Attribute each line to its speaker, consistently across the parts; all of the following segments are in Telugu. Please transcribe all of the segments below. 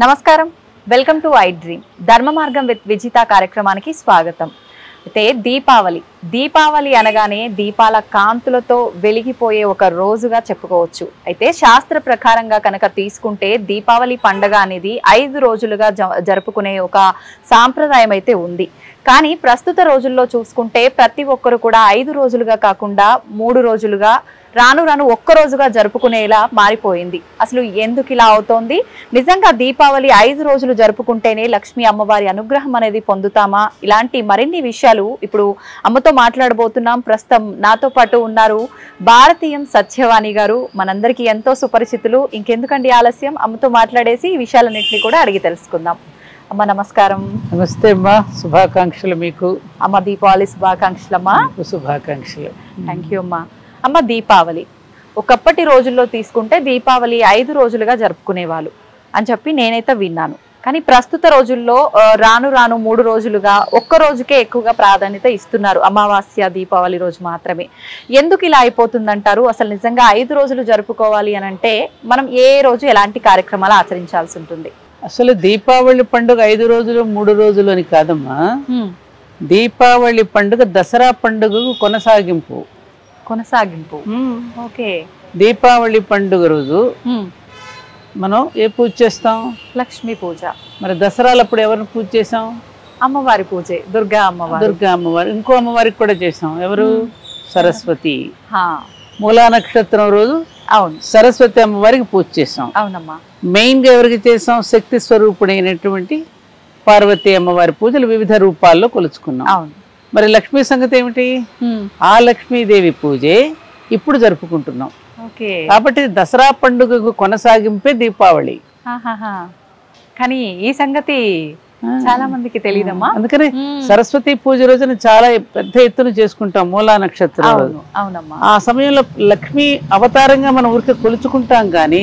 Speaker 1: నమస్కారం, వెల్కమ్ టు ఐ డ్రీమ్ ధర్మ మార్గం విత్ విజిత కార్యక్రమానికి స్వాగతం. అయితే దీపావళి అనగానే దీపాల కాంతులతో వెలిగిపోయే ఒక రోజుగా చెప్పుకోవచ్చు. అయితే శాస్త్ర ప్రకారంగా కనుక తీసుకుంటే దీపావళి పండగ అనేది 5 రోజులుగా జరుపుకునే ఒక సాంప్రదాయం అయితే ఉంది. కానీ ప్రస్తుత రోజుల్లో చూసుకుంటే ప్రతి ఒక్కరు కూడా 5 రోజులుగా కాకుండా 3 రోజులుగా రాను రాను ఒక్క రోజుగా జరుపుకునేలా మారిపోయింది. అసలు ఎందుకు ఇలా అవుతోంది? నిజంగా దీపావళి 5 రోజులు జరుపుకుంటేనే లక్ష్మీ అమ్మవారి అనుగ్రహం అనేది పొందుతామా? ఇలాంటి మరిన్ని విషయాలు ఇప్పుడు అమ్మతో మాట్లాడబోతున్నాం. ప్రస్తుతం నాతో పాటు ఉన్నారు భారతీయం సత్యవాణి గారు, మనందరికీ ఎంతో సుపరిచితులు. ఇంకెందుకండి ఆలస్యం, అమ్మతో మాట్లాడేసి ఈ విషయాలన్నింటినీ కూడా అడిగి తెలుసుకుందాం. అమ్మ నమస్కారం.
Speaker 2: నమస్తే అమ్మా, శుభాకాంక్షలు మీకు.
Speaker 1: అమ్మ దీపావళి శుభాకాంక్షలు అమ్మా.
Speaker 2: శుభాకాంక్షలు.
Speaker 1: థ్యాంక్ యూ అమ్మా. అమ్మ దీపావళి ఒకప్పటి రోజుల్లో తీసుకుంటే దీపావళి 5 రోజులుగా జరుపుకునేవాళ్ళు అని చెప్పి నేనైతే విన్నాను. కానీ ప్రస్తుత రోజుల్లో రాను రాను 3 రోజులుగా ఒక్క రోజుకే ఎక్కువగా ప్రాధాన్యత ఇస్తున్నారు. అమావాస్య దీపావళి రోజు మాత్రమే. ఎందుకు ఇలా అయిపోతుందంటారు? అసలు నిజంగా 5 రోజులు జరుపుకోవాలి అని అంటే మనం ఏ రోజు ఎలాంటి కార్యక్రమాలు ఆచరించాల్సి ఉంటుంది?
Speaker 2: అసలు దీపావళి పండుగ 5 రోజులు 3 రోజులు అని కాదమ్మా. దీపావళి పండుగ దసరా పండుగకు కొనసాగింపు.
Speaker 1: ఓకే.
Speaker 2: దీపావళి పండుగ రోజు మనం ఏ పూజ చేస్తాం?
Speaker 1: లక్ష్మీ పూజ.
Speaker 2: మరి దసరాలప్పుడు ఎవరిని పూజ చేసాం?
Speaker 1: అమ్మవారి పూజే, దుర్గా
Speaker 2: అమ్మవారు. ఇంకో అమ్మవారికి కూడా చేసాం. ఎవరు? సరస్వతి. మూలా నక్షత్రం రోజు
Speaker 1: అవును
Speaker 2: సరస్వతి అమ్మవారికి పూజ చేసాం.
Speaker 1: అవునమ్మా.
Speaker 2: మెయిన్ గా ఎవరికి చేసాం? శక్తి స్వరూపుడైనటువంటి పార్వతీ అమ్మవారి పూజలు వివిధ రూపాల్లో కొలుచుకున్నాం.
Speaker 1: అవును.
Speaker 2: మరి లక్ష్మీ సంగతి ఏమిటి? ఆ లక్ష్మీదేవి పూజే ఇప్పుడు జరుపుకుంటున్నాం. కాబట్టి దసరా పండుగకు కొనసాగింపే దీపావళి.
Speaker 1: కానీ ఈ సంగతి చాలా మందికి తెలియదమ్మా.
Speaker 2: అందుకని సరస్వతి పూజ రోజున చాలా పెద్ద ఎత్తున చేసుకుంటాం. మూలా నక్షత్రం.
Speaker 1: అవునమ్మా.
Speaker 2: ఆ సమయంలో లక్ష్మీ అవతారంగా మనం ఊరికి కొలుచుకుంటాం. కానీ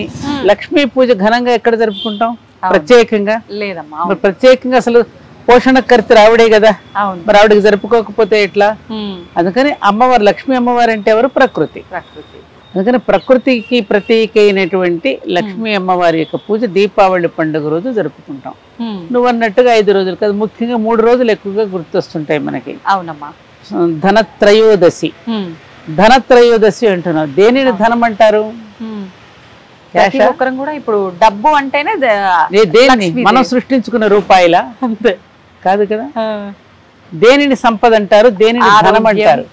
Speaker 2: లక్ష్మీ పూజ ఘనంగా ఎక్కడ జరుపుకుంటాం? ప్రత్యేకంగా
Speaker 1: లేదమ్మా.
Speaker 2: ప్రత్యేకంగా అసలు పోషణకర్త ఆవిడే కదా. మరి ఆవిడకి జరుపుకోకపోతే ఎట్లా? అందుకని అమ్మవారు, లక్ష్మీ అమ్మవారు అంటే ఎవరు? ప్రకృతి. అందుకని ప్రకృతికి ప్రతీక అయినటువంటి లక్ష్మీ అమ్మవారి యొక్క పూజ దీపావళి పండుగ రోజు జరుపుకుంటాం. నువ్వు అన్నట్టుగా 5 రోజులు కాదు, ముఖ్యంగా 3 రోజులు ఎక్కువగా గుర్తొస్తుంటాయి మనకి.
Speaker 1: అవునమ్మా.
Speaker 2: ధనత్రయోదశి. ధనత్రయోదశి అంటున్నావు. దేనిని ధనం అంటారు?
Speaker 1: కూడా ఇప్పుడు డబ్బు అంటేనే
Speaker 2: దేన్ని మనం సృష్టించుకున్న రూపాయల అంతే కాదు కదా. దేనిని సంపద అంటారు, దేనిని ధనం అంటారు.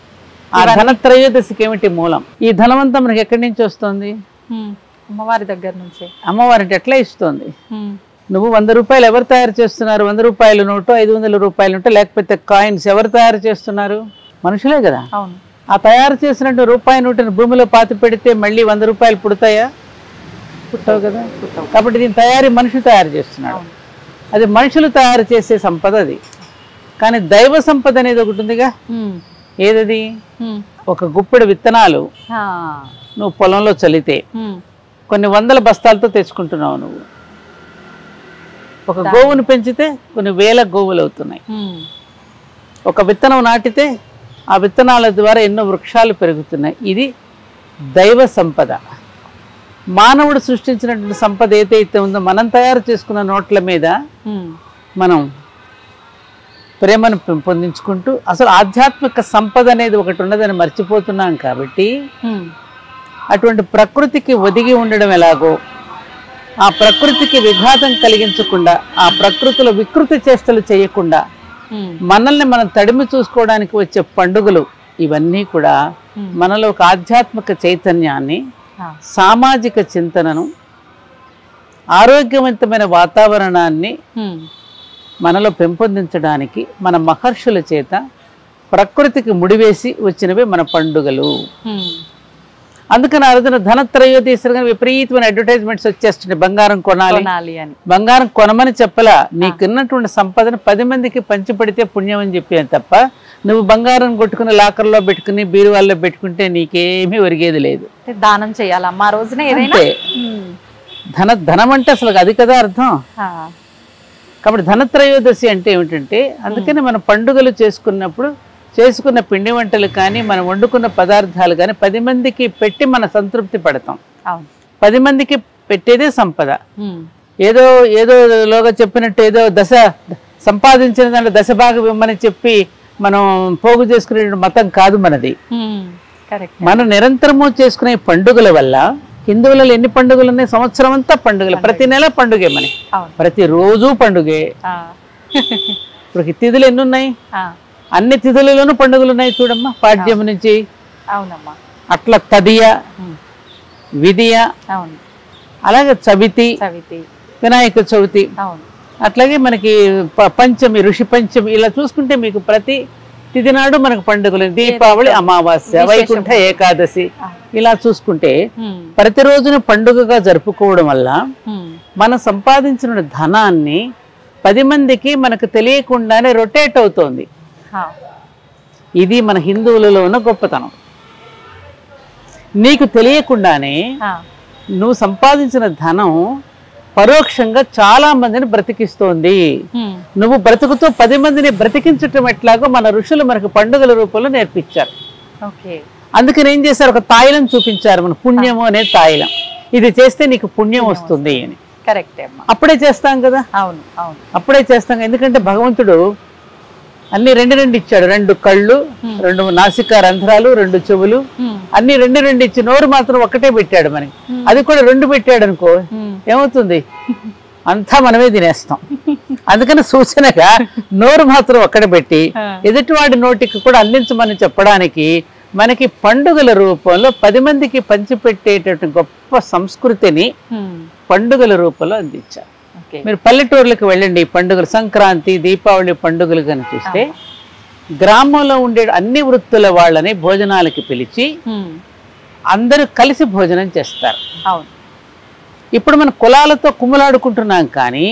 Speaker 2: ఆ ధనత్రయోదశికి ఏమిటి మూలం? ఈ ధనవంతం మనకి ఎక్కడి నుంచి వస్తుంది?
Speaker 1: అమ్మవారి దగ్గర నుంచి.
Speaker 2: అమ్మవారి ఎట్లా ఇస్తుంది? నువ్వు 100 రూపాయలు ఎవరు తయారు చేస్తున్నారు? 100 రూపాయల నోటు, 500 రూపాయల నోటు, లేకపోతే కాయిన్స్ ఎవరు తయారు చేస్తున్నారు? మనుషులే కదా.
Speaker 1: అవును.
Speaker 2: ఆ తయారు చేసినట్టు రూపాయి నోటుని భూమిలో పాతి పెడితే మళ్ళీ 100 రూపాయలు పుడతాయా? పుట్టవు కదా. కాబట్టి దీని తయారీ మనిషి తయారు చేస్తున్నాడు. అది మనుషులు తయారు చేసే సంపద అది. కానీ దైవ సంపద అనేది ఒకటి ఉందిగా. ఏదది? ఒక గుప్పెడు విత్తనాలు నువ్వు పొలంలో చల్లితే కొన్ని 100 బస్తాలతో తెచ్చుకుంటున్నావు. నువ్వు ఒక గోవును పెంచితే కొన్ని 1000 గోవులు అవుతున్నాయి. ఒక విత్తనం నాటితే ఆ విత్తనాల ద్వారా ఎన్నో వృక్షాలు పెరుగుతున్నాయి. ఇది దైవ సంపద. మానవుడు సృష్టించినటువంటి సంపద ఏదైతే ఉందో, మనం తయారు చేసుకున్న నోట్ల మీద మనం ప్రేమను పెంపొందించుకుంటూ అసలు ఆధ్యాత్మిక సంపద అనేది ఒకటి ఉన్నదని మర్చిపోతున్నాం. కాబట్టి అటువంటి ప్రకృతికి ఒదిగి ఉండడం ఎలాగో, ఆ ప్రకృతికి విఘాతం కలిగించకుండా, ఆ ప్రకృతిలో వికృతి చేష్టలు చేయకుండా మనల్ని మనం తడిమి చూసుకోవడానికి వచ్చే పండుగలు ఇవన్నీ కూడా మనలో ఒక ఆధ్యాత్మిక చైతన్యాన్ని, సామాజిక చింతనను, ఆరోగ్యవంతమైన వాతావరణాన్ని మనలో పెంపొందించడానికి మన మహర్షుల చేత ప్రకృతికి ముడివేసి వచ్చినవే మన పండుగలు. అందుకని ఆ రోజున ధనత్రయోదశిగా విపరీతమైన అడ్వర్టైజ్మెంట్స్ వచ్చేస్తున్నాయి. బంగారం కొనాలి అని. బంగారం కొనమని చెప్పలా, నీకున్నటువంటి సంపదను 10 మందికి పంచిపెడితే పుణ్యం అని చెప్పాను తప్ప, నువ్వు బంగారం కొట్టుకుని లాకర్లో పెట్టుకుని బీరువాల్లో పెట్టుకుంటే నీకేమీ ఒరిగేది లేదు.
Speaker 1: దానం చేయాలమ్మా రోజున.
Speaker 2: ధనం అంటే అసలు అది కదా అర్థం. కాబట్టి ధనత్రయోదశి అంటే ఏమిటంటే, అందుకని మనం పండుగలు చేసుకున్నప్పుడు చేసుకున్న పిండి వంటలు కానీ మనం వండుకున్న పదార్థాలు కానీ 10 మందికి పెట్టి మన సంతృప్తి పడతాం. 10 మందికి పెట్టేదే సంపద. ఏదో ఏదో లోగా చెప్పినట్టు ఏదో సంపాదించిన దాంట్లో దశభాగం ఇవ్వమని చెప్పి మనం పోగు చేసుకునే మతం కాదు మనది. మనం నిరంతరము చేసుకునే పండుగల వల్ల, హిందువులలో ఎన్ని పండుగలు ఉన్నాయి, సంవత్సరం అంతా పండుగలు, ప్రతి నెల పండుగే, మన ప్రతిరోజు పండుగే. ఇప్పుడు తిథులు ఎన్ని ఉన్నాయి, అన్ని తిథులలోనూ పండుగలు ఉన్నాయి చూడమ్మా, పాడ్యం నుంచి. అట్లా తదియ, విధియ, అలాగే చవితి, వినాయక చవితి, అట్లాగే మనకి పంచమి, ఋషి పంచమి, ఇలా చూసుకుంటే మీకు ప్రతి తిథి నాడు మనకు పండుగలు. దీపావళి, అమావాస్య, వైకుంఠ ఏకాదశి, ఇలా చూసుకుంటే ప్రతిరోజున పండుగగా జరుపుకోవడం వల్ల మనం సంపాదించిన ధనాన్ని 10 మందికి మనకు తెలియకుండానే రొటేట్ అవుతోంది. ఇది మన హిందువులలో ఉన్న గొప్పతనం. నీకు తెలియకుండానే నువ్వు సంపాదించిన ధనం పరోక్షంగా చాలా మందిని బ్రతికిస్తోంది. నువ్వు బ్రతుకుతూ 10 మందిని బ్రతికించటం ఎట్లాగో మన ఋషులు మనకు పండుగల రూపంలో నేర్పించారు. అందుకని ఏం చేశారు, ఒక తాయిలం చూపించారు, మన పుణ్యము అనే తాయిలం. ఇది చేస్తే నీకు పుణ్యం వస్తుంది అని. అప్పుడే చేస్తాం కదా, అప్పుడే చేస్తాం. ఎందుకంటే భగవంతుడు అన్ని 2 ఇచ్చాడు. 2 కళ్ళు, 2 నాసికా రంధ్రాలు, 2 చెవులు, అన్ని 2 ఇచ్చి నోరు మాత్రం ఒక్కటే పెట్టాడు మనకి. అది కూడా 2 పెట్టాడు అనుకో, ఏమవుతుంది, అంతా మనమే తినేస్తాం. అందుకని సూచనగా నోరు మాత్రం ఒక్కడే పెట్టి ఎదుటివాడి నోటికి కూడా అందించమని చెప్పడానికి మనకి పండుగల రూపంలో 10 మందికి పంచిపెట్టేటటువంటి గొప్ప సంస్కృతిని పండుగల రూపంలో అందించారు. మీరు పల్లెటూర్లకు వెళ్ళండి, పండుగలు, సంక్రాంతి, దీపావళి పండుగలు కనుక చూస్తే గ్రామంలో ఉండే అన్ని వృత్తుల వాళ్ళని భోజనాలకి పిలిచి అందరూ కలిసి భోజనం చేస్తారు. ఇప్పుడు మన కులాలతో కుమ్ములాడుకుంటున్నాం, కానీ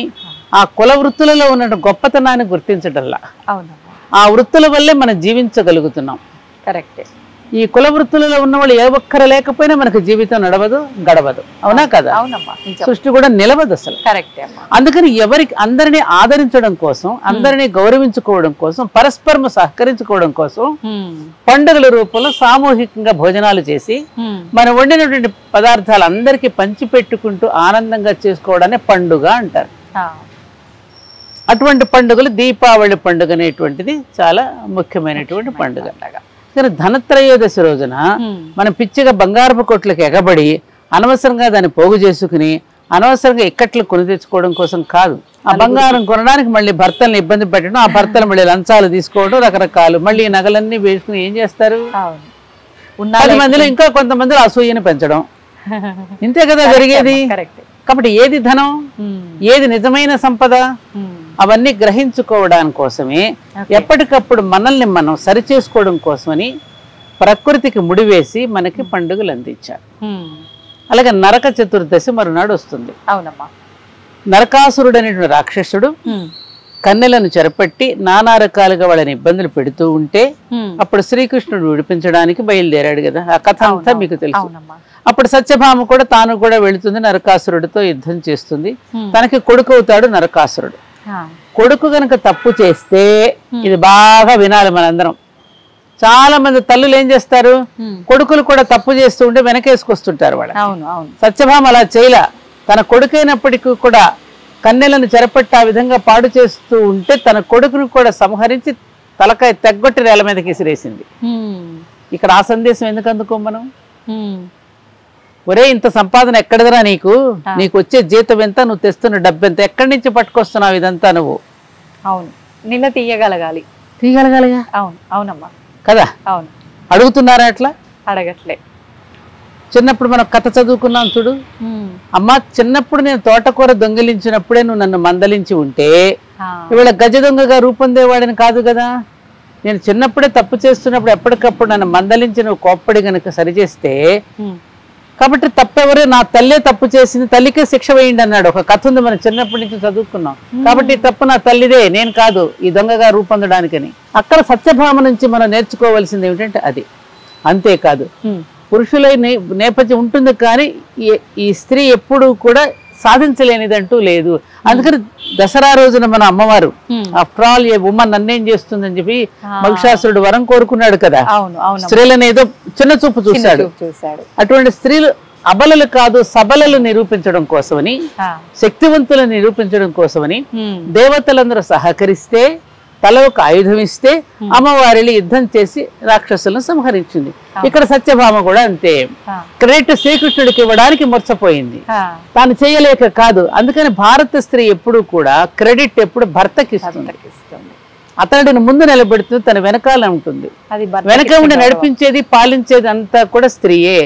Speaker 2: ఆ కుల వృత్తులలో ఉన్న గొప్పతనాన్ని గుర్తించటల్లా. ఆ వృత్తుల వల్లే మనం జీవించగలుగుతున్నాం. కరెక్టే. ఈ కుల వృత్తులలో ఉన్న వాళ్ళు ఏ ఒక్కరు లేకపోయినా మనకు జీవితం నడవదు, గడవదు. అవునా కదా? సృష్టి కూడా నిలవదు అసలు. అందుకని అందరినీ ఆదరించడం కోసం, అందరినీ గౌరవించుకోవడం కోసం, పరస్పరం సహకరించుకోవడం కోసం పండుగల రూపంలో సామూహికంగా భోజనాలు చేసి మనం వండినటువంటి పదార్థాలు అందరికీ పంచిపెట్టుకుంటూ ఆనందంగా చేసుకోవడాన్ని పండుగ అంటారు. అటువంటి పండుగలు దీపావళి పండుగ అనేటువంటిది చాలా ముఖ్యమైనటువంటి పండుగ. కానీ ధనత్రయోదశి రోజున మనం పిచ్చిగా బంగారపు కొట్లకు ఎగబడి అనవసరంగా దాన్ని పోగు చేసుకుని అనవసరంగా ఇక్కట్లు కొని తెచ్చుకోవడం కోసం కాదు. ఆ బంగారం కొనడానికి మళ్ళీ భర్తల్ని ఇబ్బంది పెట్టడం, ఆ భర్తలు మళ్ళీ లంచాలు తీసుకోవడం, రకరకాలు, మళ్ళీ నగలన్నీ వేసుకుని ఏం చేస్తారు, 10 మందిలో ఇంకా కొంతమందిలో అసూయని పెంచడం, ఇంతే కదా జరిగేది. కాబట్టి ఏది ధనం, ఏది నిజమైన సంపద, అవన్నీ గ్రహించుకోవడానికి కోసమే ఎప్పటికప్పుడు మనల్ని మనం సరిచేసుకోవడం కోసమని ప్రకృతికి ముడివేసి మనకి పండుగలు అందించారు. అలాగే నరక చతుర్దశి మరునాడు వస్తుంది. నరకాసురుడు అనేటువంటి రాక్షసుడు కన్నెలను చెరపట్టి నానా రకాలుగా వాళ్ళని ఇబ్బందులు పెడుతూ ఉంటే అప్పుడు శ్రీకృష్ణుడు విడిపించడానికి బయలుదేరాడు కదా. ఆ కథ అంతా మీకు తెలుసు. అప్పుడు సత్యభామ కూడా తాను కూడా వెళుతుంది, నరకాసురుడితో యుద్ధం చేస్తుంది. తనకి కొడుకు అవుతాడు నరకాసురుడు. కొడుకు గనక తప్పు చేస్తే, ఇది బాగా వినాలి మనందరం, చాలా మంది తల్లులు ఏం చేస్తారు, కొడుకులు కూడా తప్పు చేస్తూ ఉంటే వెనకేసుకొస్తుంటారు వాళ్ళు. సత్యభామ అలా చేయలా. తన కొడుకైనప్పటికీ కూడా కన్నెలను చెరపట్టి ఆ విధంగా పాడు చేస్తూ ఉంటే తన కొడుకును కూడా సంహరించి తలకాయ తెగ్గొట్టి నేల మీదకి విసిరేసింది. ఇక్కడ ఆ సందేశం ఎందుకు అందుకో మనం, ఒరే ఇంత సంపాదన ఎక్కడదరా నీకు, నీకు వచ్చే జీతం ఎంత, నువ్వు తెస్తున్న డబ్బు ఎంత, ఎక్కడి నుంచి పట్టుకొస్తున్నావు ఇదంతా నువ్వు,
Speaker 1: అవును నిన్న తీయగలగాలి.
Speaker 2: అవును,
Speaker 1: అవునమ్మా
Speaker 2: కదా. అవును, అడుగుతున్నారా? అట్లా
Speaker 1: అడగట్లే.
Speaker 2: చిన్నప్పుడు మనం కథ చదువుకున్నాం చూడు, అమ్మా చిన్నప్పుడు నేను తోటకూర దొంగిలించినప్పుడే నువ్వు నన్ను మందలించి ఉంటే ఇవాళ గజ దొంగగా రూపొందేవాడని కాదు కదా. నేను చిన్నప్పుడే తప్పు చేస్తున్నప్పుడు ఎప్పటికప్పుడు నన్ను మందలించి నువ్వు కోప్పడి గనక సరిచేస్తే, కాబట్టి తప్పెవరే, నా తల్లే తప్పు చేసింది, తల్లికే శిక్ష వేయండి అన్నాడు. ఒక కథ ఉంది, మనం చిన్నప్పటి నుంచి చదువుకున్నాం. కాబట్టి తప్పు నా తల్లిదే, నేను కాదు ఈ దొంగగా రూపొందడానికని. అక్కడ సత్యభామ నుంచి మనం నేర్చుకోవాల్సింది ఏమిటంటే అది. అంతేకాదు, పురుషుల నేపథ్యం ఉంటుంది, కానీ ఈ స్త్రీ ఎప్పుడు కూడా సాధించలేనిదంటూ లేదు. అందుకని దసరా రోజున మన అమ్మవారు ఆఫ్టర్ ఆల్ ఏ ఉమ్మన్ నన్నేం చేస్తుందని చెప్పి మహిషాసురుడు వరం కోరుకున్నాడు కదా. స్త్రీలను ఏదో చిన్న చూపు చూశాడు. అటువంటి స్త్రీలు అబలలు కాదు సబలలు నిరూపించడం కోసమని, శక్తివంతులను నిరూపించడం కోసమని దేవతలందరూ సహకరిస్తే, తల ఒక ఆయుధం ఇస్తే అమ్మవారిని యుద్ధం చేసి రాక్షసులను సంహరించింది. ఇక్కడ సత్యభామ కూడా అంతే. క్రెడిట్ శ్రీకృష్ణుడికి ఇవ్వడానికి ముచ్చపోయింది, తాను చేయలేక కాదు. అందుకని భారత స్త్రీ ఎప్పుడు కూడా క్రెడిట్ ఎప్పుడు భర్తకి ఇస్తుంది. అతడిని ముందు నిలబెడుతుంది, తన వెనకాల ఉంటుంది. వెనక ఉండి నడిపించేది పాలించేది అంతా కూడా స్త్రీయే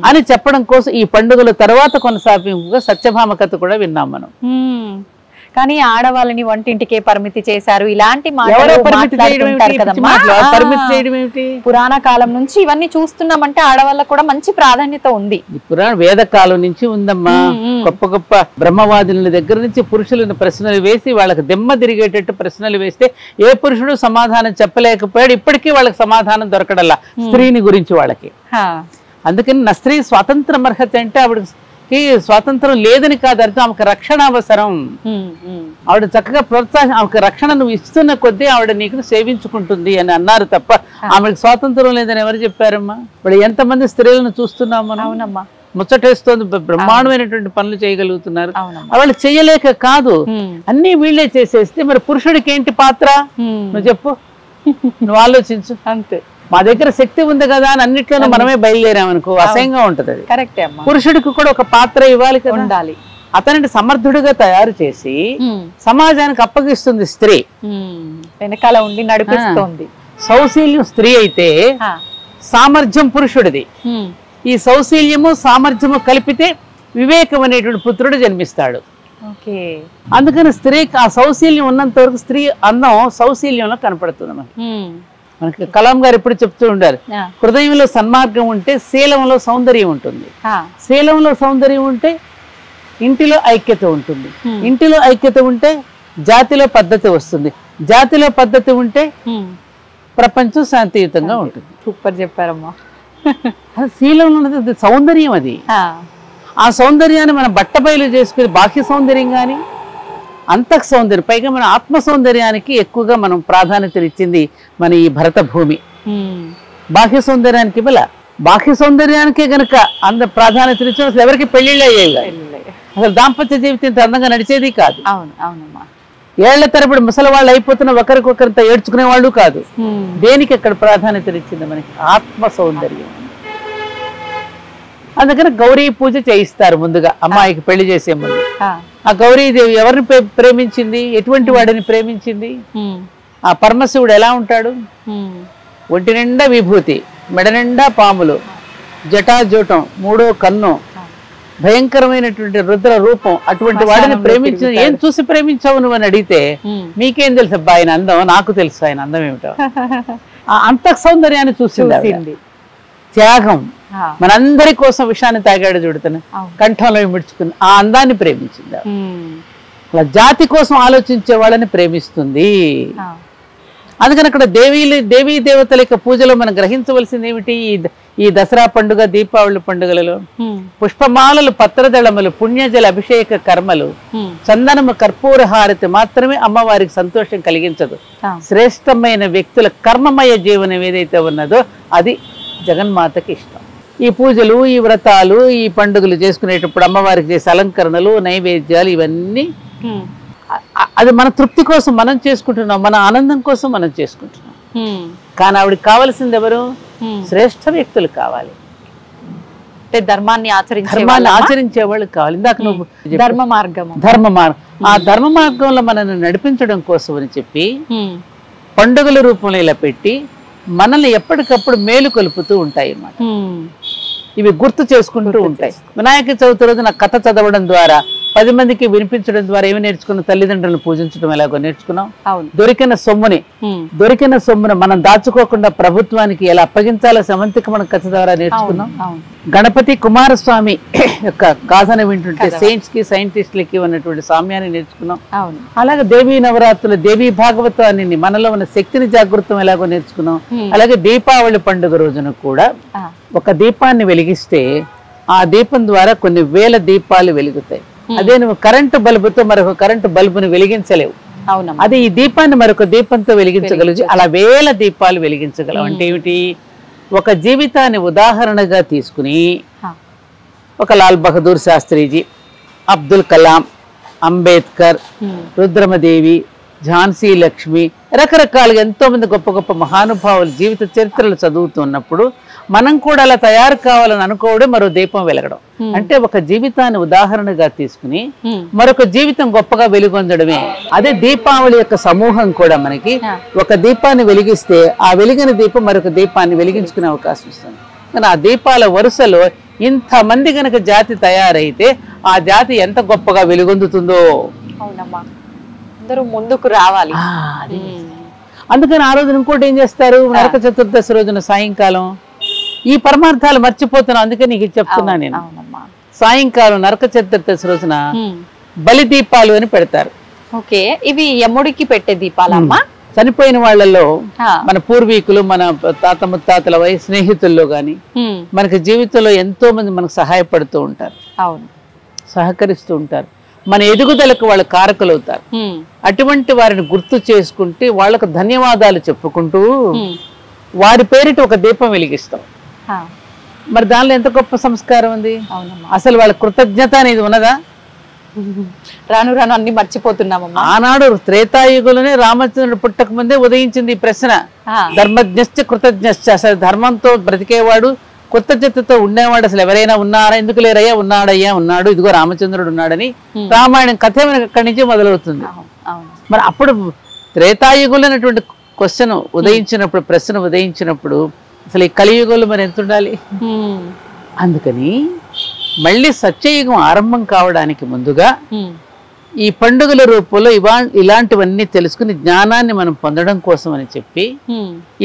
Speaker 2: అని చెప్పడం కోసం ఈ పండుగల తర్వాత కొనసాగింపుగా సత్యభామ కథ కూడా విన్నాం మనం.
Speaker 1: కానీ ఆడవాళ్ళని వంటింటికే పరిమితి చేశారు, ఇలాంటి పురాణ కాలం నుంచి ఇవన్నీ చూస్తున్నామంటే ఆడవాళ్ళకు కూడా మంచి ప్రాధాన్యత ఉంది.
Speaker 2: పురాణ వేదకాలం నుంచి ఉందమ్మా. గొప్ప గొప్ప బ్రహ్మవాదుల దగ్గర నుంచి పురుషులను ప్రశ్నలు వేసి వాళ్ళకి దిమ్మ తిరిగేటట్టు ప్రశ్నలు వేస్తే ఏ పురుషుడు సమాధానం చెప్పలేకపోయాడు. ఇప్పటికీ వాళ్ళకి సమాధానం దొరకడల్లా స్త్రీని గురించి వాళ్ళకి. అందుకని నా స్త్రీ స్వాతంత్రం అర్హత అంటే ఆవిడకి స్వాతంత్రం లేదని కాదు అర్థం, ఆమెకు రక్షణ అవసరం. ఆవిడ చక్కగా ప్రోత్సాహం, ఆమెకు రక్షణ నువ్వు ఇస్తున్న కొద్దీ ఆవిడ నీకు సేవించుకుంటుంది అని అన్నారు తప్ప ఆమెకు స్వాతంత్రం లేదని ఎవరు చెప్పారమ్మా? ఇప్పుడు ఎంతమంది స్త్రీలను చూస్తున్నాం మనం.
Speaker 1: అవునమ్మా,
Speaker 2: ముచ్చటేస్తోంది, బ్రహ్మాండమైనటువంటి పనులు చేయగలుగుతున్నారు. వాళ్ళు చేయలేక కాదు, అన్ని వీళ్ళే చేసేస్తే మరి పురుషుడికి ఏంటి పాత్ర నువ్వు చెప్పు, నువ్వు ఆలోచించు.
Speaker 1: అంతే,
Speaker 2: మా దగ్గర శక్తి ఉంది కదా అని అన్నిట్లోనూ మనమే బయలుదేరామనుకో అసహ్యంగా ఉంటది. అది
Speaker 1: కరెక్టే.
Speaker 2: పురుషుడికి కూడా ఒక పాత్ర ఇవ్వాలి కదా, ఉండాలి. అతనిని సమర్థుడిగా తయారు చేసి సమాజానికి అప్పగిస్తుంది స్త్రీ,
Speaker 1: వెనకాల ఉండి నడిపిస్తుంది.
Speaker 2: సౌశీల్యం స్త్రీ అయితే సామర్థ్యం పురుషుడిది. ఈ సౌశీల్యము సామర్థ్యము కలిపితే వివేకం అనేటువంటి పుత్రుడు జన్మిస్తాడు. అందుకని స్త్రీకి ఆ సౌశీల్యం ఉన్నంత వరకు స్త్రీ అందం సౌశీల్యంలో కనపడుతుంది. మనకి కలాం గారు ఎప్పుడు చెప్తూ ఉండారు, హృదయంలో సన్మార్గం ఉంటే శీలంలో సౌందర్యం ఉంటుంది, శీలంలో సౌందర్యం ఉంటే ఇంటిలో ఐక్యత ఉంటుంది, ఇంటిలో ఐక్యత ఉంటే జాతిలో పద్ధతి వస్తుంది, జాతిలో పద్ధతి ఉంటే ప్రపంచం శాంతియుతంగా ఉంటుంది.
Speaker 1: సూపర్ చెప్పారమ్మా.
Speaker 2: అది శీలంలో ఉన్నది సౌందర్యం. అది ఆ సౌందర్యాన్ని మనం బట్టబయలు చేసుకుని బాహ్య సౌందర్యం కానీ అంతః సౌందర్యం, పైగా మన ఆత్మ సౌందర్యానికి ఎక్కువగా మనం ప్రాధాన్యత ఇచ్చింది మన ఈ భరత భూమి. బాహ్య సౌందర్యానికి ఇవ్వాల, బాహ్య సౌందర్యానికే గనక అంత ప్రాధాన్యత ఇచ్చిన అసలు ఎవరికి పెళ్లిళ్ళు అయ్యేవి, అసలు దాంపత్య జీవితం ఇంత అందంగా నడిచేది కాదు.
Speaker 1: అవునమ్మా,
Speaker 2: ఏళ్ల తరబడి ముసలి వాళ్ళు అయిపోతున్న ఒకరికొకరితో ఏడ్చుకునే వాళ్ళు కాదు. దేనికి అక్కడ ప్రాధాన్యత ఇచ్చింది మనకి ఆత్మ సౌందర్యం. అందుకని గౌరీ పూజ చేయిస్తారు ముందుగా అమ్మాయికి పెళ్లి చేసే ముందు. ఆ గౌరీదేవి ఎవరిని ప్రేమించింది, ఎటువంటి వాడిని ప్రేమించింది? ఆ పరమశివుడు ఎలా ఉంటాడు? ఒంటి నిండా విభూతి, మెడ నిండా పాములు, జటాజూటం, మూడో కన్ను, భయంకరమైనటువంటి రుద్ర రూపం. అటువంటి వాడిని ప్రేమించిన ఏం చూసి ప్రేమించావు నువ్వు అని అడిగితే మీకేం తెలుసు అబ్బా ఆయన అందం, నాకు తెలుసు ఆయన అందం ఏమిటో. ఆ అంతః సౌందర్యాన్ని చూసింది. త్యాగం, మనందరి కోసం విషయాన్ని తాగాడు చూడుతాను, కంఠంలో మిడ్చుకుని ఆ అందాన్ని ప్రేమించింది. అలా జాతి కోసం ఆలోచించే వాళ్ళని ప్రేమిస్తుంది. అందుకని అక్కడ దేవీ దేవతల యొక్క పూజలో మనం గ్రహించవలసింది ఏమిటి? ఈ దసరా పండుగ, దీపావళి పండుగలలో పుష్పమాలలు, పత్రదళములు, పుణ్యజల అభిషేక కర్మలు, చందనము, కర్పూర హారతి మాత్రమే అమ్మవారికి సంతోషం కలిగించదు. శ్రేష్టమైన వ్యక్తుల కర్మమయ జీవనం ఏదైతే ఉన్నదో అది జగన్మాతకి ఇష్టం. ఈ పూజలు, ఈ వ్రతాలు, ఈ పండుగలు చేసుకునేటప్పుడు అమ్మవారికి చేసే అలంకరణలు, నైవేద్యాలు ఇవన్నీ అది మన తృప్తి కోసం మనం చేసుకుంటున్నాం, మన ఆనందం కోసం మనం చేసుకుంటున్నాం. కానీ ఆవిడకి కావాల్సింది ఎవరు? శ్రేష్ఠ వ్యక్తులు కావాలి,
Speaker 1: ధర్మాన్ని
Speaker 2: ఆచరించే వాళ్ళు కావాలి. ఇందాక నువ్వు
Speaker 1: ధర్మ మార్గం,
Speaker 2: ఆ ధర్మ మార్గంలో మనల్ని నడిపించడం కోసం అని చెప్పి పండుగల రూపంలో ఇలా పెట్టి మనల్ని ఎప్పటికప్పుడు మేలు కొలుపుతూ ఉంటాయి అన్నమాట. ఇవి గుర్తు చేసుకుంటూ ఉంటాయి. వినాయక చవితి రోజు నా కథ చదవడం ద్వారా 10 మందికి వినిపించడం ద్వారా ఏమి నేర్చుకున్నాం? తల్లిదండ్రులను పూజించడం ఎలాగో నేర్చుకున్నాం. దొరికిన సొమ్ముని మనం దాచుకోకుండా ప్రభుత్వానికి ఎలా అప్పగించాలో సమంతికి మనం కథ ద్వారా నేర్చుకున్నాం. గణపతి కుమారస్వామి యొక్క గాథను వింటుంటే సైన్స్ కి సైంటిస్టులకి ఉన్నటువంటి సామ్యాన్ని నేర్చుకున్నాం. అలాగే దేవీ నవరాత్రులు, దేవీ భాగవతాన్ని, మనలో ఉన్న శక్తిని జాగృతం ఎలాగో నేర్చుకున్నాం. అలాగే దీపావళి పండుగ రోజున కూడా ఒక దీపాన్ని వెలిగిస్తే ఆ దీపం ద్వారా కొన్ని వేల దీపాలు వెలుగుతాయి. అదే నువ్వు కరెంటు బల్బుతో మరొక కరెంటు బల్బుని వెలిగించలేవు. అది ఈ దీపాన్ని మరొక దీపంతో వెలిగించగలదు. అలా వేల దీపాలు వెలిగించగలవు. అంటే ఏమిటి? ఒక జీవితాన్ని ఉదాహరణగా తీసుకుని ఒక లాల్ బహదూర్ శాస్త్రిజీ, అబ్దుల్ కలాం, అంబేద్కర్, రుద్రమదేవి, ఝాన్సీ లక్ష్మి, రకరకాలుగా ఎంతో మంది గొప్ప గొప్ప మహానుభావుల జీవిత చరిత్రలు చదువుతున్నప్పుడు మనం కూడా అలా తయారు కావాలని అనుకోవడం మరో దీపం వెలగడం. అంటే ఒక జీవితాన్ని ఉదాహరణగా తీసుకుని మరొక జీవితం గొప్పగా వెలుగొందడమే. అదే దీపావళి యొక్క సమూహం కూడా మనకి ఒక దీపాన్ని వెలిగిస్తే ఆ వెలిగిన దీపం మరొక దీపాన్ని వెలిగించుకునే అవకాశం ఇస్తుంది. కానీ ఆ దీపాల వరుసలో ఇంతమంది గనక జాతి తయారైతే ఆ జాతి ఎంత గొప్పగా వెలుగొందుతుందో.
Speaker 1: అవునమ్మా, అందరూ ముందుకు రావాలి.
Speaker 2: అందుకని ఆ రోజున ఇంకోటి ఏం చేస్తారు, నరక చతుర్దశి రోజున సాయంకాలం ఈ పరమార్థాలు మర్చిపోతున్నాం. అందుకే నీకు చెప్తున్నా నేను. సాయంకాలం నరక చతుర్దశి రోజున బలి దీపాలు అని పెడతారు.
Speaker 1: ఓకే, ఇవి యముడికి పెట్టే దీపాలమ్మా.
Speaker 2: చనిపోయిన వాళ్ళలో మన పూర్వీకులు, మన తాత ముత్తాతల స్నేహితుల్లో గాని మనకి జీవితంలో ఎంతో మంది మనకు సహాయపడుతూ ఉంటారు, సహకరిస్తూ ఉంటారు, మన ఎదుగుదలకు వాళ్ళు కారకులు అవుతారు. అటువంటి వారిని గుర్తు చేసుకుంటే వాళ్ళకు ధన్యవాదాలు చెప్పుకుంటూ వారి పేరిట ఒక దీపం వెలిగిస్తాం. మరి దానిలో ఎంత గొప్ప సంస్కారం ఉంది. అసలు వాళ్ళ కృతజ్ఞత అనేది ఉన్నదా?
Speaker 1: రాను రాను అన్ని మర్చిపోతున్నాము.
Speaker 2: ఆనాడు త్రేతాయుగులనే రామచంద్రుడు పుట్టక ముందే ఉదయించింది ఈ ప్రశ్న. ధర్మజ్ఞశ్చ కృతజ్ఞశ్చ. అసలు ధర్మంతో బ్రతికేవాడు, కృతజ్ఞతతో ఉండేవాడు అసలు ఎవరైనా ఉన్నారా? ఎందుకు లేరయ్యా? ఉన్నాడయ్యా, ఉన్నాడు, ఇదిగో రామచంద్రుడు ఉన్నాడని రామాయణం కథ అక్కడి నుంచి మొదలవుతుంది. మరి అప్పుడు త్రేతాయుగులైనటువంటి క్వశ్చన్ ఉదయించినప్పుడు, ప్రశ్న ఉదయించినప్పుడు అసలు ఈ కలియుగంలో మరి ఎంత ఉండాలి? అందుకని మళ్ళీ సత్యయుగం ఆరంభం కావడానికి ముందుగా ఈ పండుగల రూపంలో ఇలాంటివన్నీ తెలుసుకుని జ్ఞానాన్ని మనం పొందడం కోసం అని చెప్పి,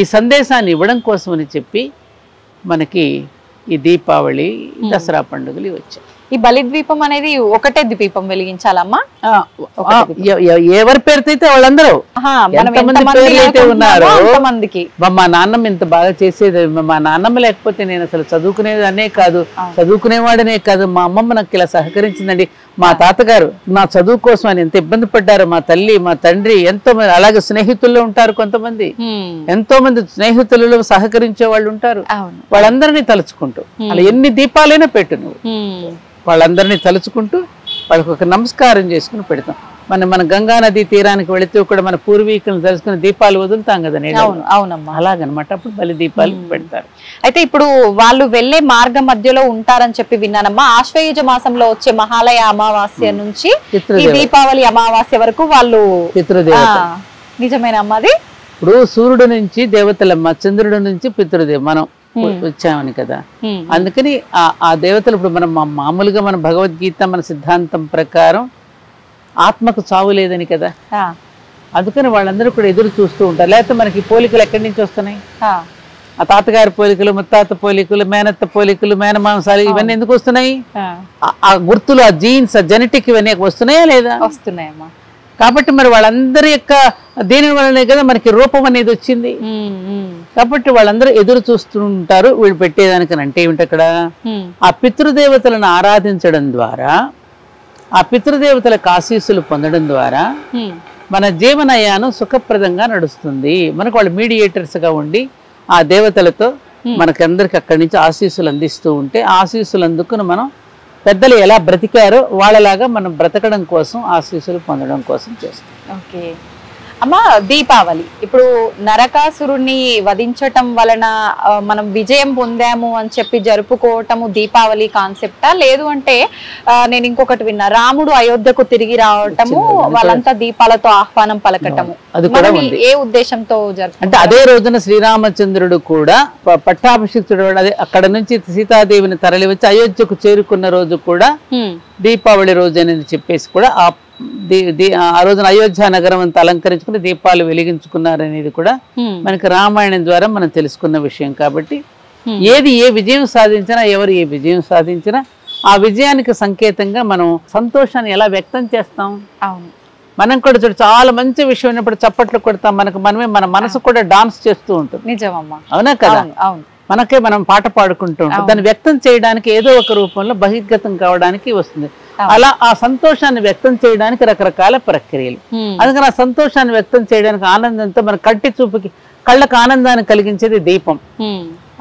Speaker 2: ఈ సందేశాన్ని ఇవ్వడం కోసం అని చెప్పి మనకి ఈ దీపావళి, దసరా పండుగలు వచ్చాయి.
Speaker 1: ఈ బలిద్వీపం అనేది ఒకటే దీపం వెలిగించాలమ్మా?
Speaker 2: ఎవరి పేరుతో అయితే వాళ్ళందరూ, ఎంతమంది పేర్లు అయితే ఉన్నారో. మా నాన్నమ్మ ఇంత బాగా చేసేది. మా నాన్నమ్మ లేకపోతే నేను అసలు చదువుకునేదనే కాదు, చదువుకునేవాడనే కాదు. మా అమ్మమ్మ నాకు ఇలా సహకరించిందండి. మా తాతగారు నా చదువు కోసం అని ఎంత ఇబ్బంది పడ్డారు. మా తల్లి, మా తండ్రి, ఎంతో మంది. అలాగే స్నేహితుల్లో ఉంటారు కొంతమంది, ఎంతో మంది స్నేహితులలో సహకరించే వాళ్ళు ఉంటారు. వాళ్ళందరినీ తలుచుకుంటూ అలా ఎన్ని దీపాలైనా పెట్టు నువ్వు, వాళ్ళందరినీ తలుచుకుంటూ వాళ్ళకి ఒక నమస్కారం చేసుకుని పెడతాం. మన గంగా నది తీరానికి వెళితే కూడా మన పూర్వీకులను తెలుసుకుని దీపాలు వదులుతాం కదా.
Speaker 1: అవునమ్మా,
Speaker 2: అలాగనమాట. అప్పుడు బలి దీపాలు పెడతారు.
Speaker 1: అయితే ఇప్పుడు వాళ్ళు వెళ్లే మార్గ మధ్యలో ఉంటారని చెప్పి విన్నానమ్మా. ఆశ్వయుజ మాసంలో వచ్చే మహాలయ అమావాస్య నుంచి ఈ దీపావళి అమావాస్య వరకు వాళ్ళు
Speaker 2: పితృదేవత.
Speaker 1: నిజమేనా అమ్మా అది?
Speaker 2: ఇప్పుడు సూర్యుడు నుంచి దేవతలమ్మ, చంద్రుడి నుంచి పితృదేవ మనం వచ్చామని కదా. అందుకని ఆ దేవతలు ఇప్పుడు మనం మామూలుగా మన భగవద్గీత, మన సిద్ధాంతం ప్రకారం ఆత్మకు చావు లేదని కదా. అందుకని వాళ్ళందరూ కూడా ఎదురు చూస్తూ ఉంటారు. లేకపోతే మనకి పోలికలు ఎక్కడి నుంచి వస్తున్నాయి? ఆ తాతగారి పోలికలు, ముత్తాత పోలికలు, మేనత్త పోలికలు, మేనమాంసాలు, ఇవన్నీ ఎందుకు వస్తున్నాయి? ఆ గుర్తులు, ఆ జీన్స్, ఆ జెనెటిక్ ఇవన్నీ వస్తున్నాయా లేదా?
Speaker 1: వస్తున్నాయమ్మా.
Speaker 2: కాబట్టి మరి వాళ్ళందరి యొక్క దేని వల్లనే కదా మనకి రూపం అనేది వచ్చింది. కాబట్టి వాళ్ళందరూ ఎదురు చూస్తుంటారు వీళ్ళు పెట్టేదానికని. అంటే ఏమిటి అక్కడ? ఆ పితృదేవతలను ఆరాధించడం ద్వారా, ఆ పితృదేవతలకు ఆశీస్సులు పొందడం ద్వారా మన జీవనయానం సుఖప్రదంగా నడుస్తుంది. మనకు వాళ్ళు మీడియేటర్స్గా ఉండి ఆ దేవతలతో మనకందరికి అక్కడి నుంచి ఆశీస్సులు అందిస్తూ ఉంటే, ఆశీస్సులు అందుకుని మనం పెద్దలు ఎలా బ్రతికారో వాళ్ళలాగా మనం బ్రతకడం కోసం, ఆశీస్సులు పొందడం కోసం చేస్తాం.
Speaker 1: ఓకే అమ్మా, దీపావళి ఇప్పుడు నరకాసురుణ్ణి వధించటం వలన మనం విజయం పొందాము అని చెప్పి జరుపుకోవటము దీపావళి కాన్సెప్టా? లేదు అంటే నేను ఇంకొకటి విన్నా, రాముడు అయోధ్యకు తిరిగి రావటము, వాళ్ళంతా దీపాలతో ఆహ్వానం పలకటము, ఏ ఉద్దేశంతో జరుపు?
Speaker 2: అంటే అదే రోజున శ్రీరామచంద్రుడు కూడా పట్టాభిషిక్తుడు, అదే అక్కడ నుంచి సీతాదేవిని తరలి వచ్చి అయోధ్యకు చేరుకున్న రోజు కూడా దీపావళి రోజు అని చెప్పేసి కూడా ఆ రోజున అయోధ్య నగరం అంతా అలంకరించుకుని దీపాలు వెలిగించుకున్నారనేది కూడా మనకి రామాయణం ద్వారా మనం తెలుసుకున్న విషయం. కాబట్టి ఏది ఏ విజయం సాధించినా, ఎవరు ఏ విజయం సాధించినా ఆ విజయానికి సంకేతంగా మనం సంతోషాన్ని ఎలా వ్యక్తం చేస్తాం? మనం కూడా చూడు, చాలా మంచి విషయం ఉన్నప్పుడు చప్పట్లు కొడతాం, మనకు మనమే, మన మనసు కూడా డాన్స్ చేస్తూ ఉంటుంది.
Speaker 1: నిజమమ్మా,
Speaker 2: అవునా కదా? మనకే మనం పాట పాడుకుంటూ ఉంటాం. దాన్ని వ్యక్తం చేయడానికి ఏదో ఒక రూపంలో బహిర్గతం కావడానికి వస్తుంది. అలా ఆ సంతోషాన్ని వ్యక్తం చేయడానికి రకరకాల ప్రక్రియలు. అందుకని ఆ సంతోషాన్ని వ్యక్తం చేయడానికి, ఆనందంతో మన కంటి చూపుకి, కళ్ళకు ఆనందాన్ని కలిగించేది దీపం.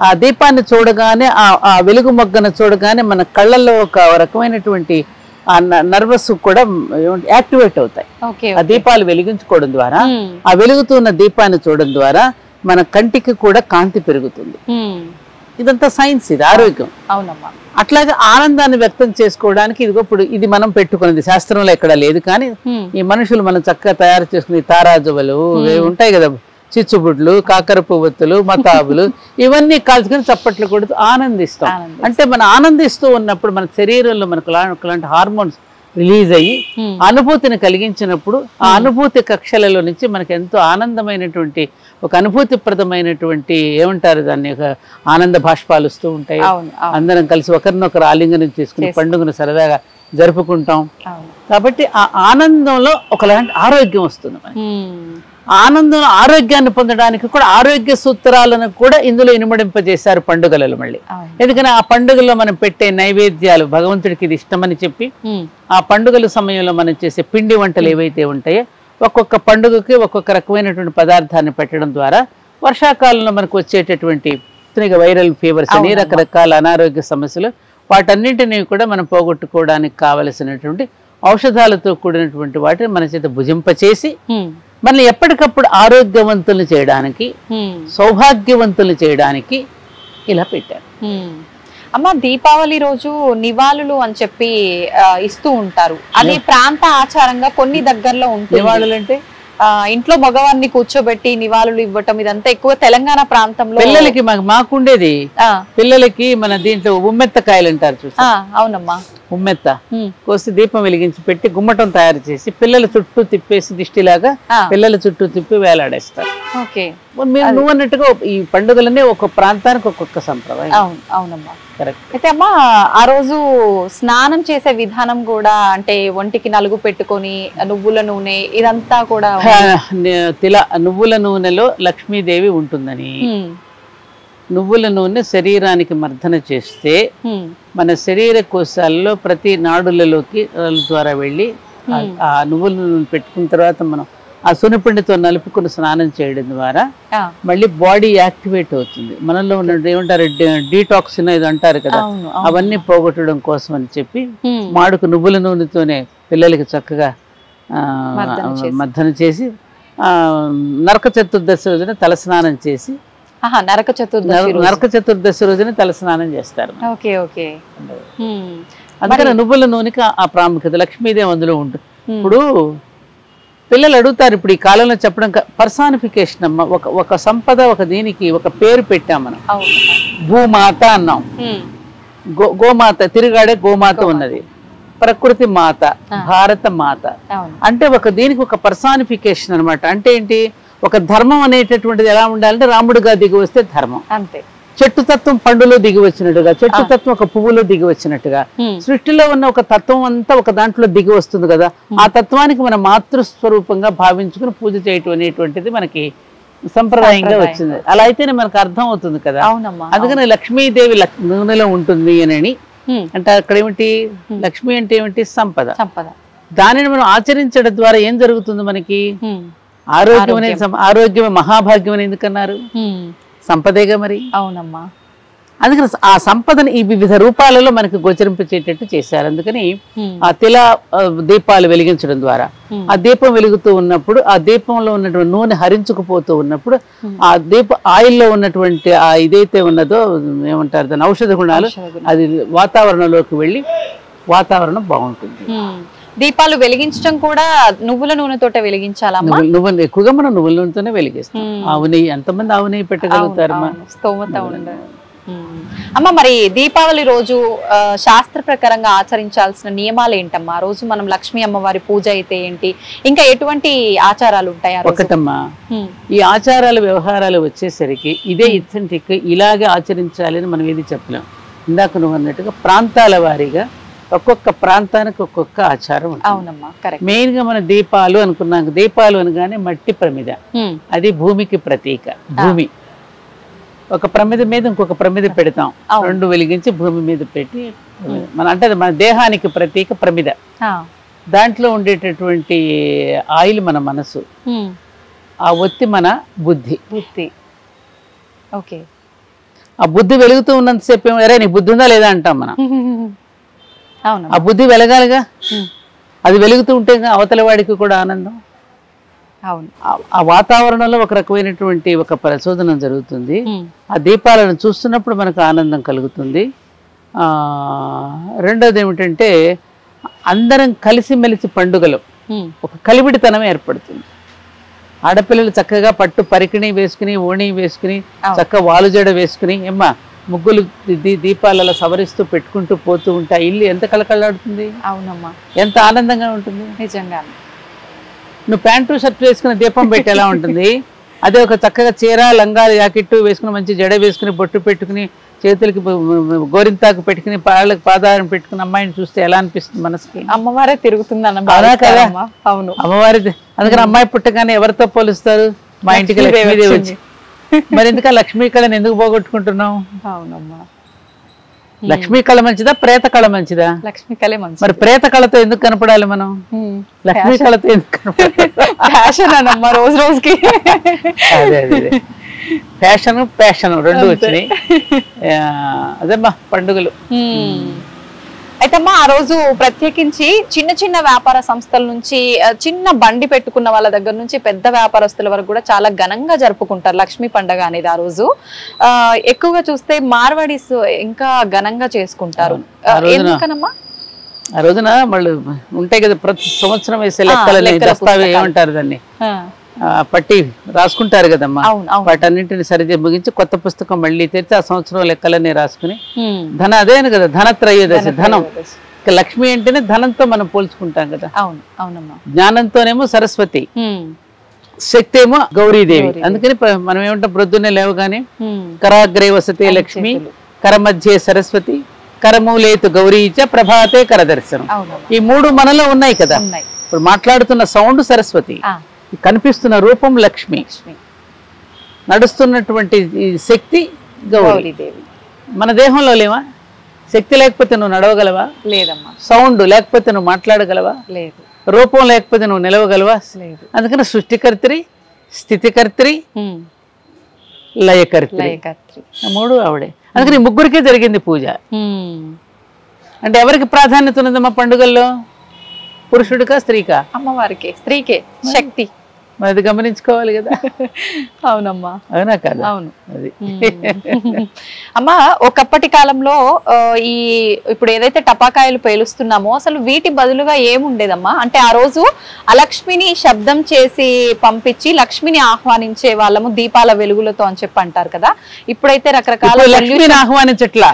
Speaker 2: ఆ దీపాన్ని చూడగానే ఆ వెలుగు మొగ్గను చూడగానే మన కళ్ళల్లో ఒక రకమైనటువంటి ఆ నర్వస్ కూడా యాక్టివేట్ అవుతాయి. ఆ దీపాలు వెలిగించుకోవడం ద్వారా, ఆ వెలుగుతున్న దీపాన్ని చూడడం ద్వారా మన కంటికి కూడా కాంతి పెరుగుతుంది. ఇదంతా సైన్స్, ఇది ఆరోగ్యం.
Speaker 1: అవునమ్మా.
Speaker 2: అట్లాగే ఆనందాన్ని వ్యక్తం చేసుకోవడానికి ఇదిగో ఇప్పుడు ఇది మనం పెట్టుకున్నది, శాస్త్రంలో ఎక్కడ లేదు, కానీ ఈ మనుషులు మనం చక్కగా తయారు చేసుకునే తారాజువలు ఉంటాయి కదా, చిచ్చుబుడ్లు, కాకర పువ్వొత్తులు, మతాబులు, ఇవన్నీ కాల్చుకొని చప్పట్లు కొడుతూ ఆనందిస్తాం. అంటే మనం ఆనందిస్తూ ఉన్నప్పుడు మన శరీరంలో మనకు అలాంటి హార్మోన్స్ రిలీజ్ అయ్యి అనుభూతిని కలిగించినప్పుడు ఆ అనుభూతి కక్షలలో నుంచి మనకు ఎంతో ఆనందమైనటువంటి ఒక అనుభూతిప్రదమైనటువంటి ఏమంటారు దాన్ని, ఒక ఆనంద భాష్పాలు వస్తూ ఉంటాయి. అందరం కలిసి ఒకరినొకరు ఆలింగనం చేసుకుని పండుగను సరదాగా జరుపుకుంటాం. కాబట్టి ఆ ఆనందంలో ఒకలాంటి ఆరోగ్యం వస్తుంది మనకి. ఆనందంలో ఆరోగ్యాన్ని పొందడానికి కూడా ఆరోగ్య సూత్రాలను కూడా ఇందులో ఇనుమడింపజేశారు పండుగలలో. మళ్ళీ ఎందుకని ఆ పండుగల్లో మనం పెట్టే నైవేద్యాలు భగవంతుడికి ఇది ఇష్టమని చెప్పి ఆ పండుగల సమయంలో మనం చేసే పిండి వంటలు ఏవైతే ఉంటాయో ఒక్కొక్క పండుగకి ఒక్కొక్క రకమైనటువంటి పదార్థాన్ని పెట్టడం ద్వారా వర్షాకాలంలో మనకు వచ్చేటటువంటి వైరల్ ఫీవర్స్ అని రకరకాల అనారోగ్య సమస్యలు వాటన్నింటినీ కూడా మనం పోగొట్టుకోవడానికి కావలసినటువంటి ఔషధాలతో కూడినటువంటి వాటిని మన చేత భుజింపచేసి మనల్ని ఎప్పటికప్పుడు ఆరోగ్యవంతులు చేయడానికి, సౌభాగ్యవంతులు చేయడానికి ఇలా పెట్టారు.
Speaker 1: అమ్మ, దీపావళి రోజు నివాళులు అని చెప్పి ఇస్తూ ఉంటారు. అది ప్రాంత ఆచారంగా కొన్ని దగ్గరలో ఉంటుంది.
Speaker 2: నివాళులు అంటే
Speaker 1: ఇంట్లో మగవారిని కూర్చోబెట్టి నివాళులు ఇవ్వటం, ఇదంతా ఎక్కువ తెలంగాణ ప్రాంతంలో.
Speaker 2: పిల్లలకి మాకుండేది, పిల్లలకి మన దీంట్లో ఉమ్మెత్తకాయలు అంటారు చూసి.
Speaker 1: అవునమ్మా.
Speaker 2: ఉమ్మెత్త కోసి దీపం వెలిగించి పెట్టి గుమ్మటం తయారు చేసి పిల్లల చుట్టూ తిప్పేసి దిష్టిలాగా పిల్లల చుట్టూ తిప్పి వేలాడేస్తారు. మీరు నువ్వు అన్నట్టుగా ఈ పండుగలన్నీ ఒక్కొక్క ప్రాంతానికి ఒక్కొక్క సంప్రదాయం.
Speaker 1: అవునమ్మా, కరెక్ట్. అయితే అమ్మా, ఆ రోజు స్నానం చేసే విధానం కూడా, అంటే ఒంటికి నలుగు పెట్టుకొని నువ్వుల నూనె ఇదంతా కూడా
Speaker 2: నువ్వుల నూనెలో లక్ష్మీదేవి ఉంటుందని, నువ్వుల నూనె శరీరానికి మర్దన చేస్తే మన శరీర కోశాల్లో ప్రతి నాడులలోకి ద్వారా వెళ్ళి ఆ నువ్వుల నూనె పెట్టుకున్న తర్వాత మనం ఆ సునపిండితో నలుపుకుని స్నానం చేయడం ద్వారా మళ్ళీ బాడీ యాక్టివేట్ అవుతుంది. మనలో ఉన్న ఏమంటారు డీటాక్సిన్ ఇది అంటారు కదా, అవన్నీ పోగొట్టడం కోసం అని చెప్పి మాడుకు నువ్వుల నూనెతోనే పిల్లలకి చక్కగా మర్దన చేసి నరక చతుర్దశి రోజున తలస్నానం చేసి,
Speaker 1: నరక
Speaker 2: చతుర్దశి రోజున తలస్నానం చేస్తారు. అందుకని నువ్వుల నూనెకి ఆ ప్రాముఖ్యత, లక్ష్మీదేవి అందులో ఉంటుంది. ఇప్పుడు పిల్లలు అడుగుతారు, ఇప్పుడు ఈ కాలంలో చెప్పడం పర్సానిఫికేషన్ అమ్మ, ఒక సంపద, ఒక దీనికి ఒక పేరు పెట్టాం మనం. భూమాత అన్నాం, గోమాత, తిరుగాడే గోమాత ఉన్నది, ప్రకృతి మాత, భారత మాత. అంటే ఒక దీనికి ఒక పర్సానిఫికేషన్ అనమాట. అంటే ఏంటి, ఒక ధర్మం అనేటటువంటిది ఎలా ఉండాలంటే రాముడుగా దిగి వస్తే ధర్మం అంతే. చెట్టు తత్వం పండులో దిగి వచ్చినట్టుగా, చెట్టు తత్వం ఒక పువ్వులో దిగి వచ్చినట్టుగా సృష్టిలో ఉన్న ఒక తత్వం అంతా ఒక దాంట్లో దిగి వస్తుంది కదా. ఆ తత్వానికి మన మాతృస్వరూపంగా భావించుకుని పూజ చేయటం అనేటువంటిది మనకి సంప్రదాయంగా వచ్చింది. అలా అయితేనే మనకు అర్థం అవుతుంది కదా. అందుకని లక్ష్మీదేవి నూనెలో ఉంటుంది అని అంటే అక్కడ ఏమిటి, లక్ష్మి అంటే ఏమిటి, సంపద. దానిని మనం ఆచరించడం ద్వారా ఏం జరుగుతుంది మనకి, ఆరోగ్యం అనేది, ఆరోగ్యమే మహాభాగ్యం అని ఎందుకన్నారు, సంపదేగా మరి.
Speaker 1: అవునమ్మా.
Speaker 2: అందుకని ఆ సంపదను ఈ వివిధ రూపాలలో మనకు గోచరింపచేటట్టు చేశారు. అందుకని ఆ తిల దీపాలు వెలిగించడం ద్వారా ఆ దీపం వెలుగుతూ ఉన్నప్పుడు ఆ దీపంలో ఉన్నటువంటి నూనె హరించుకుపోతూ ఉన్నప్పుడు ఆ దీప ఆయిల్లో ఉన్నటువంటి ఆ ఇదైతే ఉన్నదో ఏమంటారు దాని ఔషధ గుణాలు, అది వాతావరణంలోకి వెళ్ళి వాతావరణం బాగుంటుంది.
Speaker 1: దీపాలు వెలిగించడం కూడా నువ్వుల నూనెతోటే వెలిగించాలా?
Speaker 2: నువ్వులు ఎక్కువగా మనం నువ్వుల నూనెతోనే వెలిగిస్తాం. ఆవు నెయ్యి, ఎంతమంది ఆవు నెయ్యి పెట్టగలుగుతారు?
Speaker 1: అమ్మ, మరి దీపావళి రోజు శాస్త్ర ప్రకారంగా ఆచరించాల్సిన నియమాలు ఏంటమ్మా? ఆ రోజు మనం లక్ష్మీ అమ్మవారి పూజ అయితే ఏంటి, ఇంకా ఎటువంటి ఆచారాలు ఉంటాయి?
Speaker 2: ఒకటమ్మా, ఈ ఆచారాలు వ్యవహారాలు వచ్చేసరికి ఇదే ఇథెంటిక్, ఇలాగే ఆచరించాలి అని మనం ఏది చెప్పలేం. ఇందాక నువ్వు అన్నట్టుగా ప్రాంతాల వారీగా ఒక్కొక్క ప్రాంతానికి ఒక్కొక్క ఆచారం ఉంటుంది. మెయిన్ గా మన దీపాలు అనుకున్నాం, దీపాలు అనగానే మట్టి ప్రమిద, అది భూమికి ప్రతీక. భూమి ఒక ప్రమిద మీద ఇంకొక ప్రమిద పెడతాం, రెండు వెలిగించి భూమి మీద పెట్టి మన అంటే మన దేహానికి ప్రతీక ప్రమిద. దాంట్లో ఉండేటటువంటి ఆయిల్ మన మనసు, ఆ ఒత్తి మన బుద్ధి.
Speaker 1: ఓకే.
Speaker 2: ఆ బుద్ధి వెలుగుతూ ఉన్నంతసేపు అరే నీకు బుద్ధి ఉందా లేదా అంటాం మనం.
Speaker 1: అవును.
Speaker 2: ఆ బుద్ధి వెలగాలిగా, అది వెలుగుతూ ఉంటే అవతల వాడికి కూడా ఆనందం.
Speaker 1: అవును.
Speaker 2: ఆ వాతావరణంలో ఒక రకమైనటువంటి ఒక పరిశోధన జరుగుతుంది. ఆ దీపాలను చూస్తున్నప్పుడు మనకు ఆనందం కలుగుతుంది. రెండోది ఏమిటంటే అందరం కలిసిమెలిసి పండుగలు ఒక కలివిడితనం ఏర్పడుతుంది. ఆడపిల్లలు చక్కగా పట్టు పరికిణి వేసుకుని ఓణి వేసుకుని చక్క వాలుజడ వేసుకుని ముగ్గులు దీపాలలో సవరిస్తూ పెట్టుకుంటూ పోతూ ఉంటే ఇల్లు ఎంత కళకళలాడుతుంది.
Speaker 1: అవునమ్మా,
Speaker 2: ఎంత ఆనందంగా ఉంటుంది.
Speaker 1: నిజంగా
Speaker 2: నువ్వు ప్యాంటు షర్ట్ వేసుకుని దీపం పెట్టి ఎలా ఉంటుంది, అదే ఒక చక్కగా చీర లంగా జాకెట్టు వేసుకుని మంచి జడ వేసుకుని బొట్టు పెట్టుకుని చేతులకి గోరింతాకు పెట్టుకుని పాళ్ళకి పాదాలను పెట్టుకుని అమ్మాయిని చూస్తే ఎలా అనిపిస్తుంది మనసుకి.
Speaker 1: అమ్మవారే తిరుగుతుంది అన్న కదా. అవును,
Speaker 2: అమ్మవారి. అందుకని అమ్మాయి పుట్టగానే ఎవరితో పోలుస్తారు, మా ఇంటికి లక్ష్మీదేవి వచ్చి. మరి ఎందుక లక్ష్మీ కళను ఎందుకు పోగొట్టుకుంటున్నాం?
Speaker 1: అవునమ్మా,
Speaker 2: లక్ష్మీ కళ మంచిదా ప్రేత కళ మంచిదా?
Speaker 1: లక్ష్మీ కళే మంచిది.
Speaker 2: మరి ప్రేత కళతో ఎందుకు కనపడాలి మనం, లక్ష్మీ కళతో ఎందుకు కనపడాలి?
Speaker 1: ఫ్యాషన్ అన్నమ్మా రోజు రోజుకి.
Speaker 2: అదే అదే ఫ్యాషన్ ప్యాషన్ రెండు వచ్చినాయి. అదేమ్మా పండుగలు.
Speaker 1: అయితే అమ్మా ఆ రోజు ప్రత్యేకించి చిన్న చిన్న వ్యాపార సంస్థల నుంచి చిన్న బండి పెట్టుకున్న వాళ్ళ దగ్గర నుంచి పెద్ద వ్యాపారస్తుల వరకు కూడా చాలా ఘనంగా జరుపుకుంటారు లక్ష్మీ పండుగ అనేది. ఆ రోజు ఎక్కువగా చూస్తే మార్వాడీస్ ఇంకా ఘనంగా చేసుకుంటారు. ఎందుకనమ్మా?
Speaker 2: ఆ రోజున వాళ్ళు ఉంటాయి కదా ప్రతి సంవత్సరం వేసే లెక్కలని దస్తావేజ్ ఏమంటారు దాన్ని, పట్టి రాసుకుంటారు కదమ్మా. వాటన్నింటిని సరిది ముగించి కొత్త పుస్తకం మళ్ళీ తెరిచి ఆ సంవత్సరం లెక్కలన్నీ రాసుకుని అదేను కదా ధనత్రయోదశి, ధనం. లక్ష్మి అంటేనే ధనంతో మనం పోల్చుకుంటాం కదా. జ్ఞానంతోనేమో సరస్వతి, శక్తి ఏమో గౌరీదేవి. అందుకని మనం ఏమంటాం ప్రొద్దున్నే లేవగానే కరాగ్రే వసతే లక్ష్మి, కరమధ్యే సరస్వతి, కరమూలేతు గౌరీచ, ప్రభాతే కరదర్శనం. ఈ మూడు మనలో ఉన్నాయి కదా. ఇప్పుడు మాట్లాడుతున్న సౌండ్ సరస్వతి, కనిపిస్తున్న రూపం లక్ష్మి, నడుస్తున్నటువంటి శక్తి గౌరీదేవి. మన దేహంలో లేవా? శక్తి లేకపోతే నువ్వు నడవగలవా?
Speaker 1: లేదమ్మా.
Speaker 2: సౌండ్ లేకపోతే నువ్వు మాట్లాడగలవా?
Speaker 1: లేదు.
Speaker 2: రూపం లేకపోతే నువ్వు నిలవగలవా? లేదు. అందుకని సృష్టికర్త్రి, స్థితికర్త్రి, లయకర్త్రి, మూడు ఆవిడే. అందుకని ముగ్గురికే జరిగింది పూజ. అంటే ఎవరికి ప్రాధాన్యత ఉన్నదమ్మా పండుగల్లో? పురుషుడికా స్త్రీకా?
Speaker 1: అమ్మవారికి, స్త్రీకే శక్తి.
Speaker 2: మరి అది గమనించుకోవాలి కదా.
Speaker 1: అవునమ్మా.
Speaker 2: అవునా కాదు?
Speaker 1: అవును. అది అమ్మా ఒకప్పటి కాలంలో ఇప్పుడు ఏదైతే టపాకాయలు పేలుస్తున్నామో అసలు వీటి బదులుగా ఏముండేదమ్మా? అంటే ఆ రోజు అలక్ష్మిని శబ్దం చేసి పంపించి లక్ష్మిని ఆహ్వానించే వాళ్ళము దీపాల వెలుగులతో అని చెప్పి అంటారు కదా. ఇప్పుడైతే రకరకాల
Speaker 2: లక్ష్మిని ఆహ్వానించట్లా,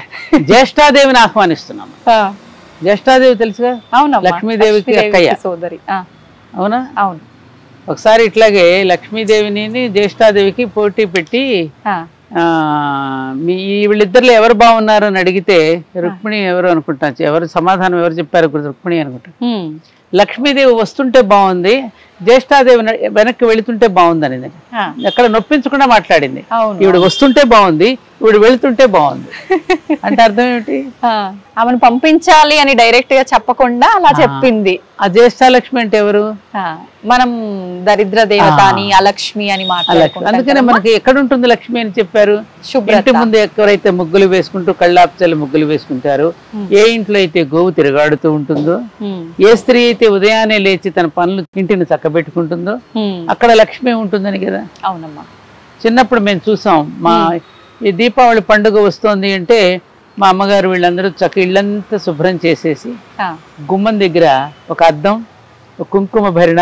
Speaker 2: జ్యేష్ఠాదేవిని ఆహ్వానిస్తున్నాం. జ్యేష్ఠాదేవి తెలుసుగా?
Speaker 1: అవునా?
Speaker 2: లక్ష్మీదేవికి అక్కయ్య సోదరి. అవునా? అవును. ఒకసారి ఇట్లాగే లక్ష్మీదేవిని జ్యేష్ఠాదేవికి పోటీ పెట్టి వీళ్ళిద్దరిలో ఎవరు బాగున్నారు అని అడిగితే రుక్మిణి ఎవరు అనుకుంటా, ఎవరు సమాధానం ఎవరు చెప్పారు? రుక్మిణి అనుకుంటా. లక్ష్మీదేవి వస్తుంటే బాగుంది, జ్యేష్ఠాదేవి వెనక్కి వెళుతుంటే బాగుందని ఎక్కడ నొప్పించకుండా మాట్లాడింది. ఈవిడ వస్తుంటే బాగుంది, ఈవిడ వెళుతుంటే బాగుంది అంటే అర్థం ఏమిటి?
Speaker 1: ఆమెను పంపించాలి అని డైరెక్ట్ గా చెప్పకుండా అలా చెప్పింది.
Speaker 2: ఆ జ్యేష్ఠాలక్ష్మి అంటే ఎవరు?
Speaker 1: మనం దరిద్ర దేవత అని అలక్ష్మి అని మాట్లాడుకుంటాం.
Speaker 2: అందుకనే మనకి ఎక్కడ ఉంటుంది లక్ష్మి అని చెప్పారు? ఇంటి ముందు ఎవరైతే ముగ్గులు వేసుకుంటూ కళ్ళాపుచల్లి ముగ్గులు వేసుకుంటారు, ఏ ఇంట్లో అయితే గోవు తిరగాడుతూ ఉంటుందో, ఏ స్త్రీ అయితే ఉదయాన్నే లేచి తన పనులు ఇంటిని చక్కబెట్టుకుంటుందో అక్కడ లక్ష్మి ఉంటుందని కదా.
Speaker 1: అవునమ్మా.
Speaker 2: చిన్నప్పుడు మేము చూసాం, మా ఈ దీపావళి పండుగ వస్తోంది అంటే మా అమ్మగారు వీళ్ళందరూ చక్క ఇళ్ళంతా శుభ్రం చేసేసి గుమ్మం దగ్గర ఒక అద్దం, ఒక కుంకుమ భరిణ,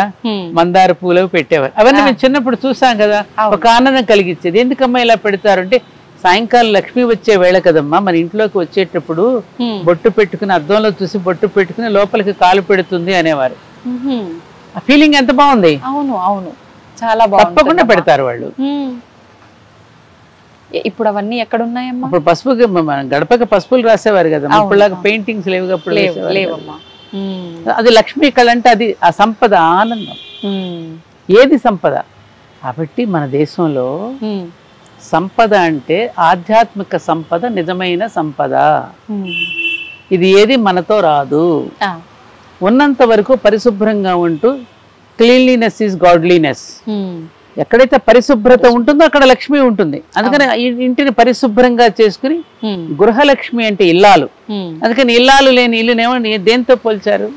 Speaker 2: మందార పూలు పెట్టేవారు. అవన్నీ మేము చిన్నప్పుడు చూసాం కదా, ఒక ఆనందం కలిగించేది. ఎందుకమ్మా ఇలా పెడతారు అంటే సాయంకాలం లక్ష్మి వచ్చే వేళ కదమ్మా, మన ఇంట్లోకి వచ్చేటప్పుడు బొట్టు పెట్టుకుని అద్దంలో చూసి బొట్టు పెట్టుకుని లోపలికి కాలు పెడుతుంది అనేవారు. ఆ ఫీలింగ్ ఎంత బాగుంది.
Speaker 1: అవును అవును, చాలా బాగుంది.
Speaker 2: తప్పకుండా పెడతారు వాళ్ళు.
Speaker 1: ఇప్పుడు అవన్నీ ఎక్కడ ఉన్నాయమ్మా?
Speaker 2: ఇప్పుడు పసుపు గడపకి పసుపులు రాసేవారు కదా, ఇప్పుడులాగా పెయింటింగ్స్ లేవు. అప్పుడు
Speaker 1: లేవమ్మా.
Speaker 2: అది లక్ష్మీ కళ అంటే అది ఆ సంపద, ఆనందం. ఏది సంపద? కాబట్టి మన దేశంలో సంపద అంటే ఆధ్యాత్మిక సంపద, నిజమైన సంపద. ఇది ఏది మనతో రాదు. ఉన్నంత వరకు పరిశుభ్రంగా ఉంటూ క్లీన్లీనెస్ ఈజ్ గాడ్లీనెస్. ఎక్కడైతే పరిశుభ్రత ఉంటుందో అక్కడ లక్ష్మి ఉంటుంది. అందుకని ఇంటిని పరిశుభ్రంగా చేసుకుని గృహలక్ష్మి అంటే ఇల్లాలు. అందుకని ఇల్లాలు లేని ఇల్లునేమో దేంతో పోల్చారు?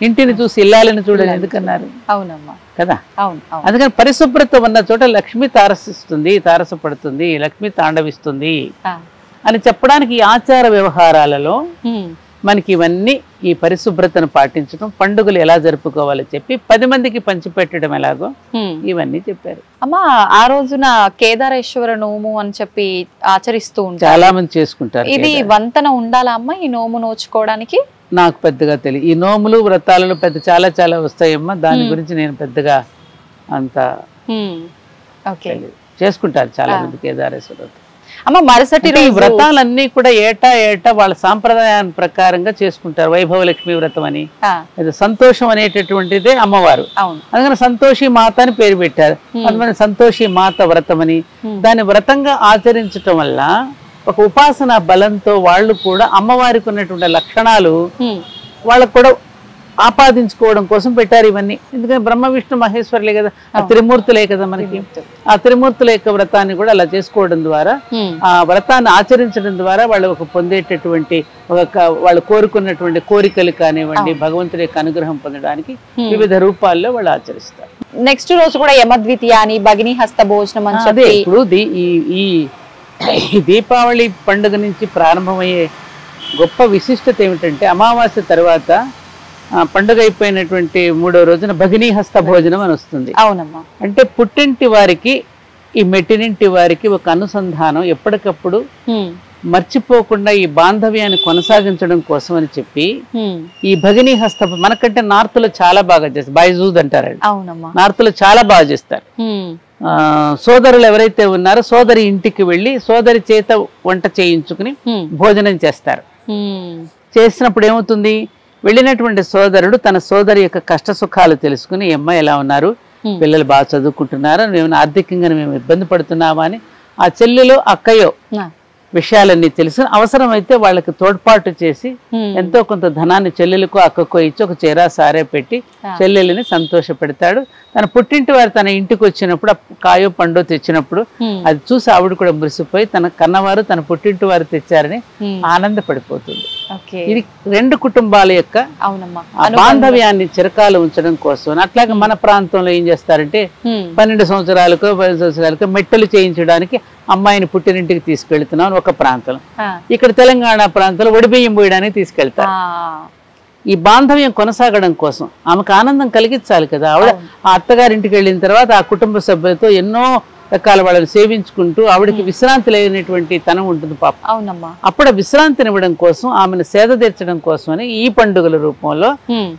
Speaker 2: ఇంటిని చూసి ఇల్లాలని చూడని ఎందుకన్నారు?
Speaker 1: అవునమ్మా
Speaker 2: కదా. అందుకని పరిశుభ్రత ఉన్న చోట లక్ష్మి తారసిస్తుంది, తారసపడుతుంది, లక్ష్మి తాండవిస్తుంది అని చెప్పడానికి ఈ ఆచార వ్యవహారాలలో మనకి ఇవన్నీ ఈ పరిశుభ్రతను పాటించడం, పండుగలు ఎలా జరుపుకోవాలో చెప్పి 10 మందికి పంచిపెట్టడం ఎలాగో ఇవన్నీ చెప్పారు.
Speaker 1: అమ్మా ఆ రోజున కేదారేశ్వర నోము అని చెప్పి ఆచరిస్తూ ఉంటారు,
Speaker 2: చాలా మంది చేసుకుంటారు.
Speaker 1: ఇది వంతన ఉండాలా అమ్మా ఈ నోము నోచుకోవడానికి?
Speaker 2: నాకు పెద్దగా తెలియదు. ఈ నోములు వ్రతాలలో చాలా చాలా వస్తాయమ్మా. దాని గురించి నేను పెద్దగా అంత చేసుకుంటారు చాలా మంది కేదారేశ్వర.
Speaker 1: అమ్మ మరుసటి
Speaker 2: ఈ వ్రతాలన్నీ కూడా ఏటా వాళ్ళ సాంప్రదాయాన్ని ప్రకారంగా చేసుకుంటారు. వైభవలక్ష్మి వ్రతం అని, సంతోషం అనేటటువంటిదే అమ్మవారు. అందుకని సంతోషి మాత అని పేరు పెట్టారు. అందుకని సంతోషి మాత వ్రతం అని దాన్ని వ్రతంగా ఆచరించటం వల్ల ఒక ఉపాసన బలంతో వాళ్ళు కూడా అమ్మవారికి ఉన్నటువంటి లక్షణాలు వాళ్ళకు కూడా ఆపాదించుకోవడం కోసం పెట్టారు ఇవన్నీ. ఎందుకంటే బ్రహ్మ విష్ణు మహేశ్వరులే కదా, ఆ త్రిమూర్తులే కదా మనకి. ఆ త్రిమూర్తుల యొక్క వ్రతాన్ని కూడా అలా చేసుకోవడం ద్వారా, ఆ వ్రతాన్ని ఆచరించడం ద్వారా వాళ్ళు ఒక పొందేటటువంటి వాళ్ళు కోరుకున్నటువంటి కోరికలు కానివ్వండి, భగవంతుడి యొక్క అనుగ్రహం పొందడానికి వివిధ రూపాల్లో వాళ్ళు ఆచరిస్తారు.
Speaker 1: నెక్స్ట్ రోజు కూడా యమద్వితీయ అని భగిని హస్త భోజనం అని చెప్పి
Speaker 2: ఇప్పుడు ఈ దీపావళి పండుగ నుంచి ప్రారంభమయ్యే గొప్ప విశిష్టత ఏమిటంటే, అమావాస్య తర్వాత పండుగ అయిపోయినటువంటి 3వ రోజున భగినీ హస్త భోజనం అని వస్తుంది.
Speaker 1: అవునమ్మా.
Speaker 2: అంటే పుట్టింటి వారికి ఈ మెట్టినింటి వారికి ఒక అనుసంధానం ఎప్పటికప్పుడు మర్చిపోకుండా ఈ బాంధవ్యాన్ని కొనసాగించడం కోసం అని చెప్పి ఈ భగినీ హస్త మనకంటే నార్త్ లో చాలా బాగా చేస్తారు. బాయ్జూద్ అంటారు, నార్త్ లో చాలా బాగా చేస్తారు. సోదరులు ఎవరైతే ఉన్నారో సోదరి ఇంటికి వెళ్ళి సోదరి చేత వంట చేయించుకుని భోజనం చేస్తారు. చేసినప్పుడు ఏమవుతుంది, వెళ్ళినటువంటి సోదరుడు తన సోదరి యొక్క కష్ట సుఖాలు తెలుసుకుని, అమ్మాయి ఎలా ఉన్నారు, పిల్లలు బాగా చదువుకుంటున్నారా, మేము ఆర్థికంగా మేము ఇబ్బంది పడుతున్నామా అని ఆ చెల్లెలో అక్కయో విషయాలన్నీ తెలుసుకుని అవసరమైతే వాళ్ళకి తోడ్పాటు చేసి ఎంతో కొంత ధనాన్ని చెల్లెలకు అక్కకో ఇచ్చి ఒక చీర సారే పెట్టి చెల్లెల్ని సంతోష పెడతాడు. తన పుట్టింటి వారు తన ఇంటికి వచ్చినప్పుడు కాయో పండో తెచ్చినప్పుడు అది చూసి ఆవిడ కూడా మురిసిపోయి తన కన్నవారు తన పుట్టింటి వారు తెచ్చారని ఆనందపడిపోతుంది. ఇది 2 కుటుంబాల యొక్క బాంధవ్యాన్ని చిరకాలు ఉంచడం కోసం. అట్లాగే మన ప్రాంతంలో ఏం చేస్తారంటే 12 సంవత్సరాలకో 10 సంవత్సరాలకో మెట్టలు చేయించడానికి అమ్మాయిని పుట్టినింటికి తీసుకెళ్తున్నాం ఒక ప్రాంతం. ఇక్కడ తెలంగాణ ప్రాంతంలో ఒడిబియ్యం పోయడానికి తీసుకెళ్తారు. ఈ బాంధవ్యం కొనసాగడం కోసం ఆమెకు ఆనందం కలిగించాలి కదా. ఆవిడ ఆ అత్తగారింటికి వెళ్ళిన తర్వాత ఆ కుటుంబ సభ్యులతో ఎన్నో రకాల వాళ్ళని సేవించుకుంటూ ఆవిడకి విశ్రాంతి లేనటువంటి తనం ఉంటుంది పాప. అప్పుడు విశ్రాంతినివ్వడం కోసం ఆమెను సేద తీర్చడం కోసమని ఈ పండుగల రూపంలో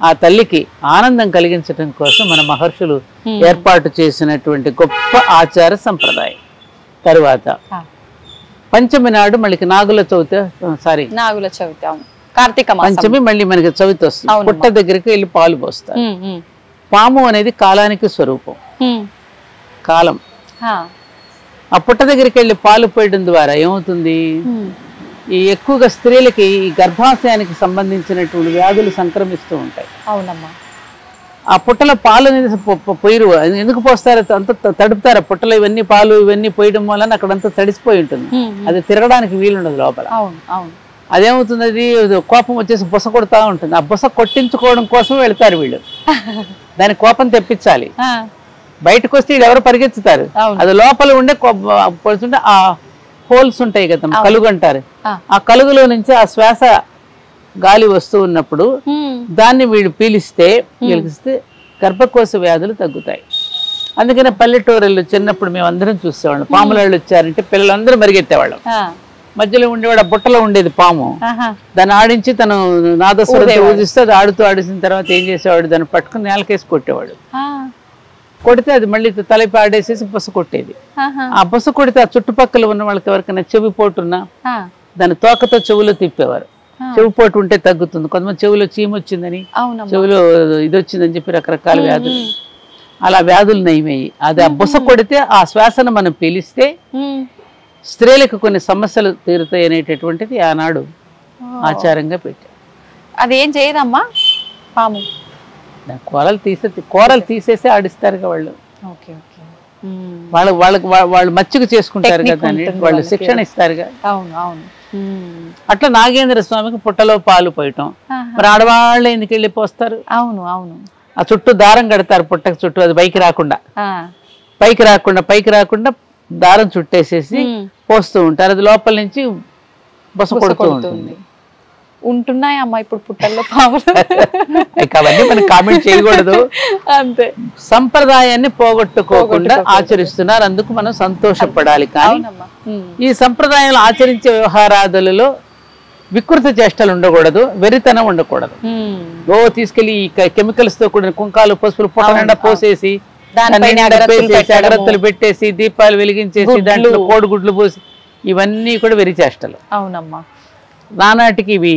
Speaker 2: ఆ తల్లికి ఆనందం కలిగించడం కోసం మన మహర్షులు ఏర్పాటు చేసినటువంటి గొప్ప ఆచార సంప్రదాయం. తరువాత పంచమి నాడు మళ్ళీ నాగుల చవితి
Speaker 1: కార్తీక
Speaker 2: పంచమి మళ్ళీ మనకి చవితి వస్తుంది. పుట్ట దగ్గరికి వెళ్ళి పాలు పోస్తారు. పాము అనేది కాలానికి స్వరూపం, కాలం. ఆ పుట్ట దగ్గరికి వెళ్ళి పాలు పోయడం ద్వారా ఏమవుతుంది, ఈ ఎక్కువగా స్త్రీలకి ఈ గర్భాశయానికి సంబంధించినటువంటి వ్యాధులు సంక్రమిస్తూ ఉంటాయి.
Speaker 1: అవునమ్మా.
Speaker 2: ఆ పుట్టలో పాలు అనేది పోయిరు ఎందుకు పోస్తారు, అంత తడుపుతారు. ఆ పుట్టలో ఇవన్నీ పాలు ఇవన్నీ పోయడం వలన అక్కడంతా తడిసిపోయి ఉంటుంది. అది తిరగడానికి వీలుండదు లోపల. అదేమవుతుంది, అది కోపం వచ్చేసి బుస కొడతా ఉంటుంది. ఆ బుస కొట్టించుకోవడం కోసం వెళ్తారు వీళ్ళు. దాని కోపం తెప్పించాలి. బయటకు వస్తే వీళ్ళు ఎవరు పరిగెత్తుతారు. అది లోపల ఉండే పడుతుంటే ఆ హోల్స్ ఉంటాయి కదా, కలుగు అంటారు. ఆ కలుగులో నుంచి ఆ శ్వాస గాలి వస్తూ ఉన్నప్పుడు దాన్ని వీళ్ళు పీలిస్తే గర్భకోశ వ్యాధులు తగ్గుతాయి. అందుకనే పల్లెటూరులో చిన్నప్పుడు మేము అందరం చూసేవాళ్ళం. పాములాళ్ళు వచ్చారంటే పిల్లలందరూ మరిగెత్తేవాళ్ళం. మధ్యలో ఉండేవాడు ఆ బుట్టలో ఉండేది పాము. దాన్ని ఆడించి తను నాదస్వరంతో ఊదిస్తే అది ఆడిసిన తర్వాత ఏం చేసేవాడు, దాన్ని పట్టుకుని నేలకేసి కొట్టేవాడు. కొడితే అది మళ్ళీ తలపి ఆడేసేసి బుస కొట్టేది. ఆ బుస కొడితే ఆ చుట్టుపక్కల ఉన్న వాళ్ళకి ఎవరికైనా చెవి పోటున్నా దాని తోకతో చెవులో తిప్పేవారు. చెవి పోటు ఉంటే తగ్గుతుంది. కొంతమంది చెవిలో చీమ వచ్చిందని, చెవిలో ఇది వచ్చిందని చెప్పి రకరకాల వ్యాధులు, అలా వ్యాధులు నయమయ్యి అది ఆ బుస కొడితే ఆ శ్వాసను మనం పీలిస్తే స్త్రీలకు కొన్ని సమస్యలు తీరుతాయి అనేటటువంటిది ఆనాడు ఆచారంగా పెట్టారు.
Speaker 1: అదేం చేయదమ్మా పాము,
Speaker 2: కూరలు తీసేసి ఆడిస్తారు వాళ్ళు. వాళ్ళు మచ్చిక చేసుకుంటారు కదా అని వాళ్ళు శిక్షణ ఇస్తారుగా.
Speaker 1: అవును అవును.
Speaker 2: అట్లా నాగేంద్ర స్వామికి పుట్టలో పాలు పోయటం. మరి ఆడవాళ్ళు ఎందుకు వెళ్ళి పోస్తారు?
Speaker 1: అవును అవును.
Speaker 2: ఆ చుట్టూ దారం కడతారు పుట్టకు చుట్టూ, అది పైకి రాకుండా దారం చుట్టేసేసి పోస్తూ ఉంటారు. అది లోపల నుంచి బొస కొడుతూ ఉంటుంది.
Speaker 1: ఉంటున్నాయమ్మా ఇప్పుడు పుట్టల్లో పాములు?
Speaker 2: అవన్నీ మనం కామెంట్ చేయకూడదు.
Speaker 1: అంతే.
Speaker 2: సంప్రదాయాన్ని పోగొట్టుకోకుండా ఆచరిస్తున్నారు, అందుకు మనం సంతోషపడాలి. కానీ ఈ సంప్రదాయాలు ఆచరించే వ్యవహారాదులలో వికృత చేష్టలు ఉండకూడదు, వెరితనం ఉండకూడదు. తీసుకెళ్లి కెమికల్స్ తో కూడిన కుంకాలు పసుపులు పుట్ట నిండా పోసేసి అగరత్తులు పెట్టేసి దీపాలు వెలిగించేసి దాంట్లో కోడిగుడ్లు పోసి ఇవన్నీ కూడా వెరి చేష్టలు.
Speaker 1: అవునమ్మా.
Speaker 2: నానాటికి ఇవి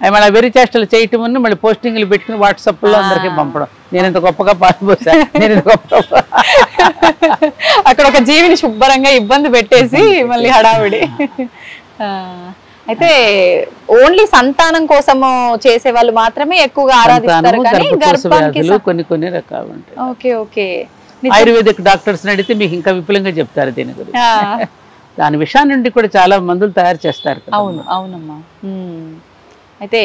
Speaker 2: మన వెరి చేష్టలు చేయటం మళ్ళీ పోస్టింగ్లు పెట్టుకుని వాట్సాప్ లో అందరికీ పంపడం, నేను ఇంత గొప్పగా పాల్పోసా, నేను ఇంత గొప్పగా
Speaker 1: అక్కడ ఒక జీవిని శుభ్రంగా ఇబ్బంది పెట్టేసి మళ్ళీ హడావిడి. అయితే ఓన్లీ సంతానం కోసము చేసే వాళ్ళు మాత్రమే ఎక్కువగా ఆరాధిస్తారు కానీ గర్భానికి
Speaker 2: కొన్ని రకాలు ఉంటాయి.
Speaker 1: Okay okay.
Speaker 2: ఆయుర్వేదిక్ డాక్టర్స్ అడిగితే మీకు ఇంకా విపులంగా చెప్తారు దీని గురించి. దాని విషయం నుండి కూడా చాలా మందులు తయారు చేస్తారు.
Speaker 1: అవును అవునమ్మా. అయితే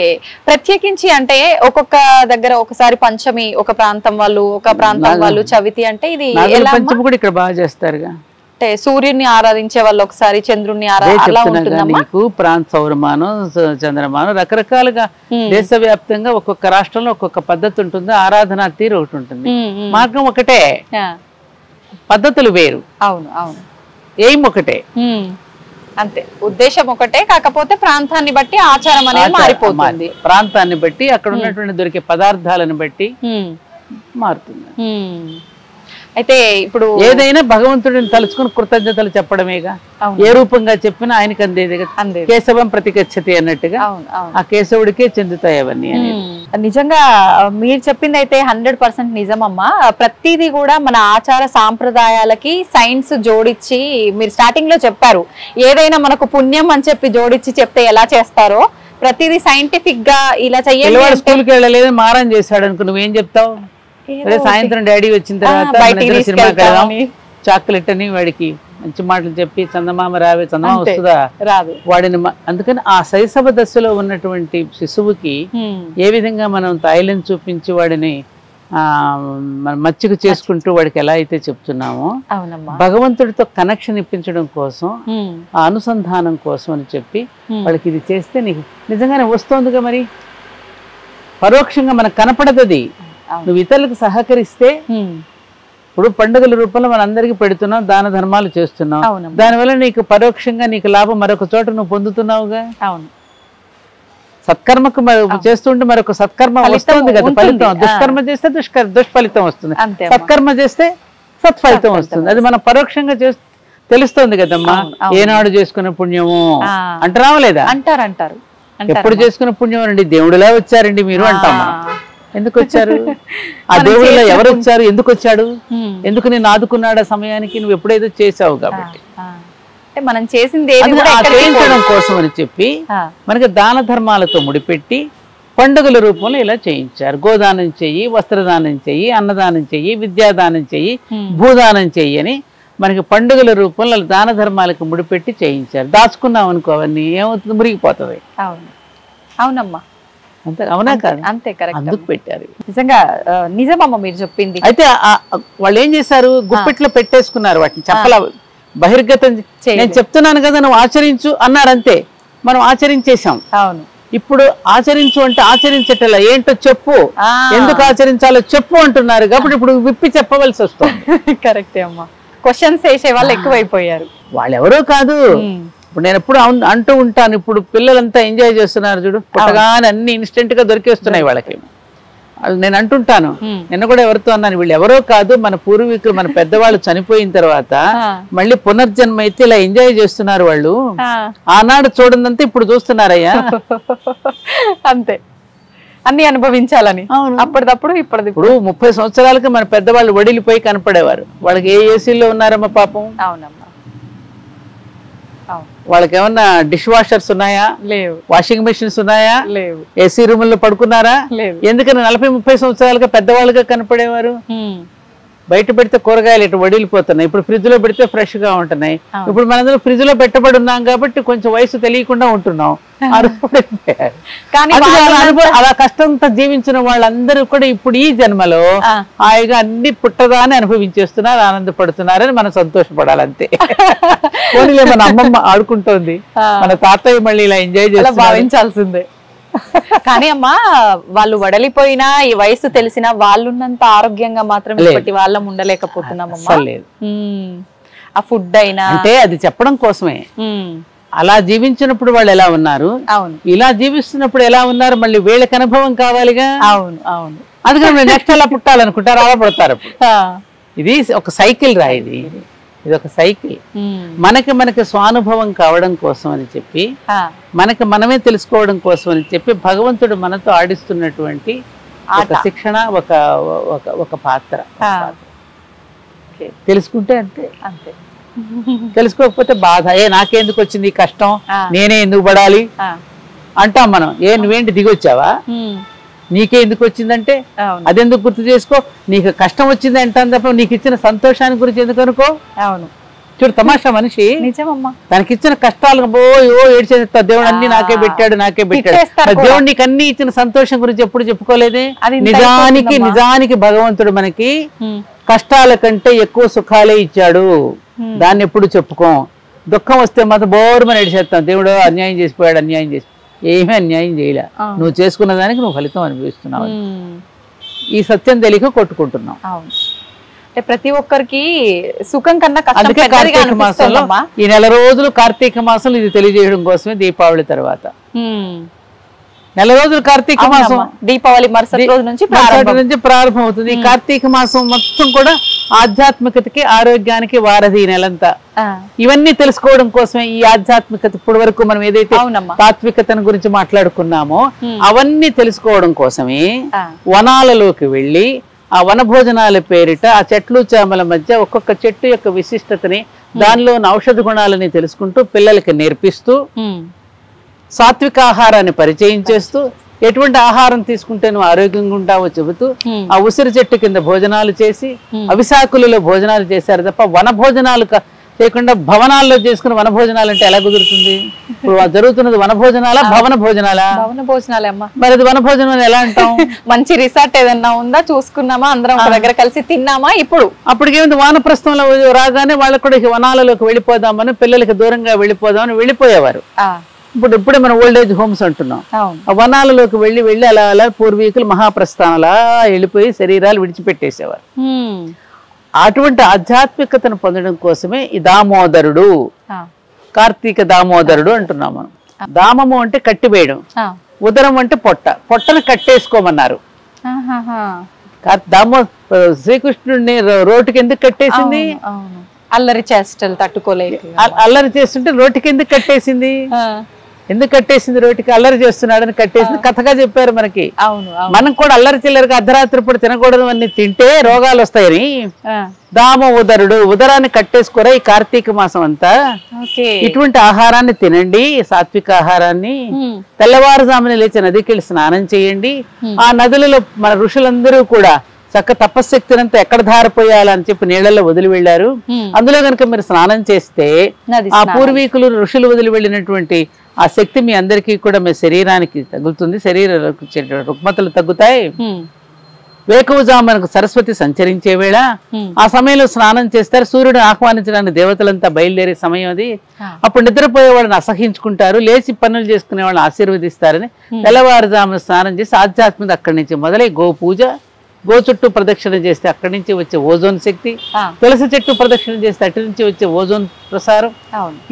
Speaker 1: ప్రత్యేకించి అంటే ఒక్కొక్క దగ్గర ఒకసారి పంచమి ఒక ప్రాంతం వాళ్ళు, ఒక ప్రాంతం వాళ్ళు చవితి అంటే ఇది
Speaker 2: పంచమి కూడా ఇక్కడ బాగా చేస్తారుగా.
Speaker 1: అంటే సూర్యుడిని ఆరాధించే వాళ్ళు ఒకసారి చంద్రుడిని
Speaker 2: నీకు ప్రాంత సౌరమానం చంద్రమానం రకరకాలుగా దేశవ్యాప్తంగా ఒక్కొక్క రాష్ట్రంలో ఒక్కొక్క పద్ధతి ఉంటుంది, ఆరాధనా తీరు ఒకటి ఉంటుంది, మార్గం ఒకటే, పద్ధతులు వేరు.
Speaker 1: అవును అవును.
Speaker 2: ఎయిమ్ ఒకటే,
Speaker 1: అంతే, ఉద్దేశం ఒకటే, కాకపోతే ప్రాంతాన్ని బట్టి ఆచారం అనేది మారిపోతుంది.
Speaker 2: ప్రాంతాన్ని బట్టి అక్కడ ఉన్నటువంటి దొరికే పదార్థాలను బట్టి మారుతుంది.
Speaker 1: అయితే ఇప్పుడు
Speaker 2: ఏదైనా భగవంతుడిని తలుచుకుని కృతజ్ఞతలు చెప్పడమేగా. ఏ రూపంగా చెప్పినా ఆయనకి అందేదిగా. కేశవం ప్రతిగచ్చతి అన్నట్టుగా ఆ కేశవుడికే చెందుతాయి అవన్నీ.
Speaker 1: నిజంగా మీరు చెప్పింది అయితే 100% నిజమమ్మా. ప్రతిదీ కూడా మన ఆచార సాంప్రదాయాలకి సైన్స్ జోడించి, మీరు స్టార్టింగ్ లో చెప్పారు ఏదైనా మనకు పుణ్యం అని చెప్పి జోడించి చెప్తే ఎలా చేస్తారో ప్రతిదీ సైంటిఫిక్ గా ఇలా చెయ్యాలి.
Speaker 2: స్కూల్కి వెళ్ళలేదు మారం చేశాడు అనుకో, నువ్వేం చెప్తావు? సాయంత్రం డాడీ వచ్చిన తర్వాత సినిమాకి వెళ్దాం, చాక్లెట్ అని వాడికి మంచి మాటలు చెప్పి చందమామ రావే, చందమామ వస్తుందా
Speaker 1: రాదు
Speaker 2: వాడిని. అందుకని ఆ శైశవ దశలో ఉన్నటువంటి శిశువుకి ఏ విధంగా మనం తైలం చూపించి వాడిని మచ్చిక చేసుకుంటూ వాడికి ఎలా అయితే చెప్తున్నామో భగవంతుడితో కనెక్షన్ ఇప్పించడం కోసం, ఆ అనుసంధానం కోసం అని చెప్పి వాళ్ళకి ఇది చేస్తే నీకు నిజంగానే వస్తోందిగా. మరి పరోక్షంగా మనకు కనపడదు. నువ్వు ఇతరులకు సహకరిస్తే, ఇప్పుడు పండుగల రూపంలో మనందరికీ పెడుతున్నాం, దాన ధర్మాలు చేస్తున్నాం, దానివల్ల నీకు పరోక్షంగా నీకు లాభం మరొక చోట నువ్వు పొందుతున్నావుగా.
Speaker 1: అవును.
Speaker 2: సత్కర్మకు చేస్తుంటే మరొక సత్కర్మ వస్తుంది కదా, ఫలితం. దుష్కర్మ చేస్తే దుష్ఫలితం వస్తుంది, సత్కర్మ చేస్తే సత్ఫలితం వస్తుంది. అది మనం పరోక్షంగా తెలుస్తోంది కదమ్మా. ఏనాడు చేసుకున్న పుణ్యము అంటే రావలేదా?
Speaker 1: అంటారు.
Speaker 2: ఎప్పుడు చేసుకున్న పుణ్యం అండి, దేవుడిలా వచ్చారండి మీరు అంటామా. ఎందుకు వచ్చారు? ఆ దేవుడిలో ఎవరు వచ్చారు? ఎందుకు వచ్చాడు? ఎందుకు నేను ఆదుకున్నాడు ఆ సమయానికి? నువ్వు ఎప్పుడైతే చేసావు కాబట్టి.
Speaker 1: మనం చేసింది
Speaker 2: చేయించడం కోసం అని చెప్పి మనకి దాన ధర్మాలతో ముడిపెట్టి పండుగల రూపంలో ఇలా చేయించారు. గోదానం చెయ్యి, వస్త్రదానం చెయ్యి, అన్నదానం చెయ్యి, విద్యాదానం చెయ్యి, భూదానం చెయ్యి అని మనకి పండుగల రూపంలో దాన ధర్మాలకు ముడిపెట్టి చేయించారు. దాచుకున్నాం అనుకో అవన్నీ ఏమవుతుంది? మురిగిపోతుంది.
Speaker 1: అవునమ్మా.
Speaker 2: అంతే అవునా కాదు?
Speaker 1: అంతే, కరెక్ట్.
Speaker 2: అందుకు పెట్టారు.
Speaker 1: నిజంగా నిజమమ్మ మీరు చెప్పింది.
Speaker 2: అయితే వాళ్ళు ఏం చేశారు? గుప్పెట్లో పెట్టేసుకున్నారు వాటిని, చెప్పలా బహిర్గతం. నేను చెప్తున్నాను కదా నువ్వు ఆచరించు అన్నారంతే, మనం ఆచరించేశాం.
Speaker 1: అవును.
Speaker 2: ఇప్పుడు ఆచరించు అంటే ఆచరించటలా, ఏంటో చెప్పు, ఎందుకు ఆచరించాలో చెప్పు అంటున్నారు కాబట్టి ఇప్పుడు విప్పి చెప్పవలసి వస్తుంది.
Speaker 1: కరెక్టే అమ్మా. క్వశ్చన్స్ వేసే వాళ్ళు ఎక్కువైపోయారు.
Speaker 2: వాళ్ళు ఎవరో కాదు. ఇప్పుడు నేను ఎప్పుడు అంటూ ఉంటాను, ఇప్పుడు పిల్లలంతా ఎంజాయ్ చేస్తున్నారు చూడు, పుట్టగానే అన్ని ఇన్స్టెంట్ గా దొరికేస్తున్నాయి వాళ్ళకి. నేను అంటుంటాను, నిన్న కూడా ఎవరితో అన్నాను, వీళ్ళు ఎవరో కాదు మన పూర్వీకులు, మన పెద్దవాళ్ళు చనిపోయిన తర్వాత మళ్ళీ పునర్జన్మ అయితే ఇలా ఎంజాయ్ చేస్తున్నారు వాళ్ళు. ఆనాడు చూడదంతా ఇప్పుడు చూస్తున్నారయ్యా.
Speaker 1: అంతే, అన్ని అనుభవించాలని. అప్పటిదప్పుడు ఇప్పుడు
Speaker 2: 30 సంవత్సరాలకి మన పెద్దవాళ్ళు వడిలిపోయి కనపడేవారు. వాళ్ళకి ఏ ఏసీలో ఉన్నారమ్మా పాపం.
Speaker 1: అవునమ్మా.
Speaker 2: వాళ్ళకి ఏమన్నా డిష్ వాషర్స్ ఉన్నాయా?
Speaker 1: లేవు.
Speaker 2: వాషింగ్ మెషిన్స్ ఉన్నాయా?
Speaker 1: లేవు.
Speaker 2: ఏసీ రూముల్లో పడుకున్నారా?
Speaker 1: లేవు.
Speaker 2: ఎందుకని 40-30 సంవత్సరాలుగా పెద్దవాళ్ళుగా కనపడేవారు. బయట పెడితే కూరగాయలు ఇటు వడిలిపోతున్నాయి, ఇప్పుడు ఫ్రిడ్జ్ లో పెడితే ఫ్రెష్ గా ఉంటున్నాయి. ఇప్పుడు మనందరం ఫ్రిడ్జ్ లో పెట్టబడి ఉన్నాం కాబట్టి కొంచెం వయసు తెలియకుండా ఉంటున్నాం. అలా కష్టంతో జీవించిన వాళ్ళందరూ కూడా ఇప్పుడు ఈ జన్మలో హాయిగా అన్ని పుట్టగానే అనుభవించేస్తున్నారు, ఆనందపడుతున్నారని మనం సంతోషపడాలంతే. పోనీలే మన అమ్మమ్మ ఆడుకుంటోంది, మన తాతయ్య మళ్ళీ ఇలా ఎంజాయ్ చేసి
Speaker 1: భావించాల్సిందే. కానీ అమ్మా వాళ్ళు వడలిపోయినా ఈ వయసు తెలిసినా వాళ్ళున్నంత ఆరోగ్యంగా మాత్రం ఇప్పటి వాళ్ళం ఉండలేకపోతున్నామమ్మా. ఆ ఫుడ్ అయినా
Speaker 2: అంటే అది చెప్పడం కోసమే. అలా జీవించినప్పుడు వాళ్ళు ఎలా ఉన్నారు, ఇలా జీవిస్తున్నప్పుడు ఎలా ఉన్నారు, మళ్ళీ వీళ్ళకి అనుభవం కావాలిగా.
Speaker 1: అవును అవును.
Speaker 2: అందుకని నెక్స్ట్ అలా పుట్టాలనుకుంటారు, అలా పడతారు. ఇది ఒక సైకిల్ రా, ఇది ఒక సైకిల్. మనకి స్వానుభవం కావడం కోసం అని చెప్పి, మనమే తెలుసుకోవడం కోసం అని చెప్పి భగవంతుడు మనతో ఆడిస్తున్నటువంటి ఒక శిక్షణ, ఒక పాత్ర. తెలుసుకుంటే అంతే, తెలుసుకోకపోతే బాధ. నాకెందుకు వచ్చింది ఈ కష్టం, నేనే ఎందుకు పడాలి అంటాం మనం. నువ్వేంటి దిగొచ్చావా, నీకే ఎందుకు వచ్చిందంటే అదెందుకు గుర్తు చేసుకో. నీకు కష్టం వచ్చింది అంటాను తప్ప నీకు ఇచ్చిన సంతోషాన్ని గురించి ఎందుకు అనుకో.
Speaker 1: అవును,
Speaker 2: చూడు తమాషా మనిషి తనకిచ్చిన కష్టాలు ఏడ్చేస్తా, దేవుడు అన్ని నాకే పెట్టాడు. దేవుడు నీకు అన్ని ఇచ్చిన సంతోషం గురించి ఎప్పుడు చెప్పుకోలేదే. నిజానికి భగవంతుడు మనకి కష్టాల కంటే ఎక్కువ సుఖాలే ఇచ్చాడు, దాన్ని ఎప్పుడు చెప్పుకోం. దుఃఖం వస్తే మాత్రం బోరుమని ఏడ్చేస్తాం, దేవుడు అన్యాయం చేసిపోయాడు, అన్యాయం చేసి. ఏమీ అన్యాయం చేయలే, నువ్వు చేసుకున్న దానికి నువ్వు ఫలితం అనుభవిస్తున్నావు. ఈ సత్యం తెలియక కొట్టుకుంటున్నావు.
Speaker 1: ప్రతి ఒక్కరికి సుఖం కన్నా
Speaker 2: అందుకే కార్తీక మాసంలో ఈ నెల రోజులు, కార్తీక మాసంలో ఇది తెలియజేయడం కోసమే దీపావళి తర్వాత నెల రోజులు కార్తీక మాసం,
Speaker 1: దీపావళి మరుసటి రోజు నుంచి
Speaker 2: ప్రారంభం అవుతుంది. ఈ కార్తీక మాసం మొత్తం కూడా ఆధ్యాత్మికతకి, ఆరోగ్యానికి వారధి ఈ నెలంతా. ఇవన్నీ తెలుసుకోవడం కోసమే ఈ ఆధ్యాత్మికత. ఇప్పటి వరకు మనం ఏదైతే తాత్వికతను గురించి మాట్లాడుకున్నామో అవన్నీ తెలుసుకోవడం కోసమే వనాలలోకి వెళ్ళి ఆ వనభోజనాల పేరిట ఆ చెట్లు చేమల మధ్య ఒక్కొక్క చెట్టు యొక్క విశిష్టతని, దానిలో ఉన్న ఔషధ గుణాలని తెలుసుకుంటూ పిల్లలకి నేర్పిస్తూ, సాత్విక ఆహారాన్ని పరిచయం చేస్తూ, ఎటువంటి ఆహారం తీసుకుంటే నువ్వు ఆరోగ్యంగా ఉంటావో చెబుతూ, ఆ ఉసిరి చెట్టు కింద భోజనాలు చేసి, అవిశాకులలో భోజనాలు చేశారు తప్ప వన భోజనాలు చేయకుండా భవనాల్లో చేసుకుని వన భోజనాలు అంటే ఎలా కుదురుతుంది? ఇప్పుడు జరుగుతున్నది వన భోజనాలా, భవన భోజనాలా?
Speaker 1: భవన భోజనాలే అమ్మా.
Speaker 2: మరి అది వన భోజనం ఎలా అంటాం?
Speaker 1: మంచి రిసార్ట్ ఏదన్నా ఉందా, చూసుకున్నామా, అందరం ఒక దగ్గర కలిసి తిన్నామా.
Speaker 2: అప్పటికేమిటి వానప్రస్థంలో రాగానే వాళ్ళకు కూడా వనాలలోకి వెళ్ళిపోదామని, పిల్లలకి దూరంగా వెళ్ళిపోదామని వెళ్ళిపోయేవారు. ఇప్పుడే మనం ఓల్డ్ ఏజ్ హోమ్స్ అంటున్నాం. ఆ వనాలలోకి వెళ్ళి అలా అలా పూర్వీకులు మహాప్రస్థానాలా వెళ్ళిపోయి శరీరాలు విడిచిపెట్టేసేవారు. అటువంటి ఆధ్యాత్మికతను పొందడం కోసమే ఈ దామోదరుడు, కార్తీక దామోదరుడు అంటున్నాం మనం. దామము అంటే కట్టివేయడం, ఉదరం అంటే పొట్టను కట్టేసుకోమన్నారు. శ్రీకృష్ణుడిని రోడ్డుకి ఎందుకు కట్టేసింది?
Speaker 1: అల్లరి చేష్టలు తట్టుకోలేక.
Speaker 2: అల్లరి చేస్తుంటే రోడ్డుకి ఎందుకు కట్టేసింది? ఎందుకు కట్టేసింది? రోడ్డుకి అల్లరి చేస్తున్నాడని కట్టేసింది. కథగా చెప్పారు మనకి. మనం కూడా అల్లరి చిల్లరిగా అర్ధరాత్రి పూట తినకూడదు అన్ని తింటే రోగాలు వస్తాయని దామ ఉదరుడు, ఉదరాన్ని కట్టేసుకోరా ఈ కార్తీక మాసం అంతా. ఇటువంటి ఆహారాన్ని తినండి, సాత్విక ఆహారాన్ని. తెల్లవారుజామున లేచి నదికి వెళ్ళి స్నానం చేయండి. ఆ నదులలో మన ఋషులందరూ కూడా చక్క తపశక్తినంతా ఎక్కడ ధారపోయాలని చెప్పి నీళ్లలో వదిలి వెళ్ళారు. అందులో కనుక మీరు స్నానం చేస్తే ఆ పూర్వీకులు ఋషులు వదిలి వెళ్ళినటువంటి ఆ శక్తి మీ అందరికీ కూడా మీ శరీరానికి తగులుతుంది, శరీర రుగ్మతలు తగ్గుతాయి. వేకువజామునకు సరస్వతి సంచరించే వేళ ఆ సమయంలో స్నానం చేస్తారు. సూర్యుడు ఆహ్వానించడానికి దేవతలంతా బయలుదేరే సమయం అది. అప్పుడు నిద్రపోయే వాళ్ళని అసహించుకుంటారు, లేచి పనులు చేసుకునే వాళ్ళని ఆశీర్వదిస్తారని తెల్లవారుజామున స్నానం చేసి ఆధ్యాత్మిక అక్కడి నుంచి మొదలై గోపూజ, గో చుట్టూ ప్రదక్షిణ చేస్తే అక్కడి నుంచి వచ్చే ఓజోన్ శక్తి, తులసి చెట్టు ప్రదక్షిణ చేస్తే అటు నుంచి వచ్చే ఓజోన్ ప్రసారం,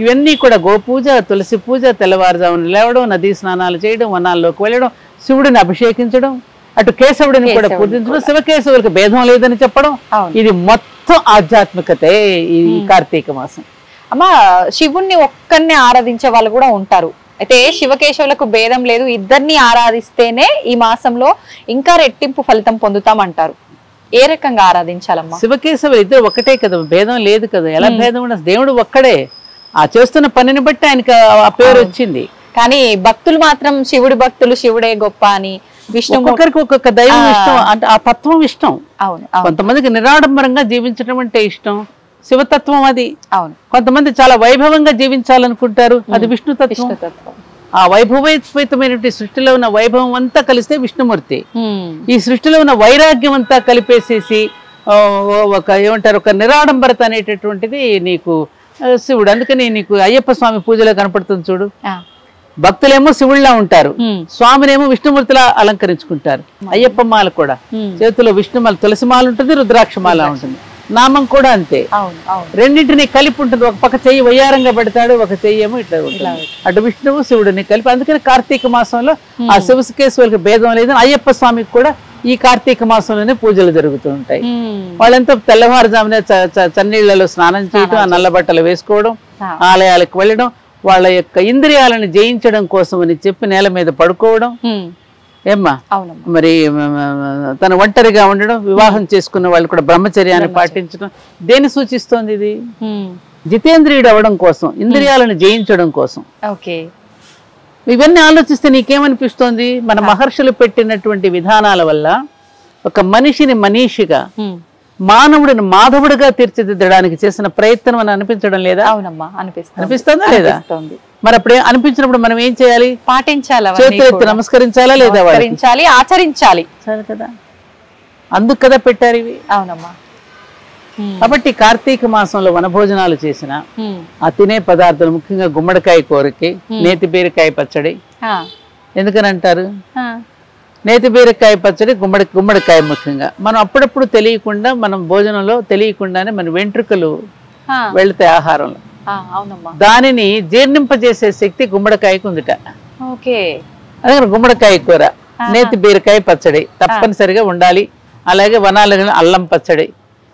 Speaker 2: ఇవన్నీ కూడా గోపూజ, తులసి పూజ, తెల్లవారుజామున లేవడం, నదీ స్నానాలు చేయడం, వనాల్లోకి వెళ్ళడం, శివుడిని అభిషేకించడం, అటు కేశవుడిని కూడా పూజించడం, శివకేశవులకు భేదం లేదని చెప్పడం. ఇది మొత్తం ఆధ్యాత్మికతే ఈ కార్తీక మాసం.
Speaker 1: అమ్మా, శివుణ్ణి ఒక్కరిని ఆరాధించే వాళ్ళు కూడా ఉంటారు. అయితే శివకేశవులకు భేదం లేదు, ఇద్దరిని ఆరాధిస్తేనే ఈ మాసంలో ఇంకా రెట్టింపు ఫలితం పొందుతామంటారు. ఏ రకంగా ఆరాధించాలమ్మా?
Speaker 2: శివకేశవులు ఇద్దరు ఒకటే కదా, భేదం లేదు కదా. ఎలా భేదం ఉండదు? దేవుడు ఒక్కడే, ఆ చేస్తున్న పనిని బట్టి ఆయనకి ఆ పేరు వచ్చింది.
Speaker 1: కానీ భక్తులు మాత్రం శివుడి భక్తులు శివుడే గొప్ప అని, విష్ణు
Speaker 2: ఒక్కొక్కరికి ఒక్కొక్క దైవం ఇష్టం, అంటే ఆ తత్వం ఇష్టం.
Speaker 1: అవును,
Speaker 2: కొంతమందికి నిరాడంబరంగా జీవించడం అంటే ఇష్టం, శివతత్వం అది.
Speaker 1: అవును.
Speaker 2: కొంతమంది చాలా వైభవంగా జీవించాలనుకుంటారు, అది విష్ణుతత్వం. ఆ వైభవోపేతమైనటువంటి సృష్టిలో ఉన్న వైభవం అంతా కలిస్తే విష్ణుమూర్తి. ఈ సృష్టిలో ఉన్న వైరాగ్యం అంతా కలిపేసేసి ఒక ఏమంటారు, ఒక నిరాడంబరత అనేటటువంటిది నీకు శివుడు. అందుకని నీకు అయ్యప్ప స్వామి పూజలో కనపడుతుంది చూడు, భక్తులేమో శివుళ్ళలా ఉంటారు, స్వామినేమో విష్ణుమూర్తిలా అలంకరించుకుంటారు. అయ్యప్ప మాల కూడా చేతిలో విష్ణుమాల, తులసిమాల ఉంటుంది, రుద్రాక్షమాల ఉంటుంది. నామం కూడా అంతే, రెండింటిని కలిపి ఉంటుంది. ఒక పక్క చెయ్యి వయ్యారంగా పెడతాడు, ఒక చెయ్యి ఏమో ఇట్లా ఉంటుంది. అటు విష్ణువు శివుడిని కలిపి. అందుకని కార్తీక మాసంలో ఆ శివకేశ్వరులకు భేదం లేదు. అయ్యప్ప స్వామికి కూడా ఈ కార్తీక మాసంలోనే పూజలు జరుగుతూ ఉంటాయి. వాళ్ళంతా తెల్లవారుజామునే చన్నీళ్లలో స్నానం చేయడం, ఆ నల్ల బట్టలు వేసుకోవడం, ఆలయాలకు వెళ్ళడం, వాళ్ళ యొక్క ఇంద్రియాలను జయించడం కోసం అని చెప్పి నేల మీద పడుకోవడం. ఏమ్మా మరి తన ఒంటరిగా ఉండడం, వివాహం చేసుకున్న వాళ్ళు కూడా బ్రహ్మచర్యాన్ని పాటించడం. దేన్ని సూచిస్తోంది ఇది? జితేంద్రియుడు అవడం కోసం, ఇంద్రియాలను జయించడం కోసం. ఇవన్నీ ఆలోచిస్తే నీకేమనిపిస్తోంది? మన మహర్షులు పెట్టినటువంటి విధానాల వల్ల ఒక మనిషిని మనీషిగా, మానవుడిని మాధవుడిగా తీర్చిదిద్దడానికి చేసిన ప్రయత్నం అని అనిపించడం లేదా?
Speaker 1: అవునమ్మా,
Speaker 2: అనిపిస్తుందా లేదా? మరి అప్పుడే అనిపించినప్పుడు మనం ఏం చేయాలి?
Speaker 1: పాటించాలి,
Speaker 2: చేతులెత్తి నమస్కరించాలా లేదా?
Speaker 1: ఆచరించాలి
Speaker 2: కదా, అందుకు కదా పెట్టారు ఇవి.
Speaker 1: అవునమ్మా.
Speaker 2: కాబట్టి కార్తీక మాసంలో వనభోజనాలు చేసిన ఆ తినే పదార్థాలు ముఖ్యంగా గుమ్మడికాయ కూరకి, నేతి బీరకాయ పచ్చడి. ఎందుకని అంటారు? నేతి బీరకాయ పచ్చడి, గుమ్మడికాయ ముఖ్యంగా. మనం అప్పుడప్పుడు తెలియకుండా, మనం భోజనంలో తెలియకుండానే మన వెంట్రుకలు వెళ్తాయి ఆహారంలో. దానిని జీర్ణింపజేసే శక్తి గుమ్మడికాయకు ఉందిట. అదే గుమ్మడికాయ కూర, నేతి బీరకాయ పచ్చడి తప్పనిసరిగా ఉండాలి. అలాగే వనాలలో అల్లం పచ్చడి.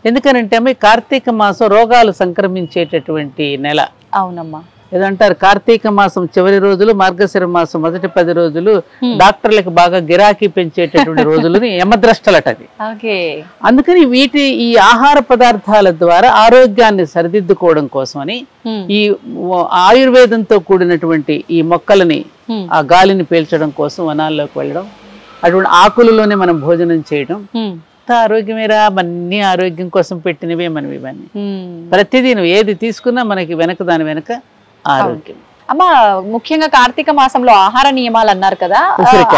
Speaker 2: ఎందుకనంటే కార్తీక మాసం రోగాలు సంక్రమించేటటువంటి నెల.
Speaker 1: అవునమ్మా.
Speaker 2: ఏదంటారు, కార్తీక మాసం చివరి రోజులు, మార్గశిర మాసం మొదటి 10 రోజులు డాక్టర్లకు బాగా గిరాకీ పెంచేటటువంటి రోజులని యమద్రష్టలటది. అందుకని ఈ ఆహార పదార్థాల ద్వారా ఆరోగ్యాన్ని సరిదిద్దుకోవడం కోసమని ఈ ఆయుర్వేదంతో కూడినటువంటి ఈ మొక్కలని, ఆ గాలిని పీల్చడం కోసం వనాల్లోకి వెళ్ళడం, అటువంటి ఆకులలోనే మనం భోజనం చేయడం. ఆరోగ్యమేరా, అన్ని ఆరోగ్యం కోసం పెట్టినవే మనం ఇవన్నీ. ప్రతిదీ నువ్వు ఏది తీసుకున్నా మనకి వెనక దాని వెనక ఆరోగ్యం.
Speaker 1: అమ్మా, ముఖ్యంగా కార్తీక మాసంలో ఆహార నియమాలు అన్నారు కదా,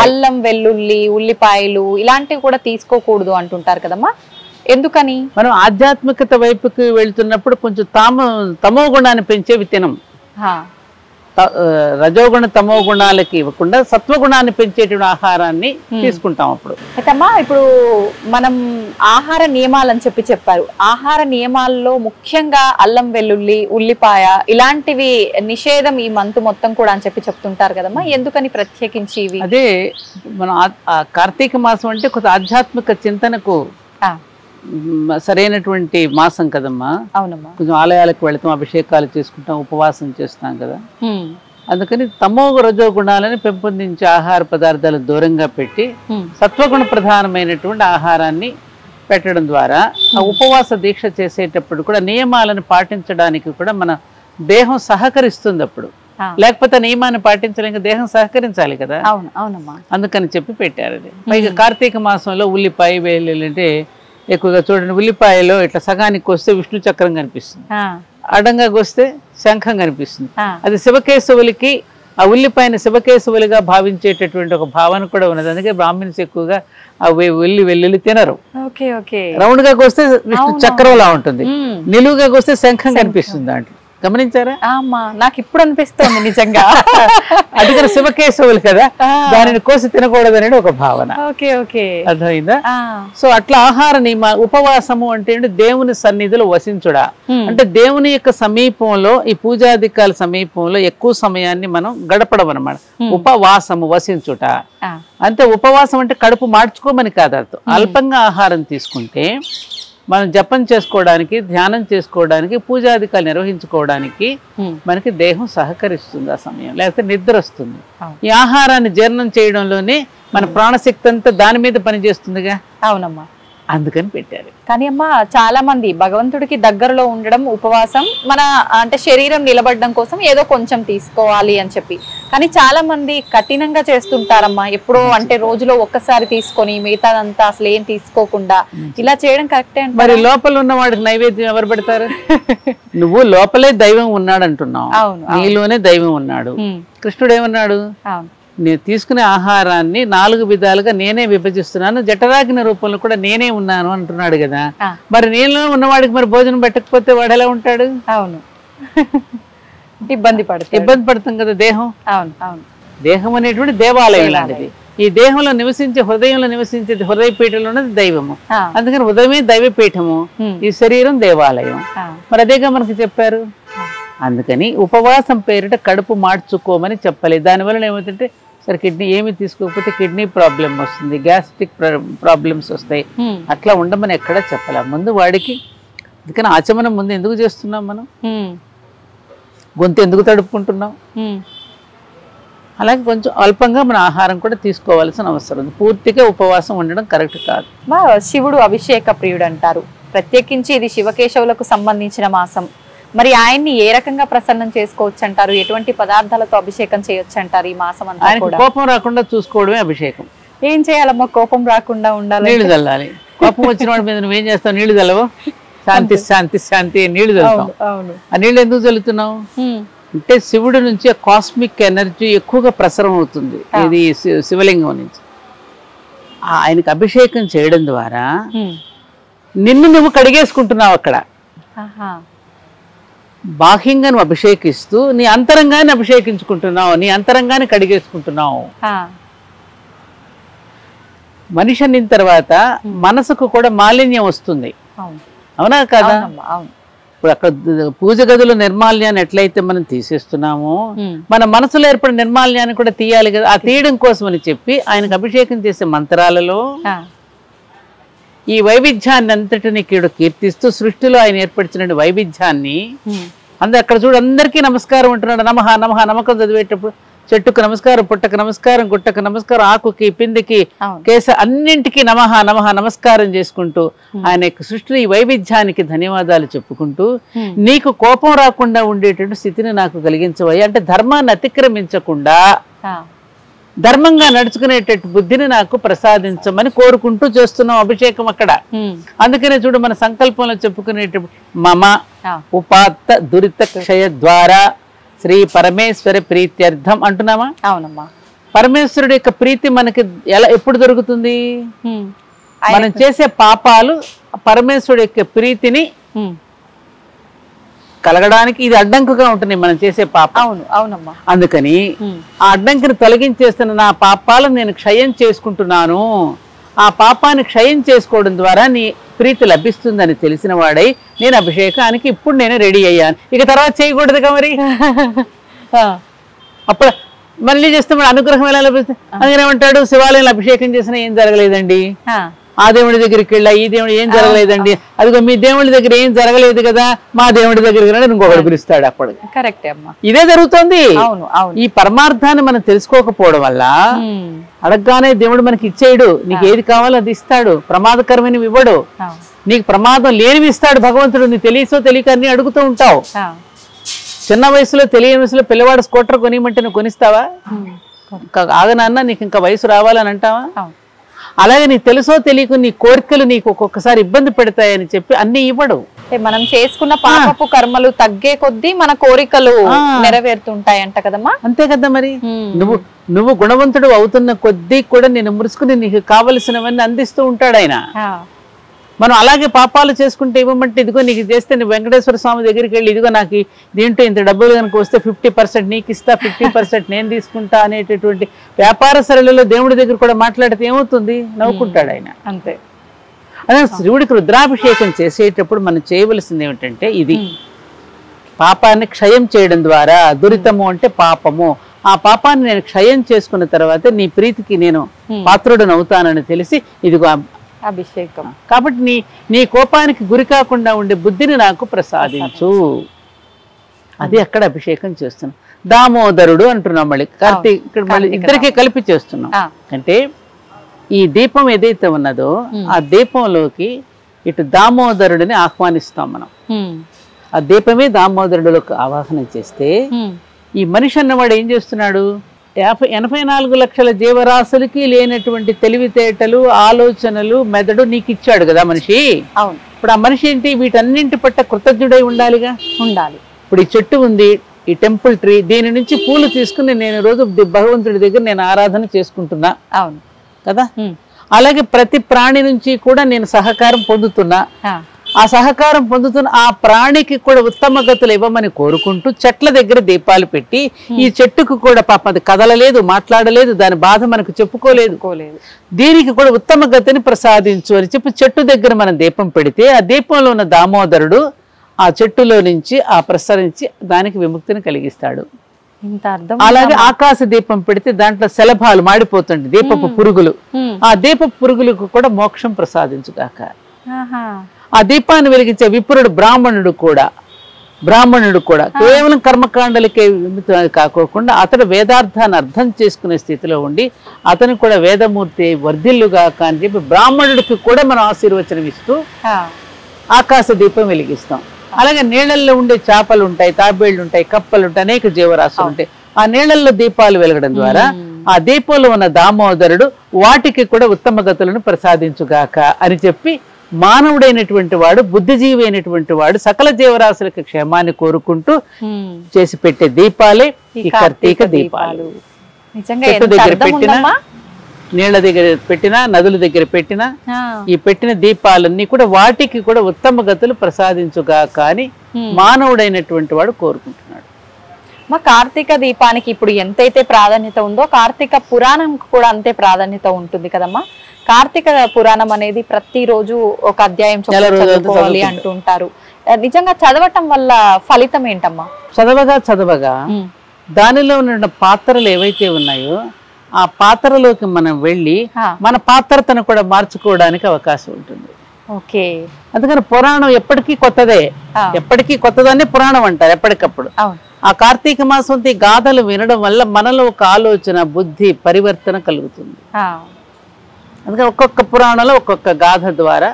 Speaker 1: అల్లం, వెల్లుల్లి, ఉల్లిపాయలు ఇలాంటివి కూడా తీసుకోకూడదు అంటుంటారు కదమ్మా, ఎందుకని?
Speaker 2: మనం ఆధ్యాత్మికత వైపుకి వెళ్తున్నప్పుడు కొంచెం తమో గుణాన్ని పెంచేవి తినం. రజోగుణ తమో గుణాలకి ఇవ్వకుండా సత్వగుణాన్ని పెంచేటువంటి ఆహారాన్ని తీసుకుంటాం. అప్పుడు
Speaker 1: అయితే అమ్మా, ఇప్పుడు మనం ఆహార నియమాలు అని చెప్పారు. ఆహార నియమాల్లో ముఖ్యంగా అల్లం, వెల్లుల్లి, ఉల్లిపాయ ఇలాంటివి నిషేధం ఈ మంత్ మొత్తం కూడా అని చెప్తుంటారు కదమ్మా, ఎందుకని ప్రత్యేకించి ఇవి?
Speaker 2: అదే మనం కార్తీక మాసం అంటే కొంత ఆధ్యాత్మిక చింతనకు సరైనటువంటి మాసం కదమ్మా.
Speaker 1: అవునమ్మా.
Speaker 2: కొంచెం ఆలయాలకు వెళతాం, అభిషేకాలు చేసుకుంటాం, ఉపవాసం చేస్తాం కదా. అందుకని తమో రజో గుణాలను పెంపొందించే ఆహార పదార్థాలు దూరంగా పెట్టి సత్వగుణ ప్రధానమైనటువంటి ఆహారాన్ని పెట్టడం ద్వారా ఆ ఉపవాస దీక్ష చేసేటప్పుడు కూడా నియమాలను పాటించడానికి కూడా మన దేహం సహకరిస్తుంది. అప్పుడు లేకపోతే నియమాన్ని పాటించలేక దేహం సహకరించాలి కదా. అందుకని చెప్పి పెట్టారు. అది పైగా కార్తీక మాసంలో ఉల్లిపాయ, వెల్లుల్లి అంటే ఎక్కువగా చూడండి, ఉల్లిపాయలో ఇట్లా సగానికి వస్తే విష్ణు చక్రం కనిపిస్తుంది, అడ్డంగా వస్తే శంఖం కనిపిస్తుంది. అది శివకేశవులకి, ఆ ఉల్లిపాయని శివకేశవులుగా భావించేటటువంటి ఒక భావన కూడా ఉన్నది. అందుకే బ్రాహ్మణ్స్ ఎక్కువగా ఆ వెల్లుల్లి తినరు. రౌండ్ గా వస్తే విష్ణు చక్రంలా ఉంటుంది, నిలువుగా వస్తే శంఖం కనిపిస్తుంది. దాంట్లో గమనించారా?
Speaker 1: నాకు ఇప్పుడు అనిపిస్తుంది నిజంగా.
Speaker 2: అందుకని శివకేశవులు కదా, దానిని కోసి తినకూడదు అనేది ఒక భావన. అర్థమైందా? సో అట్లా ఆహార నియమ, ఉపవాసము అంటే దేవుని సన్నిధిలో వసించుడా, అంటే దేవుని యొక్క సమీపంలో, ఈ పూజాధికాల సమీపంలో ఎక్కువ సమయాన్ని మనం గడపడం అన్నమాట. ఉపవాసము, వసించుట అంటే ఉపవాసం అంటే కడుపు మార్చుకోమని కాదు అర్థం. అల్పంగా ఆహారం తీసుకుంటే మనం జపం చేసుకోవడానికి, ధ్యానం చేసుకోవడానికి, పూజాధికాలు నిర్వహించుకోవడానికి మనకి దేహం సహకరిస్తుంది. ఆ సమయం లేకపోతే నిద్ర వస్తుంది. ఈ ఆహారాన్ని జీర్ణం చేయడంలోనే మన ప్రాణశక్తి అంతా దాని మీద పనిచేస్తుందిగా.
Speaker 1: అవునమ్మా.
Speaker 2: అందుకని పెట్టారు.
Speaker 1: కానీ అమ్మ చాలా మంది భగవంతుడికి దగ్గరలో ఉండడం ఉపవాసం మన అంటే శరీరం నిలబడడం కోసం ఏదో కొంచెం తీసుకోవాలి అని చెప్పి, కానీ చాలా మంది కఠినంగా చేస్తుంటారమ్మా. ఎప్పుడో అంటే రోజులో ఒక్కసారి తీసుకొని మిగతాదంతా అసలు ఏం తీసుకోకుండా ఇలా చేయడం కరెక్టే అంటే
Speaker 2: మరి లోపల ఉన్న వాడికి నైవేద్యం ఎవరు పెడతారు? నువ్వు లోపలే దైవం ఉన్నాడు అంటున్నావు, నీలోనే దైవం ఉన్నాడు. కృష్ణుడు ఏమన్నాడు? నేను తీసుకునే ఆహారాన్ని 4 విధాలుగా నేనే విభజిస్తున్నాను, జఠరాగ్ని రూపంలో కూడా నేనే ఉన్నాను అంటున్నాడు కదా. మరి నీలో ఉన్నవాడికి మరి భోజనం పెట్టకపోతే వాడు ఎలా ఉంటాడు?
Speaker 1: అవును, ఇబ్బంది
Speaker 2: పడతాం కదా. దేహం
Speaker 1: అవును అవును
Speaker 2: దేహం అనేటువంటి దేవాలయం లాంటిది. ఈ దేహంలో నివసించే హృదయంలో నివసించేది హృదయపీఠంలో ఉన్నది దైవము. అందుకని హృదయమే దైవపీఠము, ఈ శరీరం దేవాలయం. మరి అదేగా మనకి చెప్పారు. అందుకని ఉపవాసం పేరిట కడుపు మార్చుకోమని చెప్పలేదు. దానివల్ల ఏమవుతుంటే సరే కిడ్నీ ఏమి తీసుకోకపోతే కిడ్నీ ప్రాబ్లం వస్తుంది, గ్యాస్ట్రిక్ ప్రాబ్లమ్స్ వస్తాయి, అట్లా ఉండమని ఎక్కడా చెప్పలే. ముందు వాడికి అందుకని ఆచమనం ముందు ఎందుకు చేస్తున్నాం మనం? గొంతు ఎందుకు తడుపుకుంటున్నాం? అలాగే కొంచెం అల్పంగా మన ఆహారం కూడా తీసుకోవాల్సిన అవసరం ఉంది. పూర్తిగా ఉపవాసం ఉండడం కరెక్ట్ కాదు.
Speaker 1: శివుడు అభిషేక ప్రియుడు అంటారు, ప్రత్యేకించి ఇది శివకేశవులకు సంబంధించిన మాసం. మరి ఆయన్ని ఏ రకంగా ప్రసన్నం చేసుకోవచ్చు అంటారు? ఎటువంటి పదార్థాలతో అభిషేకం చేయొచ్చు అంటారు ఈ మాసం అంతా?
Speaker 2: ఆయనకు కోపం రాకుండా చూసుకోవడమే అభిషేకం.
Speaker 1: ఏం చేయాలమ్మా కోపం రాకుండా ఉండాలి?
Speaker 2: నీళ్లు చల్లాలి. కోపం వచ్చిన వాడి మీద నువ్వేం చేస్తావు? నీళ్లు చల్లవు. శాంతి శాంతి శాంతి నీళ్లు చల్లుతావు. ఆ నీళ్ళు ఎందుకు చల్లుతున్నావు అంటే శివుడి నుంచి కాస్మిక్ ఎనర్జీ ఎక్కువగా ప్రసరం అవుతుంది ఇది శివలింగం నుంచి. ఆయనకు అభిషేకం చేయడం ద్వారా నిన్ను నువ్వు కడిగేసుకుంటున్నావు. అక్కడ బాహ్యంగా నువ్వు అభిషేకిస్తూ నీ అంతరంగాన్ని అభిషేకించుకుంటున్నావు, నీ అంతరంగాన్ని కడిగేసుకుంటున్నావు. మనిషి అన్న తర్వాత మనసుకు కూడా మాలిన్యం వస్తుంది, అవునా కదా? ఇప్పుడు అక్కడ పూజ గదుల నిర్మాల్యాన్ని ఎట్లయితే మనం తీసేస్తున్నామో మన మనసులో ఏర్పడిన నిర్మాల్యాన్ని కూడా తీయాలి కదా. ఆ తీయడం కోసం అని చెప్పి ఆయనకు అభిషేకం చేసే మంత్రాలలో ఈ వైవిధ్యాన్ని అంతటిని కీర్తిస్తూ సృష్టిలో ఆయన ఏర్పరిచిన వైవిధ్యాన్ని అందరు అక్కడ చూడు అందరికీ నమస్కారం అంటున్నాడు. నమః నమః నమ్మకం చదివేటప్పుడు చెట్టుకు నమస్కారం, పుట్టకు నమస్కారం, గుట్టకు నమస్కారం, ఆకుకి పిందికి కేస అన్నింటికి నమః నమః నమస్కారం చేసుకుంటూ ఆయన యొక్క సృష్టిని వైవిధ్యానికి ధన్యవాదాలు చెప్పుకుంటూ నీకు కోపం రాకుండా ఉండేటట్టు స్థితిని నాకు కలిగించవయ్యా అంటే ధర్మాన్ని అతిక్రమించకుండా ధర్మంగా నడుచుకునేటట్టు బుద్ధిని నాకు ప్రసాదించమని కోరుకుంటూ చేస్తున్నాం అభిషేకం అక్కడ. అందుకనే చూడు మన సంకల్పంలో చెప్పుకునేటప్పుడు మమ ఉపాత్త దురిత క్షయ ద్వారా శ్రీ పరమేశ్వర ప్రీత్యర్థం అంటున్నామా?
Speaker 1: అవునమ్మా.
Speaker 2: పరమేశ్వరుడు యొక్క ప్రీతి మనకి ఎప్పుడు దొరుకుతుంది? మనం చేసే పాపాలు పరమేశ్వరుడు యొక్క ప్రీతిని కలగడానికి ఇది అడ్డంకుగా ఉంటుంది మనం చేసే పాపం.
Speaker 1: అవును అవునమ్మా.
Speaker 2: అందుకని ఆ అడ్డంకిని తొలగించేస్తున్న నా పాపాలను నేను క్షయం చేసుకుంటున్నాను. ఆ పాపాన్ని క్షయం చేసుకోవడం ద్వారా నీ ప్రీతి లభిస్తుందని తెలిసిన వాడై నేను అభిషేకానికి ఇప్పుడు నేను రెడీ అయ్యాను. ఇక తర్వాత చేయకూడదుగా మరి. అప్పుడు మళ్ళీ చేస్తే మరి అనుగ్రహం ఎలా లభిస్తుంది? అందుకని ఏమంటాడు, శివాలయంలో అభిషేకం చేసినా ఏం జరగలేదండి, ఆ దేవుడి దగ్గరికి వెళ్ళా ఈ దేవుడు ఏం జరగలేదండి, అదిగో మీ దేవుడి దగ్గర ఏం జరగలేదు కదా మా దేవుడి దగ్గరికి వెళ్ళి ఇంకొకటి పిలుస్తాడు. అప్పుడు
Speaker 1: కరెక్టే అమ్మా,
Speaker 2: ఇదే జరుగుతుంది. ఈ పరమార్థాన్ని మనం తెలుసుకోకపోవడం వల్ల అడగగానే దేవుడు మనకి ఇచ్చేయడు, నీకు ఏది కావాలో అది ఇస్తాడు, ప్రమాదకరమైనవి ఇవ్వడు, నీకు ప్రమాదం లేనివి ఇస్తాడు భగవంతుడు. నీకు తెలియసో తెలియక అన్ని అడుగుతూ ఉంటావు. చిన్న వయసులో తెలియని వయసులో పిల్లవాడు స్కూటర్ కొనియమంటే నువ్వు కొనిస్తావా? ఆగనాన్న నీకు ఇంకా వయసు రావాలని అంటావా? అలాగే నీకు తెలుసో తెలియకు నీ కోరికలు నీకు ఒక్కొక్కసారి ఇబ్బంది పెడతాయని చెప్పి అన్ని ఇవ్వడు.
Speaker 1: మనం చేసుకున్న పాపపు కర్మలు తగ్గే కొద్దీ మన కోరికలు నెరవేరుతుంటాయంట కదమ్మా.
Speaker 2: అంతే కదా మరి. నువ్వు గుణవంతుడు అవుతున్న కొద్దీ కూడా నేను మురుసుకుని నీకు కావలసినవన్నీ అందిస్తూ ఉంటాడు ఆయన. మనం అలాగే పాపాలు చేసుకుంటే ఇవ్వమంటే ఇదిగో నీకు చేస్తే నీ వెంకటేశ్వర స్వామి దగ్గరికి వెళ్ళి ఇదిగో నాకు దీంట్లో ఇంత డబ్బులు కనుక వస్తే 50% నీకు ఇస్తా 50% నేను తీసుకుంటా అనేటటువంటి వ్యాపార సరళిలో దేవుడి దగ్గర కూడా మాట్లాడితే ఏమవుతుంది? నవ్వుకుంటాడు ఆయన.
Speaker 1: అంతే.
Speaker 2: అదే శివుడికి రుద్రాభిషేకం చేసేటప్పుడు మనం చేయవలసింది ఏమిటంటే ఇది పాపాన్ని క్షయం చేయడం ద్వారా, దురితము అంటే పాపము, ఆ పాపాన్ని నేను క్షయం చేసుకున్న తర్వాత నీ ప్రీతికి నేను పాత్రుడను అవుతానని తెలిసి ఇదిగో
Speaker 1: అభిషేకం.
Speaker 2: కాబట్టి నీ కోపానికి గురి కాకుండా ఉండే బుద్ధిని నాకు ప్రసాదించు. అది అక్కడ అభిషేకం చేస్తున్నాం. దామోదరుడు అంటున్నాం, మళ్ళీ కార్తీక్ ఇక్కడ మళ్ళీ ఇద్దరికీ కలిపి చేస్తున్నాం. అంటే ఈ దీపం ఏదైతే ఉన్నదో ఆ దీపంలోకి ఇటు దామోదరుడిని ఆహ్వానిస్తాం మనం. ఆ దీపమే దామోదరుడిలోకి ఆవాహనం చేస్తే ఈ మనిషి అన్నవాడు ఏం చేస్తున్నాడు? 84 లక్షల జీవరాశులకి లేనటువంటి తెలివితేటలు, ఆలోచనలు, మెదడు నీకు ఇచ్చాడు కదా మనిషి.
Speaker 1: అవును.
Speaker 2: ఇప్పుడు ఆ మనిషి ఏంటి? వీటన్నింటి పట్ల కృతజ్ఞుడై ఉండాలిగా.
Speaker 1: ఉండాలి.
Speaker 2: ఇప్పుడు ఈ చెట్టు ఉంది, ఈ టెంపుల్ ట్రీ, దీని నుంచి పూలు తీసుకుని నేను రోజు భగవంతుడి దగ్గర నేను ఆరాధన చేసుకుంటున్నా.
Speaker 1: అవును
Speaker 2: కదా. అలాగే ప్రతి ప్రాణి నుంచి కూడా నేను సహకారం పొందుతున్నా. ఆ సహకారం పొందుతున్న ఆ ప్రాణికి కూడా ఉత్తమ గతులు ఇవ్వమని కోరుకుంటూ చెట్ల దగ్గర దీపాలు పెట్టి, ఈ చెట్టుకు కూడా పాపం అది కదలలేదు, మాట్లాడలేదు, దాని బాధ మనకు చెప్పుకోలేదు, దీనికి కూడా ఉత్తమ గతిని ప్రసాదించు అని చెప్పి చెట్టు దగ్గర మనం దీపం పెడితే ఆ దీపంలో ఉన్న దామోదరుడు ఆ చెట్టులో నుంచి ఆ ప్రసరించి దానికి విముక్తిని కలిగిస్తాడు. అలాగే ఆకాశ దీపం పెడితే దాంట్లో శలభాలు మాడిపోతుంది, దీపపు పురుగులు. ఆ దీపపు పురుగులకు కూడా మోక్షం ప్రసాదించుగాక. ఆ దీపాన్ని వెలిగించే విప్రుడు బ్రాహ్మణుడు కూడా కేవలం కర్మకాండలకే కాకోకుండా అతడు వేదార్థాన్ని అర్థం చేసుకునే స్థితిలో ఉండి అతను కూడా వేదమూర్తి వర్ధిల్లుగాక అని చెప్పి బ్రాహ్మణుడికి కూడా మనం ఆశీర్వచనం ఇస్తూ ఆకాశ దీపం వెలిగిస్తాం. అలాగే నీళ్ళల్లో ఉండే చేపలు ఉంటాయి, తాబేళ్లు ఉంటాయి, కప్పలు ఉంటాయి, అనేక జీవరాశులు ఉంటాయి. ఆ నీళ్ళల్లో దీపాలు వెలగడం ద్వారా ఆ దీపంలో ఉన్న దామోదరుడు వాటికి కూడా ఉత్తమ గతులను ప్రసాదించుగాక అని చెప్పి మానవుడైనటువంటి వాడు, బుద్ధిజీవి అయినటువంటి వాడు సకల జీవరాశులకు క్షేమాన్ని కోరుకుంటూ చేసి పెట్టే దీపాలే ఈ కార్తీక దీపాలు. చెట్టు దగ్గర పెట్టినా, నీళ్ల దగ్గర పెట్టినా, నదుల దగ్గర పెట్టినా ఈ పెట్టిన దీపాలన్నీ కూడా వాటికి కూడా ఉత్తమ గతులు ప్రసాదించుగాక అని మానవుడైనటువంటి వాడు కోరుకుంటున్నాడు.
Speaker 1: మా కార్తీక దీపానికి ఇప్పుడు ఎంతైతే ప్రాధాన్యత ఉందో కార్తీక పురాణం కూడా అంతే ప్రాధాన్యత ఉంటుంది కదమ్మా. కార్తీక పురాణం అనేది ప్రతిరోజు ఒక అధ్యాయం చదువుకోవాలి అంటుంటారు. నిజంగా చదవటం వల్ల ఫలితం ఏంటమ్మా?
Speaker 2: చదవగా దానిలో ఉన్న పాత్రలు ఏవైతే ఉన్నాయో ఆ పాత్రలోకి మనం వెళ్ళి మన పాత్రతను కూడా మార్చుకోవడానికి అవకాశం ఉంటుంది.
Speaker 1: ఓకే.
Speaker 2: అందుకని పురాణం ఎప్పటికీ కొత్తదే, ఎప్పటికీ కొత్తదాన్ని పురాణం అంటారు ఎప్పటికప్పుడు. ఆ కార్తీక మాసం గాథలు వినడం వల్ల మనలో ఒక ఆలోచన, బుద్ధి పరివర్తన కలుగుతుంది. అందుకని ఒక్కొక్క పురాణంలో ఒక్కొక్క గాథ ద్వారా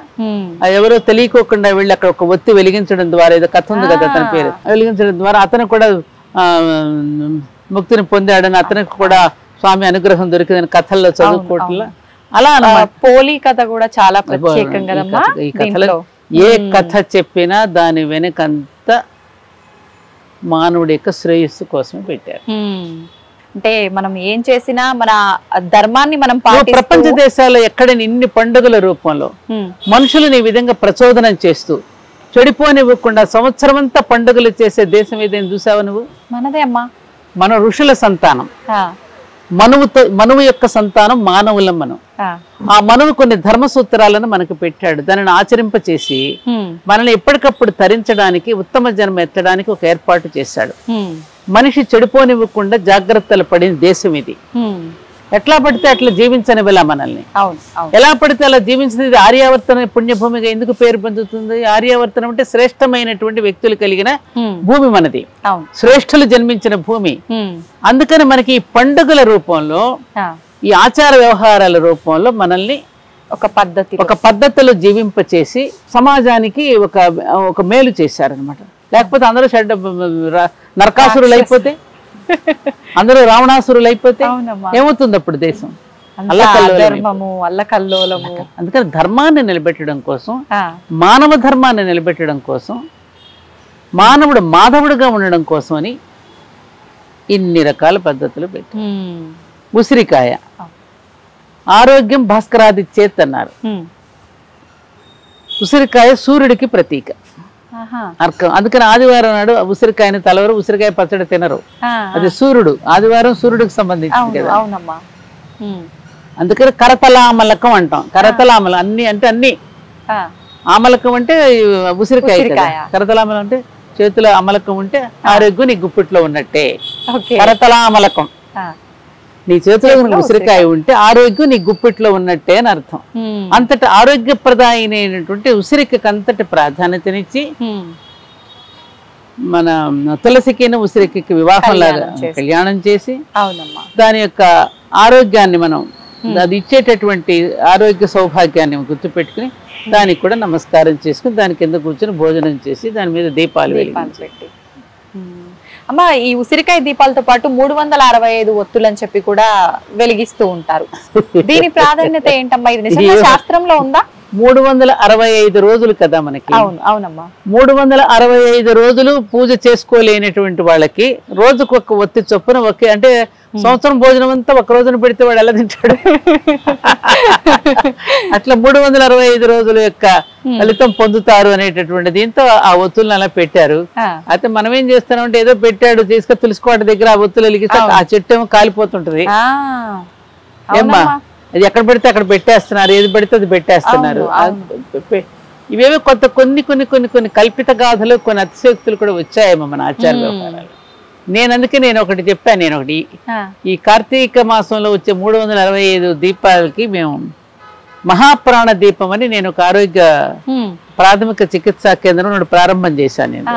Speaker 2: ఎవరో తెలియకోకుండా వెళ్ళి అక్కడ ఒక ఒత్తి వెలిగించడం ద్వారా, ఏదో కథ ఉంది కదా అతని పేరు, వెలిగించడం ద్వారా అతను కూడా ముక్తిని పొందాడని, అతనికి కూడా స్వామి అనుగ్రహం దొరికిందని కథల్లో చదువుకోవట్లా. అలా
Speaker 1: పోలి కథ కూడా చాలా ప్రత్యేకం కదమ్మా.
Speaker 2: ఈ కథలో ఏ కథ చెప్పినా దాని వెనకంత మానవుడి యొక్క శ్రేయస్సు కోసం పెట్టారు.
Speaker 1: అంటే మనం ఏం చేసినా మన ధర్మాన్ని మనం
Speaker 2: ప్రపంచ దేశాల్లో ఎక్కడ ఇన్ని పండుగల రూపంలో మనుషులను ఈ విధంగా ప్రచోదనం చేస్తూ చెడిపోనివ్వకుండా సంవత్సరం అంతా పండుగలు చేసే దేశం ఏదైనా చూసావా నువ్వు?
Speaker 1: మనదే అమ్మా.
Speaker 2: మన ఋషుల సంతానం, మనువు యొక్క సంతానం మానవులం మనం. ఆ మనువు కొన్ని ధర్మ సూత్రాలను మనకు పెట్టాడు, దానిని ఆచరింపచేసి మనల్ని ఎప్పటికప్పుడు తరించడానికి, ఉత్తమ జన్మ ఎత్తడానికి ఒక ఏర్పాటు చేశాడు. మనిషి చెడిపోనివ్వకుండా జాగ్రత్తలు పడిన దేశం ఇది. ఎట్లా పడితే అట్లా జీవించనివ్వలా మనల్ని. ఎలా పడితే అలా జీవించినది ఆర్యావర్తన పుణ్యభూమిగా ఎందుకు పేరు పొందుతుంది? ఆర్యావర్తనం అంటే శ్రేష్టమైనటువంటి వ్యక్తులు కలిగిన భూమి మనది, శ్రేష్ఠులు జన్మించిన భూమి. అందుకని మనకి ఈ పండుగల రూపంలో, ఈ ఆచార వ్యవహారాల రూపంలో మనల్ని ఒక పద్ధతిలో జీవింపచేసి సమాజానికి ఒక మేలు చేశారనమాట. లేకపోతే అందరూ నరకాసురులు అయిపోతే, అందరూ రావణాసురులు అయిపోతే ఏమవుతుంది అప్పుడు దేశం?
Speaker 1: అల్లకల్లోలము.
Speaker 2: అందుకని ధర్మాన్ని నిలబెట్టడం కోసం, మానవ ధర్మాన్ని నిలబెట్టడం కోసం, మానవుడు మాధవుడుగా ఉండడం కోసం అని ఇన్ని రకాల పద్ధతులు పెట్టి. ఉసిరికాయ ఆరోగ్యం భాస్కరాదిచ్చేత్ అన్నారు. ఉసిరికాయ సూర్యుడికి ప్రతీక, అర్కం. అందుకని ఆదివారం నాడు ఉసిరికాయని తలవరు, ఉసిరికాయ పచ్చడి తినరు. అది సూర్యుడు, ఆదివారం సూర్యుడికి సంబంధించింది కదా. అందుకని కరతలామలకం అంటాం. కరతలామలం అన్ని అంటే అన్ని, ఆమలకం అంటే ఉసిరికాయ, కరతలామలం అంటే చేతిలో అమలకం ఉంటే ఆరోగ్యం నీ గుప్పిట్లో ఉన్నట్టే. కరతలామలకం, నీ చేతిలో ఉసిరికాయ ఉంటే ఆరోగ్యం నీ గుప్పిట్లో ఉన్నట్టే అని అర్థం. అంతటి ఆరోగ్యప్రదాయమైనటువంటి ఉసిరికకి అంతటి ప్రాధాన్యతనిచ్చి మన తులసికిన ఉసిరికి వివాహం లాగా కళ్యాణం చేసి దాని యొక్క ఆరోగ్యాన్ని మనం అది ఇచ్చేటటువంటి ఆరోగ్య సౌభాగ్యాన్ని గుర్తుపెట్టుకుని దానికి కూడా నమస్కారం చేసుకుని దాని కింద కూర్చొని భోజనం చేసి దాని మీద దీపాలు
Speaker 1: పెట్టి. అమ్మ, ఈ ఉసిరికాయ దీపాలతో పాటు 365 ఒత్తులు అని చెప్పి కూడా వెలిగిస్తూ ఉంటారు. దీని ప్రాధాన్యత ఏంటమ్మా? ఇది నిజంగా శాస్త్రంలో ఉందా?
Speaker 2: 365 రోజులు కదా మనకి.
Speaker 1: అవునమ్మా.
Speaker 2: 365 రోజులు పూజ చేసుకోలేనటువంటి వాళ్ళకి రోజుకు ఒక ఒత్తి చొప్పున ఒకే, అంటే సంవత్సరం భోజనం అంతా ఒక రోజున పెడితే వాడు ఎలా తింటాడు? అట్లా 365 రోజుల యొక్క ఫలితం పొందుతారు అనేటటువంటి దీంతో ఆ ఒత్తులను అలా పెట్టారు. అయితే మనం ఏం చేస్తామంటే ఏదో పెట్టాడు తీసుకొని తులసికోట దగ్గర ఆ ఒత్తులు వెలిగిస్తే ఆ చెట్టు ఏమో కాలిపోతుంటది. ఏమ్మా, అది ఎక్కడ పెడితే అక్కడ పెట్టేస్తున్నారు, ఏది పెడితే అది పెట్టేస్తున్నారు. ఇవేమో కొన్ని కొన్ని కొన్ని కొన్ని కల్పిత గాథలు, కొన్ని అతిశయోక్తులు కూడా వచ్చాయేమో మన ఆచార వ్యవహారాలు. నేను ఒకటి చెప్పాను. ఈ కార్తీక మాసంలో వచ్చే 365 దీపాలకి మేము మహాప్రాణ దీపం అని నేను ఒక ఆరోగ్య ప్రాథమిక చికిత్సా కేంద్రం ప్రారంభం చేశాను. నేను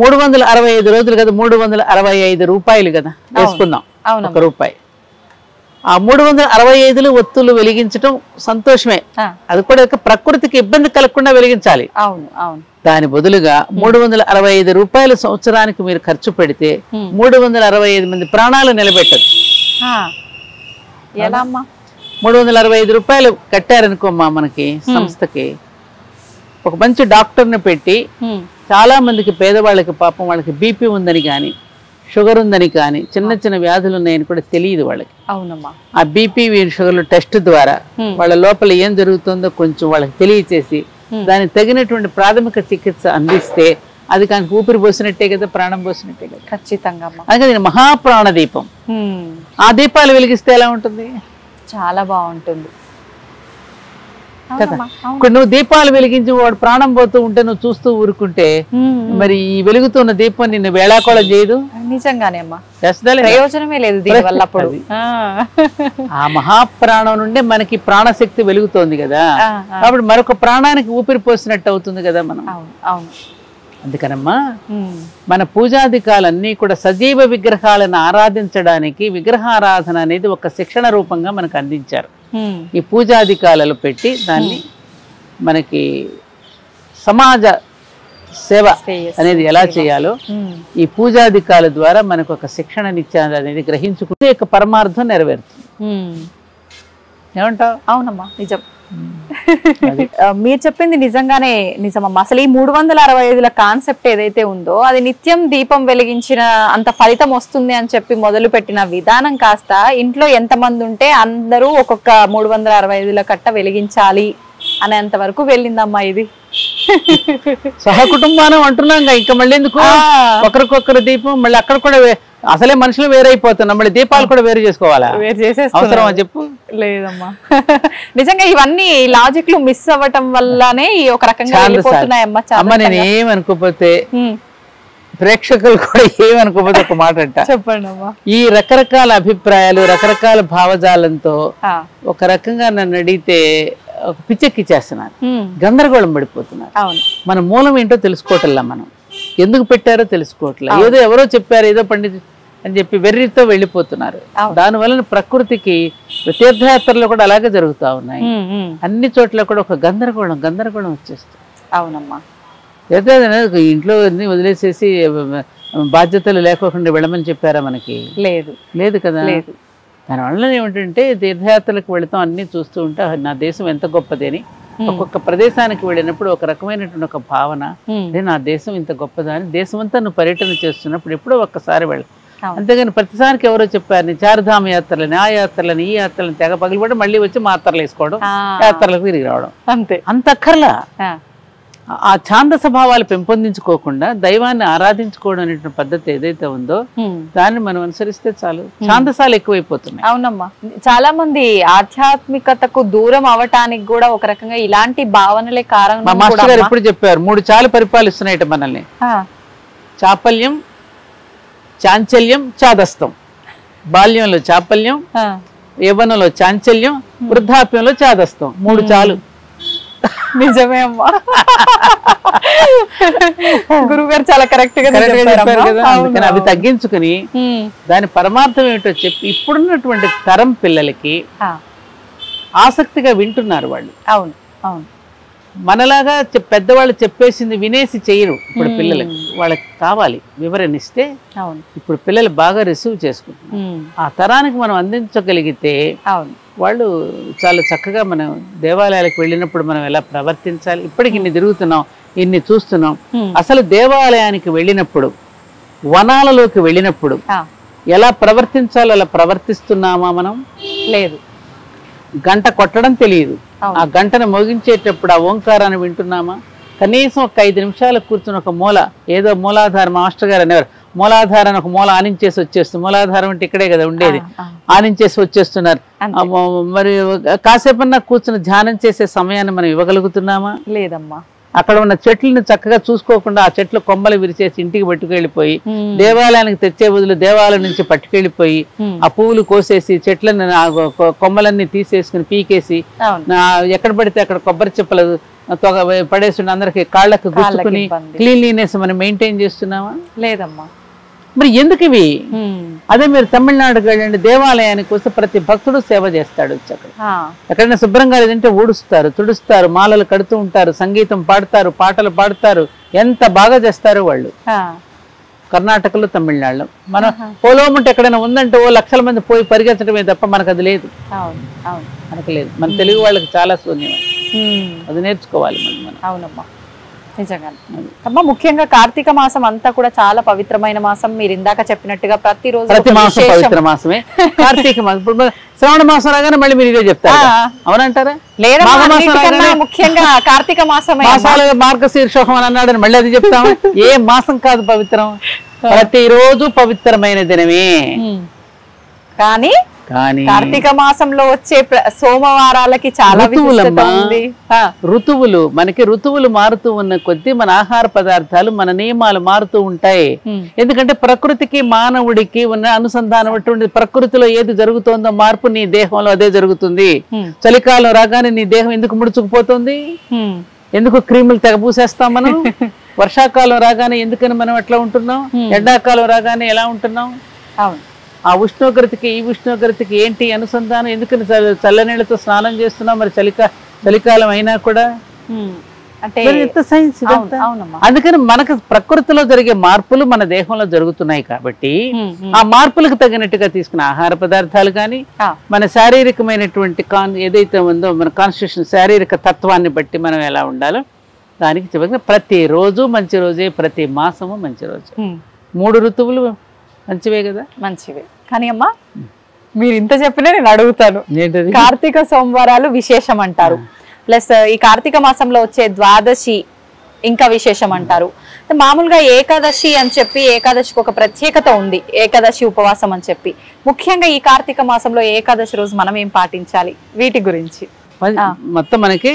Speaker 2: 365 రోజులు కదా, 365 రూపాయలు కదా వేసుకుందాం, ₹1. ఆ 365 ఒత్తులు వెలిగించడం సంతోషమే, అది కూడా ప్రకృతికి ఇబ్బంది కలగకుండా వెలిగించాలి. దాని బదులుగా 365 రూపాయలు సంవత్సరానికి మీరు ఖర్చు పెడితే 365 మంది ప్రాణాలు నిలబెట్టచ్చు. 365 రూపాయలు కట్టారనుకోమ్మా మనకి సంస్థకి, ఒక మంచి డాక్టర్ని పెట్టి చాలా మందికి పేదవాళ్ళకి పాపం వాళ్ళకి బీపీ ఉందని కానీ షుగర్ ఉందని కానీ చిన్న చిన్న వ్యాధులు ఉన్నాయని కూడా తెలియదు వాళ్ళకి. ఆ బీపీ షుగర్లు టెస్ట్ ద్వారా వాళ్ళ లోపల ఏం జరుగుతుందో కొంచెం వాళ్ళకి తెలియచేసి దానికి తగినటువంటి ప్రాథమిక చికిత్స అందిస్తే అది కానీ ఊపిరి పోసినట్టే కదా, ప్రాణం పోసినట్టే కదా.
Speaker 1: ఖచ్చితంగా.
Speaker 2: అందుకే మహాప్రాణ దీపం. ఆ దీపాలు వెలిగిస్తే ఎలా ఉంటుంది?
Speaker 1: చాలా బాగుంటుంది
Speaker 2: కదా. ఇప్పుడు నువ్వు దీపాలు వెలిగించి వాడు ప్రాణం పోతూ ఉంటే నువ్వు చూస్తూ ఊరుకుంటే మరి ఈ వెలుగుతున్న దీపం నిన్ను వేళాకోళం చేయదు.
Speaker 1: నిజంగానే అమ్మా, ప్రయోజనమే లేదు దీనివల్ల.
Speaker 2: ఆ మహాప్రాణం నుండే మనకి ప్రాణశక్తి వెలుగుతోంది కదా, కాబట్టి మరొక ప్రాణానికి ఊపిరి పోసినట్టు అవుతుంది కదా మనం. అందుకనమ్మా మన పూజాధికాలన్నీ కూడా సజీవ విగ్రహాలను ఆరాధించడానికి విగ్రహారాధన అనేది ఒక శిక్షణ రూపంగా మనకు అందించారు. ఈ పూజాధికాలలో పెట్టి దాన్ని మనకి సమాజ సేవ అనేది ఎలా చేయాలో ఈ పూజాధికాల ద్వారా మనకు ఒక శిక్షణనిచ్చారు అనేది గ్రహించుకుంటే యొక్క పరమార్థం నెరవేరుతుంది. ఏమంటావు?
Speaker 1: అవునమ్మా, నిజం. మీరు చెప్పింది నిజంగానే నిజమమ్మా. అసలు ఈ 365ల కాన్సెప్ట్ ఏదైతే ఉందో అది నిత్యం దీపం వెలిగించిన అంత ఫలితం వస్తుంది అని చెప్పి మొదలు పెట్టిన విధానం కాస్త ఇంట్లో ఎంతమంది ఉంటే అందరూ ఒక్కొక్క 365ల కట్ట వెలిగించాలి అనేంత వరకు వెళ్ళిందమ్మా ఇది.
Speaker 2: సహకుటుంబానం అంటున్నాం ఇంకా మళ్ళీ ఎందుకు ఒకరికొకరు దీపం, మళ్ళీ అక్కడ కూడా అసలే మనుషులు వేరైపోతున్నాం, మళ్ళీ దీపాలు కూడా వేరు చేసుకోవాలా? అవసరమా చెప్పు?
Speaker 1: లేదమ్మా, నిజంగా ఇవన్నీ లాజిక్లు మిస్ అవ్వటం వల్లనే ఒక రకంగా వెళ్ళిపోతున్నాయమ్మా.
Speaker 2: అమ్మ నేను ఏమనుకోపోతే ప్రేక్షకులు కూడా ఏమనుకోపోతే ఒక మాట అంట.
Speaker 1: చెప్పండి అమ్మా.
Speaker 2: ఈ రకరకాల అభిప్రాయాలు రకరకాల భావజాలంతో ఒక రకంగా నన్ను అడిగితే ఒక పిచ్చెక్కిచ్చేస్తున్నారు, గందరగోళం పడిపోతున్నారు. మన మూలం ఏంటో తెలుసుకోవట్లా, మనం ఎందుకు పెట్టారో తెలుసుకోవట్లేదు, ఏదో ఎవరో చెప్పారు ఏదో పండితు అని చెప్పి వెర్రితో వెళ్ళిపోతున్నారు. దానివల్ల ప్రకృతికి తీర్థయాత్రలు కూడా అలాగే జరుగుతూ ఉన్నాయి. అన్ని చోట్ల కూడా ఒక గందరగోళం వచ్చేస్తుంది.
Speaker 1: అవునమ్మా.
Speaker 2: ఇంట్లో వదిలేసేసి బాధ్యతలు లేకోకుండా వెళ్ళమని చెప్పారా మనకి? లేదు కదా. దానివల్ల ఏమిటంటే తీర్థయాత్రలకు వెళతాం, అన్ని చూస్తూ ఉంటే నా దేశం ఎంత గొప్పది అని. ఒక్కొక్క ప్రదేశానికి వెళ్ళినప్పుడు ఒక రకమైనటువంటి ఒక భావన, నా దేశం ఇంత గొప్పదా అని. దేశం అంతా నువ్వు పర్యటన చేస్తున్నప్పుడు ఎప్పుడో ఒక్కసారి వెళ్ళ, అంతేగాని ప్రతిసారికి ఎవరో చెప్పారు చారుధామ యాత్రలని ఆ యాత్రలని ఈ యాత్రలను తెగ పగిలిపడి మళ్ళీ వచ్చి మాత్రలు వేసుకోవడం, యాత్రలకు తిరిగి రావడం, అంత అక్కర్లా. ఆ ఛాందస భావాలు పెంపొందించుకోకుండా దైవాన్ని ఆరాధించుకోవడం అనేటువంటి పద్ధతి ఏదైతే ఉందో దాన్ని మనం అనుసరిస్తే చాలు. ఛాందసాలు ఎక్కువైపోతున్నాయి.
Speaker 1: అవునమ్మా, చాలా మంది ఆధ్యాత్మికతకు దూరం అవటానికి కూడా ఒక రకంగా ఇలాంటి భావనలే కారణం.
Speaker 2: మా మాస్టర్ గారు ఎప్పుడు చెప్పారు, 3 చాలు పరిపాలిస్తున్నాయి మనల్ని: చాపల్యం, చాంచల్యం, చాదస్తం. బాల్యంలో చాపల్యం, యవ్వనంలో చాంచల్యం, వృద్ధాప్యంలో చాదస్తం. 3 చాలు.
Speaker 1: నిజమే అమ్మా, గురువు గారు చాలా కరెక్ట్ గా
Speaker 2: చెప్పారు కదా. అందుకని అవి తగ్గించుకుని దాని పరమార్థం ఏమిటో చెప్పి ఇప్పుడున్నటువంటి తరం పిల్లలకి ఆసక్తిగా వింటున్నారు వాళ్ళు.
Speaker 1: అవును అవును,
Speaker 2: మనలాగా పెద్దవాళ్ళు చెప్పేసింది వినేసి చేయరు ఇప్పుడు పిల్లలకి. వాళ్ళకి కావాలి వివరణ ఇస్తే ఇప్పుడు పిల్లలు బాగా రిసీవ్ చేసుకుంటున్నారు. ఆ తరానికి మనం అందించగలిగితే వాళ్ళు చాలా చక్కగా మనం దేవాలయాలకు వెళ్ళినప్పుడు మనం ఎలా ప్రవర్తించాలి, ఇప్పటికి ఇన్ని తిరుగుతున్నాం, ఇన్ని చూస్తున్నాం. అసలు దేవాలయానికి వెళ్ళినప్పుడు, వనాలలోకి వెళ్ళినప్పుడు ఎలా ప్రవర్తించాలో అలా ప్రవర్తిస్తున్నామా మనం?
Speaker 1: లేదు.
Speaker 2: గంట కొట్టడం తెలియదు, ఆ గంటను మోగించేటప్పుడు ఆ ఓంకారాన్ని వింటున్నామా? కనీసం ఒక 5 నిమిషాలు కూర్చుని ఒక మూల, ఏదో మూలాధారం మాస్టర్ గారు అనేవారు, మూలాధారాన్ని ఒక మూల ఆనించేసి వచ్చేస్తుంది. మూలాధారం అంటే ఇక్కడే కదా ఉండేది, ఆనించేసి వచ్చేస్తున్నారు. మరి కాసేపన్నా కూర్చుని ధ్యానం చేసే సమయాన్ని మనం ఇవ్వగలుగుతున్నామా?
Speaker 1: లేదమ్మా.
Speaker 2: అక్కడ ఉన్న చెట్లను చక్కగా చూసుకోకుండా ఆ చెట్లు కొమ్మలు విరిచేసి ఇంటికి పట్టుకెళ్ళిపోయి, దేవాలయానికి తెచ్చే బదులు దేవాలయం నుంచి పట్టుకెళ్ళిపోయి ఆ పువ్వులు కోసేసి చెట్లను కొమ్మలన్నీ తీసేసుకుని పీకేసి ఎక్కడ పడితే అక్కడ కొబ్బరి చెప్పలు పడేసి అందరికి కాళ్ళకు గుచ్చుకుని క్లీన్లీనెస్ మనం మెయింటైన్ చేస్తున్నామా?
Speaker 1: లేదమ్మా.
Speaker 2: మరి ఎందుకు ఇవి? అదే మీరు తమిళనాడుకి వెళ్ళండి, దేవాలయానికి వస్తే ప్రతి భక్తుడు సేవ చేస్తాడు. అక్కడ ఎక్కడైనా శుభ్రంగా లేదంటే ఊడుస్తారు, తుడుస్తారు, మాలలు కడుతూ ఉంటారు, సంగీతం పాడతారు, పాటలు పాడతారు, ఎంత బాగా చేస్తారు వాళ్ళు. కర్ణాటకలో, తమిళనాడులో. మన పొలోమంటే ఎక్కడైనా ఉందంటే ఓ లక్షల మంది పోయి పరిగెత్తడమే తప్ప మనకు అది లేదు. మనకు లేదు. మన తెలుగు వాళ్ళకి చాలా శూన్యం, అది నేర్చుకోవాలి మనం.
Speaker 1: అవునమ్మా, నిజంగా అమ్మా. ముఖ్యంగా కార్తీక మాసం అంతా కూడా చాలా పవిత్రమైన మాసం. మీరు ఇందాక చెప్పినట్టుగా ప్రతిరోజు
Speaker 2: ప్రతి మాసం పవిత్ర మాసమే కార్తీక మాసం. ఇప్పుడు శ్రావణ మాసం రాగానే మళ్ళీ మీరు ఇదే చెప్తారు, అవునంటారా?
Speaker 1: లేదా ముఖ్యంగా కార్తీక మాసమే.
Speaker 2: మాసాలుగా మార్గశీర్షోహం అని అన్నాడని మళ్ళీ అది చెప్తాము. ఏ మాసం కాదు పవిత్రం, ప్రతిరోజు పవిత్రమైన దినమే.
Speaker 1: కానీ కార్తీక మాసంలో వచ్చే సోమవారాలకి చాలా
Speaker 2: ఋతువులు, మనకి ఋతువులు మారుతూ ఉన్న కొద్దీ మన ఆహార పదార్థాలు, మన నియమాలు మారుతూ ఉంటాయి. ఎందుకంటే ప్రకృతికి మానవుడికి ఉన్న అనుసంధానం అటువంటి ప్రకృతిలో ఏది జరుగుతుందో మార్పు నీ దేహంలో అదే జరుగుతుంది. చలికాలం రాగానే నీ దేహం ఎందుకు ముడుచుకుపోతుంది? ఎందుకు క్రీములు తెగబూసేస్తాం మనం? వర్షాకాలం రాగానే ఎందుకని మనం ఎట్లా ఉంటున్నాం? ఎండాకాలం రాగానే ఎలా ఉంటున్నాం? ఆ ఉష్ణోగ్రతకి ఈ ఉష్ణోగ్రతకి ఏంటి అనుసంధానం? ఎందుకని చల్లనీళ్ళతో స్నానం చేస్తున్నాం మరి చలికాలం అయినా కూడా? సైన్స్. అందుకని మనకు ప్రకృతిలో జరిగే మార్పులు మన దేహంలో జరుగుతున్నాయి కాబట్టి ఆ మార్పులకు తగినట్టుగా తీసుకున్న ఆహార పదార్థాలు కానీ, మన శారీరకమైనటువంటి ఏదైతే ఉందో మన కాన్స్టిట్యూషన్, శారీరక తత్వాన్ని బట్టి మనం ఎలా ఉండాలో దానికి చెప్పగా ప్రతిరోజు మంచి రోజే, ప్రతి మాసము మంచి రోజు. 3 ఋతువులు మంచివే కదా?
Speaker 1: మంచివే. కానీ అమ్మా, మీరు ఇంత చెప్పినా నేను అడుగుతాను, కార్తీక సోమవారాలు విశేషం అంటారు, ప్లస్ ఈ కార్తీక మాసంలో వచ్చే ద్వాదశి ఇంకా విశేషం అంటారు. మామూలుగా ఏకాదశి అని చెప్పి, ఏకాదశికి ఒక ప్రత్యేకత ఉంది, ఏకాదశి ఉపవాసం అని చెప్పి. ముఖ్యంగా ఈ కార్తీక మాసంలో ఏకాదశి రోజు మనం ఏం పాటించాలి? వీటి గురించి
Speaker 2: మొత్తం మనకి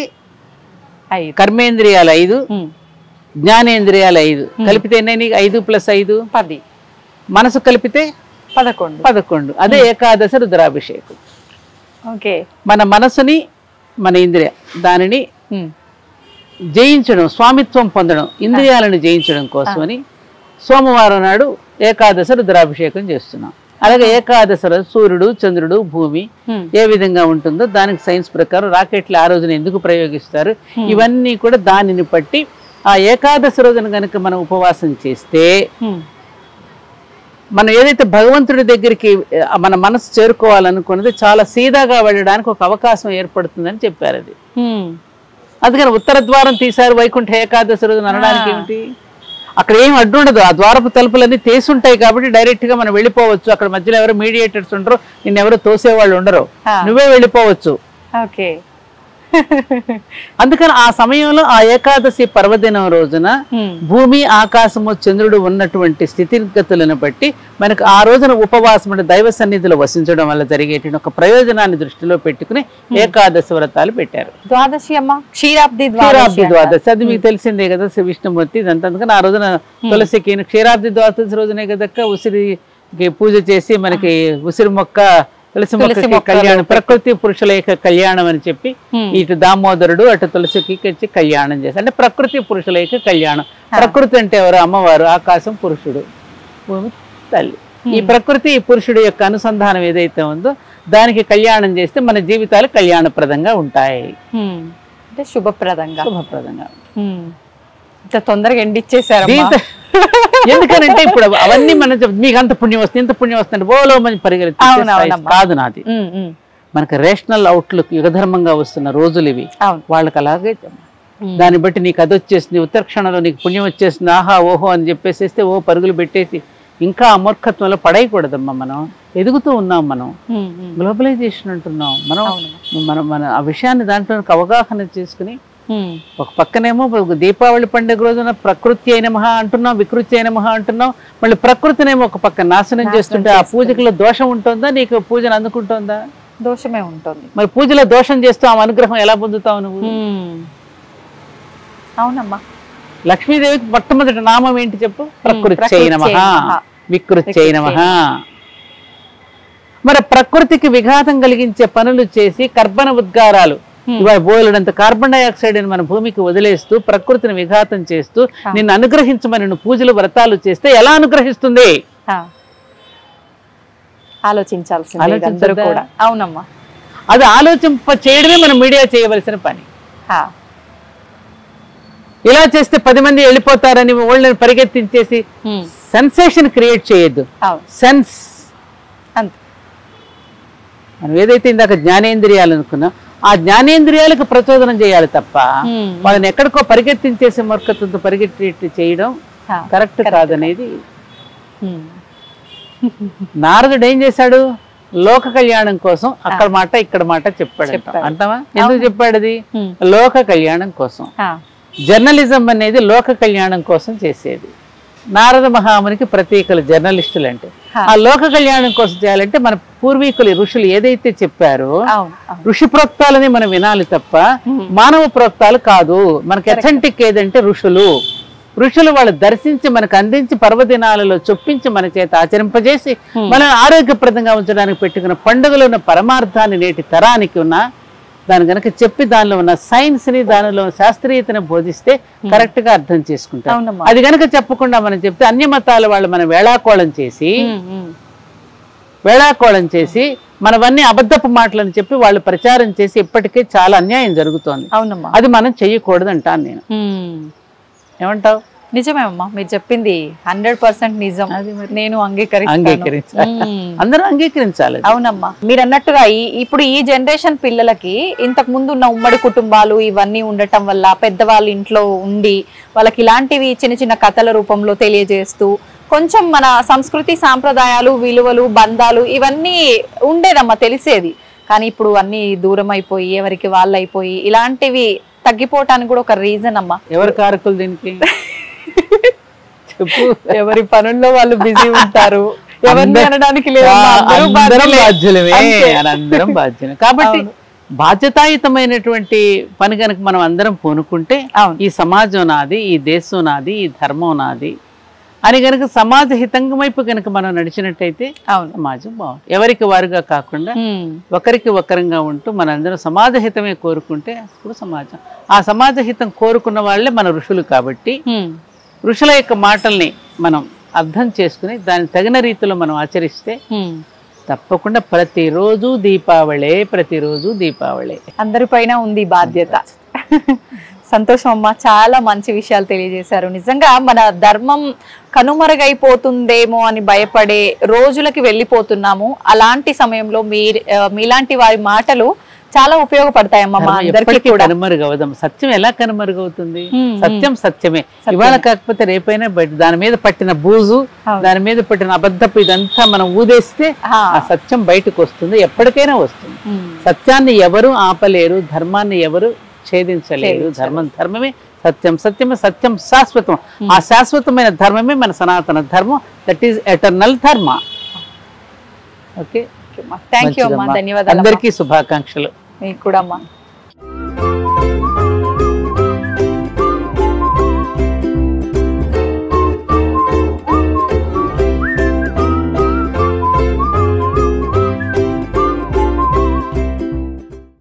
Speaker 2: కర్మేంద్రియాలు 5, జ్ఞానేంద్రియాలు 5 కలిపితే ఎన్ని? 5 + 5
Speaker 1: 10.
Speaker 2: మనసు కలిపితే
Speaker 1: 11.
Speaker 2: అదే ఏకాదశి రుద్రాభిషేకం.
Speaker 1: ఓకే.
Speaker 2: మన మనసుని, మన ఇంద్రియ దానిని జయించడం, స్వామిత్వం పొందడం, ఇంద్రియాలను జయించడం కోసమని సోమవారం నాడు ఏకాదశి రుద్రాభిషేకం చేస్తున్నాం. అలాగే ఏకాదశి రోజు సూర్యుడు, చంద్రుడు, భూమి ఏ విధంగా ఉంటుందో దానికి సైన్స్ ప్రకారం రాకెట్లు ఆ రోజున ఎందుకు ప్రయోగిస్తారు, ఇవన్నీ కూడా దానిని బట్టి ఆ ఏకాదశి రోజున కనుక మనం ఉపవాసం చేస్తే మనం ఏదైతే భగవంతుడి దగ్గరికి మన మనసు చేరుకోవాలనుకున్నది చాలా సీదాగా వెళ్ళడానికి ఒక అవకాశం ఏర్పడుతుందని చెప్పారు. అది అందుకని ఉత్తర ద్వారం తీశారు వైకుంఠ ఏకాదశి రోజున అనడానికి ఏమిటి? అక్కడ ఏం అడ్డు ఉండదు, ఆ ద్వారపు తలుపులన్నీ తీసుంటాయి కాబట్టి డైరెక్ట్ గా మనం వెళ్ళిపోవచ్చు. అక్కడ మధ్యలో ఎవరు మీడియేటర్స్ ఉండరు, నిన్నెవరు తోసేవాళ్ళు ఉండరు, నువ్వే వెళ్ళిపోవచ్చు. అందుకని ఆ సమయంలో ఆ ఏకాదశి పర్వదినం రోజున భూమి, ఆకాశము, చంద్రుడు ఉన్నటువంటి స్థితిగతులను బట్టి మనకు ఆ రోజున ఉపవాసం అంటే దైవ సన్నిధిలో వసించడం వల్ల జరిగేటువంటి ఒక ప్రయోజనాన్ని దృష్టిలో పెట్టుకుని ఏకాదశి వ్రతాలు పెట్టారు.
Speaker 1: ద్వాదశి అమ్మ, క్షీరాబ్ది
Speaker 2: ద్వాదశి, అది మీకు తెలిసిందే కదా, విష్ణుమూర్తి ఇదంతా. అందుకని ఆ రోజున తులసికి క్షీరాబ్ది ద్వాదశి రోజునే కదక్క ఉసిరికి పూజ చేసి మనకి ఉసిరి మొక్క తులసి మొక్కకి కళ్యాణం, ప్రకృతి పురుషుల యొక్క కళ్యాణం అని చెప్పి ఇటు దామోదరుడు అటు తులసికి వచ్చి కళ్యాణం చేస్తారు. అంటే ప్రకృతి పురుషుల యొక్క కళ్యాణం. ప్రకృతి అంటే ఎవరు? అమ్మవారు, ఆకాశం పురుషుడు, భూమి తల్లి. ఈ ప్రకృతి ఈ పురుషుడు యొక్క అనుసంధానం ఏదైతే ఉందో దానికి కళ్యాణం చేస్తే మన జీవితాలు కళ్యాణప్రదంగా ఉంటాయి.
Speaker 1: అంటే శుభప్రదంగా
Speaker 2: తొందరగా ఎండిచ్చేసారు. ఎందుకనంటే ఇప్పుడు అవన్నీ మనం మీకు అంత పుణ్యం వస్తుంది, ఇంత పుణ్యం వస్తుంది ఓలో మంచి పరిగెత్తి కాదు నాది. మనకు రేషనల్ అవుట్లుక్ యుగధర్మంగా వస్తున్న రోజులు ఇవి. వాళ్ళకి అలాగే దాన్ని బట్టి నీకు అది వచ్చేసింది, ఉత్తర క్షణంలో నీకు పుణ్యం వచ్చేసింది, ఆహా ఓహో అని చెప్పేసేస్తే ఓ పరుగులు పెట్టేసి ఇంకా అమూర్ఖత్వంలో పడేయకూడదమ్మా. మనం ఎదుగుతూ ఉన్నాం, మనం గ్లోబలైజేషన్ అంటున్నాం. మనం ఆ విషయాన్ని దాంట్లో అవగాహన చేసుకుని ఒక పక్కనేమో దీపావళి పండుగ రోజున ప్రకృతి అయిన మహా అంటున్నాం, వికృతి అయిన మహా అంటున్నాం, మళ్ళీ ప్రకృతినేమో ఒక పక్క నాశనం చేస్తుంటే ఆ పూజకులో దోషం ఉంటుందా? నీకు పూజను అందుకుంటుందా?
Speaker 1: దోషమే ఉంటుంది.
Speaker 2: మరి పూజలో దోషం చేస్తూ ఆ అనుగ్రహం ఎలా పొందుతావు నువ్వు?
Speaker 1: అవునమ్మా.
Speaker 2: లక్ష్మీదేవికి మొట్టమొదటి నామం ఏంటి చెప్పు? ప్రకృతి నమః, వికృతి నమః. మరి ప్రకృతికి విఘాతం కలిగించే పనులు చేసి కర్బన ఉద్గారాలు, ఇవాళ బోలెడంత కార్బన్ డైఆక్సైడ్ అని మన భూమికి వదిలేస్తూ ప్రకృతిని విఘాతం చేస్తూ నిన్ను అనుగ్రహించమని నువ్వు పూజలు వ్రతాలు చేస్తే ఎలా అనుగ్రహిస్తుంది?
Speaker 1: ఆలోచించాల్సింది కూడా. అవునమ్మా.
Speaker 2: అది ఆలోచింప చేయడమే మనం మీడియా చేయవలసిన పని. ఇలా చేస్తే 10 మంది వెళ్ళిపోతారని వాళ్ళని పరిగెత్తించేసి సెన్సేషన్ క్రియేట్ చేయొద్దు. సెన్స్ మనం ఏదైతే ఇందాక జ్ఞానేంద్రియాలు అనుకున్నా ఆ జ్ఞానేంద్రియాలకు ప్రచోదనం చేయాలి తప్ప వాళ్ళని ఎక్కడికో పరిగెత్తించేసి మూర్ఖత్వంతో పరిగెత్తి చేయడం కరెక్ట్ కాదనేది. నారదుడు ఏం చేశాడు? లోక కళ్యాణం కోసం అక్కడ మాట ఇక్కడ మాట చెప్పాడు అంటావా? ఎందుకు చెప్పాడు? అది లోక కళ్యాణం కోసం. జర్నలిజం అనేది లోక కళ్యాణం కోసం చేసేది. నారద మహామునికి ప్రతీకలు జర్నలిస్టులు అంటే. ఆ లోక కళ్యాణం కోసం చేయాలంటే మన పూర్వీకులు ఋషులు ఏదైతే చెప్పారో ఋషి ప్రోక్తాలని మనం వినాలి తప్ప మానవ ప్రోక్తాలు కాదు. మనకి అథెంటిక్ ఏదంటే ఋషులు. ఋషులు వాళ్ళు దర్శించి మనకు అందించి పర్వదినాలలో చొప్పించి మన చేత ఆచరింపజేసి మనం ఆరోగ్యప్రదంగా ఉంచడానికి పెట్టుకున్న పండుగలో ఉన్న పరమార్థాన్ని నేటి తరానికి ఉన్న దాని కనుక చెప్పి దానిలో ఉన్న సైన్స్ ని దానిలో శాస్త్రీయతను బోధిస్తే కరెక్ట్ గా అర్థం చేసుకుంటాం. అది కనుక చెప్పకుండా మనం చెప్తే అన్య మతాల వాళ్ళు మనం వేళాకోళం చేసి మనవన్నీ అబద్ధపు మాటలని చెప్పి వాళ్ళు ప్రచారం చేసి ఇప్పటికే చాలా అన్యాయం జరుగుతోంది. అది మనం చెయ్యకూడదు అంటాను నేను. ఏమంటావు?
Speaker 1: నిజమే అమ్మా, మీరు చెప్పింది 100% నిజం. నేను
Speaker 2: అందరూ అంగీకరించాలి.
Speaker 1: అవునమ్మా, మీరు అన్నట్టుగా ఇప్పుడు ఈ జనరేషన్ పిల్లలకి ఇంతకు ముందు ఉన్న ఉమ్మడి కుటుంబాలు ఇవన్నీ ఉండటం వల్ల పెద్దవాళ్ళు ఇంట్లో ఉండి వాళ్ళకి ఇలాంటివి చిన్న చిన్న కథల రూపంలో తెలియజేస్తూ కొంచెం మన సంస్కృతి సాంప్రదాయాలు విలువలు బంధాలు ఇవన్నీ ఉండేదమ్మా, తెలిసేది. కానీ ఇప్పుడు అన్ని దూరం అయిపోయి ఎవరికి వాళ్ళు అయిపోయి ఇలాంటివి తగ్గిపోవటానికి కూడా ఒక రీజన్ అమ్మా.
Speaker 2: ఎవరి కారకులు దీనికి?
Speaker 1: ఎవరి పనుల్లో వాళ్ళు బిజీ ఉంటారు, ఎవరిని అనడానికి లేదు.
Speaker 2: అందరం బాధ్యులే కాబట్టి బాధ్యతాయుతమైనటువంటి పని కనుక మనం అందరం పూనుకుంటే ఈ సమాజం నాది, ఈ దేశం నాది, ఈ ధర్మం నాది అని కనుక సమాజ హితంగం వైపు కనుక మనం నడిచినట్టయితే సమాజం బాగుంటుంది. ఎవరికి వారుగా కాకుండా ఒకరికి ఒకరంగా ఉంటూ మనందరం సమాజ హితమే కోరుకుంటే అప్పుడు సమాజం. ఆ సమాజ హితం కోరుకున్న వాళ్ళే మన ఋషులు. కాబట్టి ఋషుల యొక్క మాటల్ని మనం అర్థం చేసుకుని దాన్ని తగిన రీతిలో మనం ఆచరిస్తే తప్పకుండా ప్రతిరోజు దీపావళే, ప్రతిరోజు దీపావళే.
Speaker 1: అందరిపైన ఉంది బాధ్యత. సంతోషం అమ్మా, చాలా మంచి విషయాలు తెలియజేశారు. నిజంగా మన ధర్మం కనుమరుగైపోతుందేమో అని భయపడే రోజులకి వెళ్ళిపోతున్నాము. అలాంటి సమయంలో మీలాంటి వారి మాటలు చాలా ఉపయోగపడతాయమ్మా.
Speaker 2: కనుమరుగవదాం. సత్యం ఎలా కనుమరుగవుతుంది? సత్యం సత్యమే. ఇవాళ కాకపోతే రేపైనా బయట దాని మీద పట్టిన బూజు, దాని మీద పట్టిన అబద్ధపు ఇదంతా మనం ఊదేస్తే ఆ సత్యం బయటకు వస్తుంది, ఎప్పటికైనా వస్తుంది. సత్యాన్ని ఎవరు ఆపలేరు, ధర్మాన్ని ఎవరు ఛేదించలేరు. ధర్మం ధర్మమే, సత్యం సత్యమే, సత్యం శాశ్వతం. ఆ శాశ్వతమైన ధర్మమే మన సనాతన ధర్మం. దట్ ఈస్ ఎటర్నల్ ధర్మ. ఓకే,
Speaker 1: థ్యాంక్ యూ అమ్మా, ధన్యవాదాలు.
Speaker 2: అందరికీ శుభాకాంక్షలు.
Speaker 1: మీకు కూడా అమ్మా.